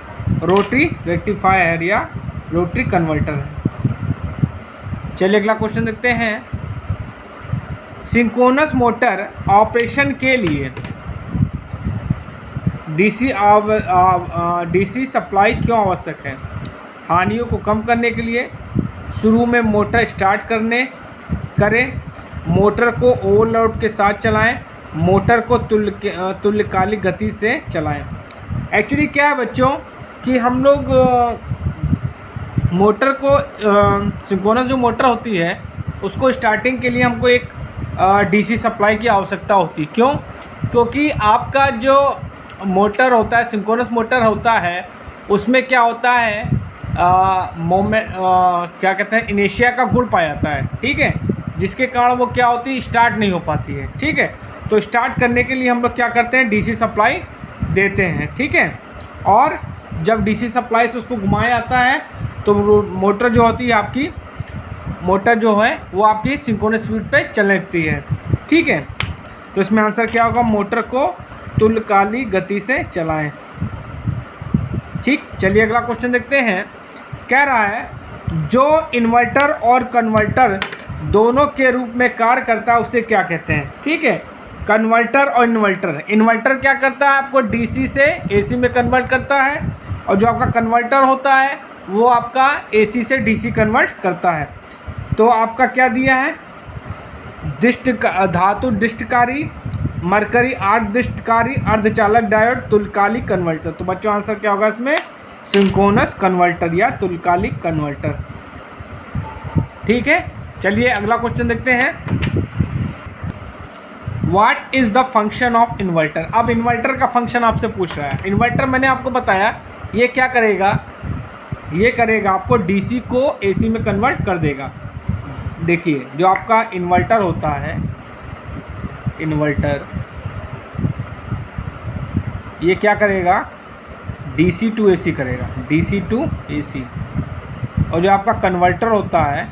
रोटरी रेक्टिफायर या रोटरी कन्वर्टर है। चलिए अगला क्वेश्चन देखते हैं। सिंक्रोनस मोटर ऑपरेशन के लिए डीसी सप्लाई क्यों आवश्यक है। हानियों को कम करने के लिए, शुरू में मोटर स्टार्ट करें, मोटर को ओवरलोड के साथ चलाएं, मोटर को तुल्यकालिक गति से चलाएं। एक्चुअली क्या है बच्चों कि हम लोग मोटर को सिंक्रोनस जो मोटर होती है उसको स्टार्टिंग के लिए हमको एक डीसी सप्लाई की आवश्यकता होती है। क्यों? क्योंकि आपका जो मोटर होता है, सिंक्रोनस मोटर होता है, उसमें क्या होता है क्या कहते हैं, इनेर्शिया का गुण पाया जाता है, ठीक है, जिसके कारण वो क्या होती है, स्टार्ट नहीं हो पाती है, ठीक है। तो स्टार्ट करने के लिए हम लोग क्या करते हैं, डीसी सप्लाई देते हैं, ठीक है। और जब डीसी सप्लाई से उसको घुमाया जाता है तो मोटर जो होती है आपकी, मोटर जो है वो आपकी सिंक्रोनस स्पीड पे चलने लगती है, ठीक है। तो इसमें आंसर क्या होगा, मोटर को तुल्यकालिक गति से चलाएं, ठीक। चलिए अगला क्वेश्चन देखते हैं। कह रहा है जो इन्वर्टर और कन्वर्टर दोनों के रूप में कार्य करता है उसे क्या कहते हैं, ठीक है। कन्वर्टर और इन्वर्टर क्या करता है, आपको डीसी से एसी में कन्वर्ट करता है, और जो आपका कन्वर्टर होता है वो आपका एसी से डीसी कन्वर्ट करता है। तो आपका क्या दिया है, धातु डिस्टकारी, मरकरी आर्क डिस्टकारी, अर्धचालक डायोड, तुल्यकालिक कन्वर्टर। तो बच्चों आंसर क्या होगा इसमें, सिंक्रोनस कन्वर्टर या तुल्यकालिक कन्वर्टर, ठीक है। चलिए अगला क्वेश्चन देखते हैं। What is the function of inverter. अब इन्वर्टर का फंक्शन आपसे पूछ रहा है। इन्वर्टर मैंने आपको बताया ये क्या करेगा, ये करेगा आपको डीसी को एसी में कन्वर्ट कर देगा। देखिए जो आपका इन्वर्टर होता है, इन्वर्टर ये क्या करेगा, डीसी टू एसी करेगा, डीसी टू एसी। और जो आपका कन्वर्टर होता है,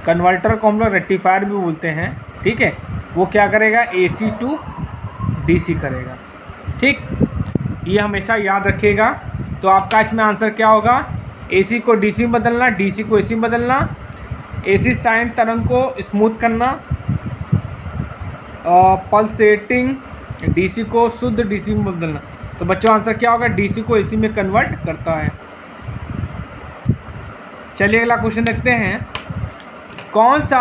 कन्वर्टर को हम लोग रेक्टिफायर भी बोलते हैं, ठीक है, वो क्या करेगा, एसी टू डीसी करेगा, ठीक। ये हमेशा याद रखिएगा। तो आपका इसमें आंसर क्या होगा, एसी को डीसी में बदलना, डीसी को एसी में बदलना, एसी साइन तरंग को स्मूथ करना, पल्सेटिंग डीसी को शुद्ध डीसी में बदलना। तो बच्चों आंसर क्या होगा, डीसी को एसी में कन्वर्ट करता है। चलिए अगला क्वेश्चन देखते हैं। कौन सा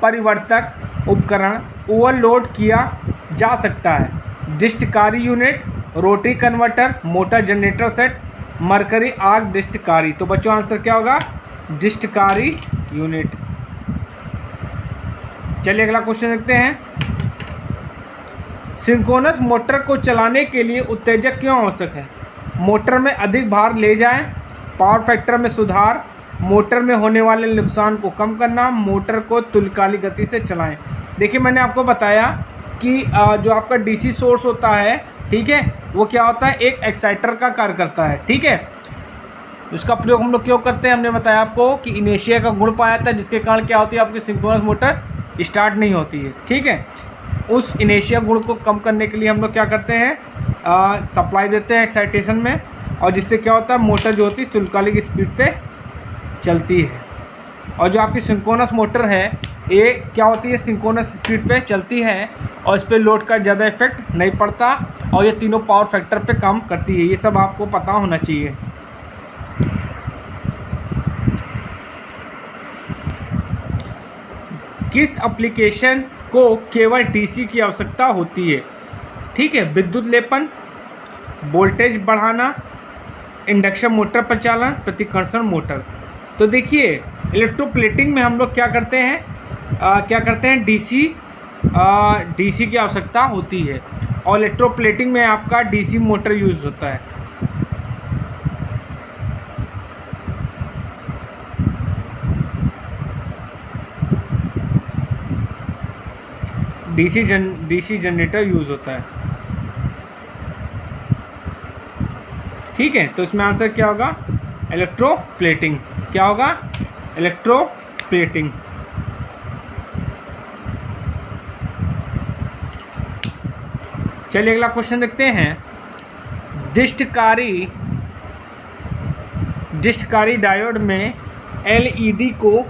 परिवर्तक उपकरण ओवरलोड किया जा सकता है, डिस्टकारी unit, rotary converter, motor generator set, mercury arc डिस्टकारी। तो बच्चों आंसर क्या होगा, डिस्टकारी यूनिट। चलिए अगला क्वेश्चन देखते हैं। सिंक्रोनस मोटर को चलाने के लिए उत्तेजक क्यों आवश्यक है। मोटर में अधिक भार ले जाएं, पावर फैक्टर में सुधार, मोटर में होने वाले नुकसान को कम करना, मोटर को तुल्यकालिक गति से चलाएं। देखिए मैंने आपको बताया कि जो आपका डीसी सोर्स होता है, ठीक है, वो क्या होता है, एक एक्साइटर का कार्य करता है, ठीक है। उसका प्रयोग हम लोग क्यों करते हैं, हमने बताया आपको कि इनेर्शिया का गुण पाया जाता है, जिसके कारण क्या होती है, आपकी सिंक्रोनस मोटर स्टार्ट नहीं होती है, ठीक है। उस इनेर्शिया गुण को कम करने के लिए हम लोग क्या करते हैं, सप्लाई देते हैं एक्साइटेशन में, और जिससे क्या होता है, मोटर जो होती है तुल्यकालिक स्पीड पे चलती है। और जो आपकी सिंक्रोनस मोटर है ये क्या होती है, सिंक्रोनस स्पीड पे चलती है, और इस पर लोड का ज़्यादा इफेक्ट नहीं पड़ता, और ये तीनों पावर फैक्टर पे काम करती है। ये सब आपको पता होना चाहिए। किस एप्लीकेशन को केवल डीसी की आवश्यकता होती है? ठीक है, विद्युत लेपन, वोल्टेज बढ़ाना, इंडक्शन मोटर प्रचालन, प्रतिकर्षण मोटर। तो देखिए इलेक्ट्रोप्लेटिंग में हम लोग क्या करते हैं, डीसी की आवश्यकता होती है और इलेक्ट्रोप्लेटिंग में आपका डीसी मोटर यूज़ होता है। डीसी जनरेटर यूज़ होता है। ठीक है, तो इसमें आंसर क्या होगा? इलेक्ट्रोप्लेटिंग। क्या होगा? इलेक्ट्रोप्लेटिंग। चलिए अगला क्वेश्चन देखते हैं। डिस्टकारी डायोड में एलईडी को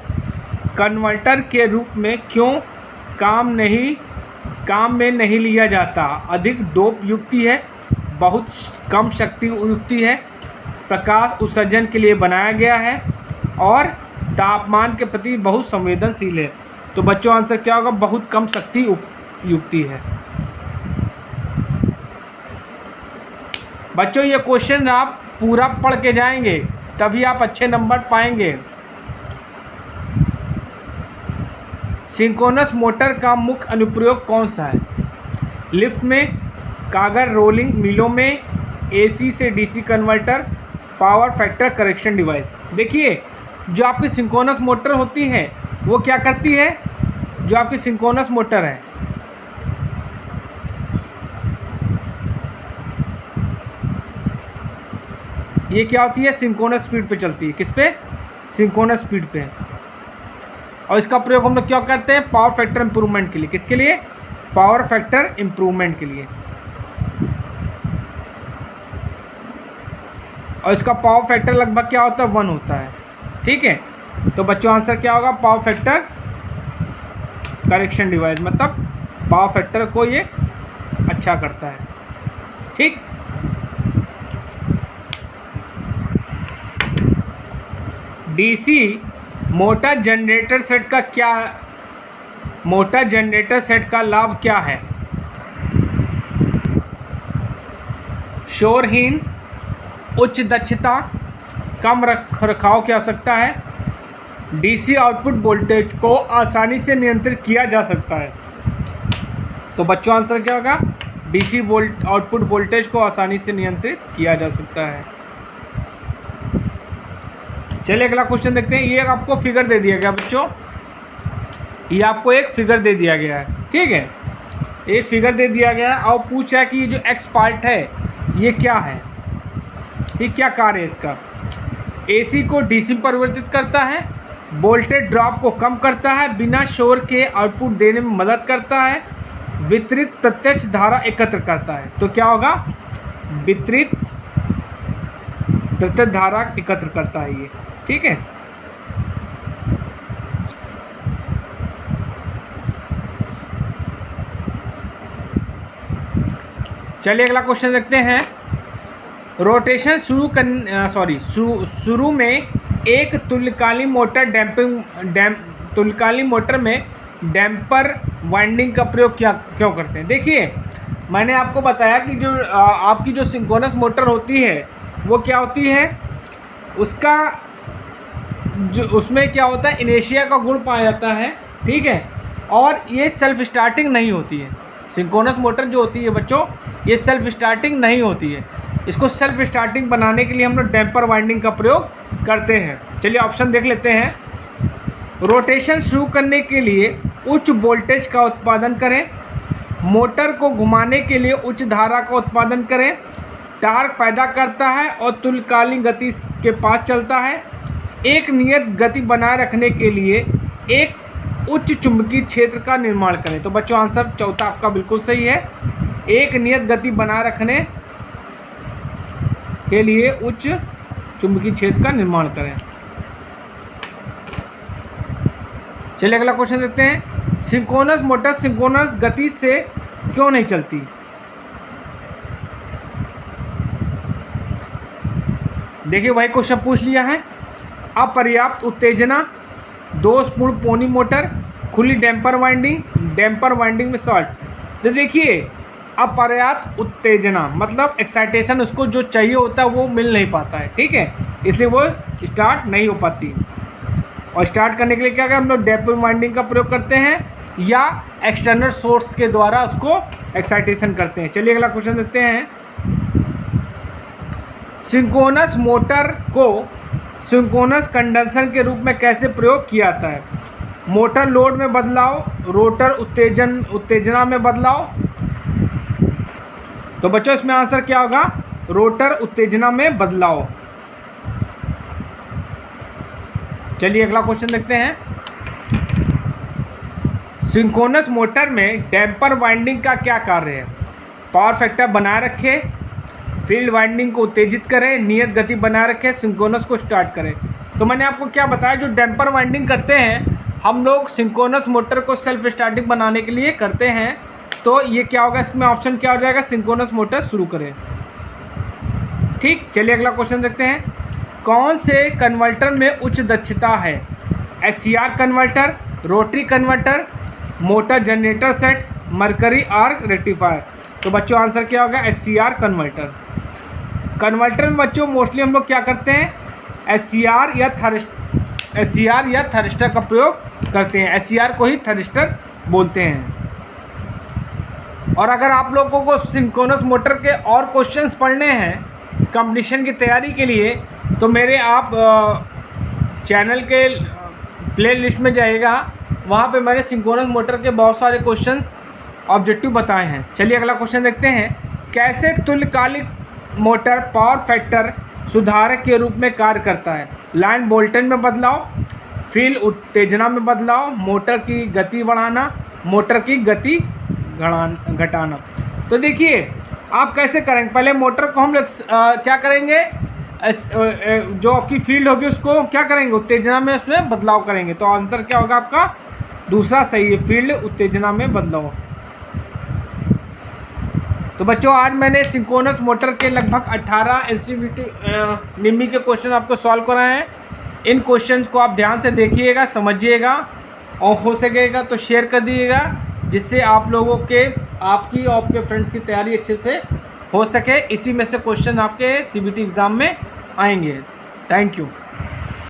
कन्वर्टर के रूप में क्यों काम में नहीं लिया जाता? अधिक डोप युक्ति है, बहुत कम शक्ति युक्ति है, प्रकाश उत्सर्जन के लिए बनाया गया है और तापमान के प्रति बहुत संवेदनशील है। तो बच्चों आंसर क्या होगा? बहुत कम शक्ति युक्ति है। बच्चों ये क्वेश्चन आप पूरा पढ़ के जाएंगे तभी आप अच्छे नंबर पाएंगे। सिंक्रोनस मोटर का मुख्य अनुप्रयोग कौन सा है? लिफ्ट में, कागज रोलिंग मिलों में, एसी से DC converter, power factor correction device. देखिए जो आपकी सिंक्रोनस मोटर होती है वो क्या करती है? जो आपकी सिंक्रोनस मोटर है ये क्या होती है? सिंक्रोनस स्पीड पे चलती है। किस पे? सिंक्रोनस स्पीड पे। और इसका प्रयोग हम लोग क्या करते हैं? पावर फैक्टर इंप्रूवमेंट के लिए। किसके लिए? पावर फैक्टर इंप्रूवमेंट के लिए। और इसका पावर फैक्टर लगभग क्या होता है? 1 होता है। ठीक है, तो बच्चों आंसर क्या होगा? पावर फैक्टर करेक्शन डिवाइस, मतलब पावर फैक्टर को ये अच्छा करता है। ठीक, डीसी मोटर जनरेटर सेट का लाभ क्या है? शोरहीन, उच्च दक्षता, कम रखरखाव की आवश्यकता है, डीसी आउटपुट वोल्टेज को आसानी से नियंत्रित किया जा सकता है। तो बच्चों आंसर क्या होगा? डीसी आउटपुट वोल्टेज को आसानी से नियंत्रित किया जा सकता है। चलिए अगला क्वेश्चन देखते हैं। ये आपको फिगर दे दिया गया बच्चों, ये आपको एक फिगर दे दिया गया है। ठीक है, एक फिगर दे दिया गया है और पूछा है कि ये जो एक्स पार्ट है ये क्या है, ये क्या कार्य है इसका? एसी को डीसी में परिवर्तित करता है, वोल्टेज ड्रॉप को कम करता है, बिना शोर के आउटपुट देने में मदद करता है, वितरित प्रत्यक्ष धारा एकत्र करता है। तो क्या होगा? वितरित प्रत्यक्ष धारा एकत्र करता है ये। ठीक है, चलिए अगला क्वेश्चन देखते हैं। रोटेशन शुरू में एक तुल्यकालीन मोटर में डैम्पर वाइंडिंग का प्रयोग क्यों करते हैं? देखिए मैंने आपको बताया कि जो आपकी जो सिंक्रोनस मोटर होती है वो क्या होती है, उसका जो उसमें क्या होता है, इनेर्शिया का गुण पाया जाता है। ठीक है, और ये सेल्फ स्टार्टिंग नहीं होती है। सिंक्रोनस मोटर जो होती है बच्चों ये सेल्फ स्टार्टिंग नहीं होती है। इसको सेल्फ स्टार्टिंग बनाने के लिए हम लोग डैम्पर वाइंडिंग का प्रयोग करते हैं। चलिए ऑप्शन देख लेते हैं। रोटेशन शुरू करने के लिए उच्च वोल्टेज का उत्पादन करें, मोटर को घुमाने के लिए उच्च धारा का उत्पादन करें, टार्क पैदा करता है और तुल्यकालीन गति के पास चलता है, एक नियत गति बनाए रखने के लिए एक उच्च चुंबकीय क्षेत्र का निर्माण करें। तो बच्चों आंसर चौथा आपका बिल्कुल सही है, एक नियत गति बनाए रखने के लिए उच्च चुंबकीय क्षेत्र का निर्माण करें। चलिए अगला क्वेश्चन देखते हैं। सिंक्रोनस मोटर सिंक्रोनस गति से क्यों नहीं चलती? देखिए वही क्वेश्चन पूछ लिया है। अपर्याप्त उत्तेजना, दोषपूर्ण पोनी मोटर, खुली डैम्पर वाइंडिंग में सॉल्ट। तो देखिए अपर्याप्त उत्तेजना मतलब एक्साइटेशन, उसको जो चाहिए होता है वो मिल नहीं पाता है, ठीक है, इसलिए वो स्टार्ट नहीं हो पाती। और स्टार्ट करने के लिए क्या करें हम लोग, डैम्पर वाइंडिंग का प्रयोग करते हैं या एक्सटर्नल सोर्स के द्वारा उसको एक्साइटेशन करते हैं। चलिए अगला क्वेश्चन देखते हैं। सिंक्रोनस मोटर को सिंक्रोनस कंडेंसर के रूप में कैसे प्रयोग किया जाता है? मोटर लोड में बदलाव, रोटर उत्तेजना में बदलाव। तो बच्चों इसमें आंसर क्या होगा, रोटर उत्तेजना में बदलाव। चलिए अगला क्वेश्चन देखते हैं। सिंक्रोनस मोटर में डैम्पर वाइंडिंग का क्या कार्य है? पावर फैक्टर बनाए रखे, फील्ड वाइंडिंग को उत्तेजित करें, नियत गति बनाए रखें, सिंक्रोनस को स्टार्ट करें। तो मैंने आपको क्या बताया, जो डैम्पर वाइंडिंग करते हैं हम लोग सिंक्रोनस मोटर को सेल्फ स्टार्टिंग बनाने के लिए करते हैं। तो ये क्या होगा, इसमें ऑप्शन क्या हो जाएगा, सिंक्रोनस मोटर शुरू करें। ठीक, चलिए अगला क्वेश्चन देखते हैं। कौन से कन्वर्टर में उच्च दक्षता है? SCR converter, rotary converter, motor generator set, mercury arc rectifier. तो बच्चों आंसर क्या होगा, SCR कन्वर्टर। कन्वर्टर में बच्चों मोस्टली हम लोग क्या करते हैं, SCR या थरिस्टर का प्रयोग करते हैं। SCR को ही थरिस्टर बोलते हैं। और अगर आप लोगों को सिंक्रोनस मोटर के और क्वेश्चंस पढ़ने हैं कंपटीशन की तैयारी के लिए, तो मेरे आप चैनल के प्लेलिस्ट में जाइएगा, वहाँ पे मैंने सिंक्रोनस मोटर के बहुत सारे क्वेश्चंस ऑब्जेक्टिव बताए हैं। चलिए अगला क्वेश्चन देखते हैं। कैसे तुल्यकालिक मोटर पावर फैक्टर सुधारक के रूप में कार्य करता है? लाइन वोल्टेज में बदलाव, फील्ड उत्तेजना में बदलाव, मोटर की गति बढ़ाना, मोटर की गति घटाना। तो देखिए आप कैसे करेंगे, पहले मोटर को हम लोग क्या करेंगे, जो आपकी फील्ड होगी उसको क्या करेंगे, उत्तेजना में उसमें बदलाव करेंगे। तो आंसर क्या होगा आपका, दूसरा सही है, फील्ड उत्तेजना में बदलाव। तो बच्चों आज मैंने सिंक्रोनस मोटर के लगभग 18 NCVT निम्मी के क्वेश्चन आपको सॉल्व कराए हैं। इन क्वेश्चंस को आप ध्यान से देखिएगा, समझिएगा और हो सकेगा तो शेयर कर दीजिएगा, जिससे आप लोगों के आपकी और आपके फ्रेंड्स की तैयारी अच्छे से हो सके। इसी में से क्वेश्चन आपके CBT एग्ज़ाम में आएंगे। Thank you.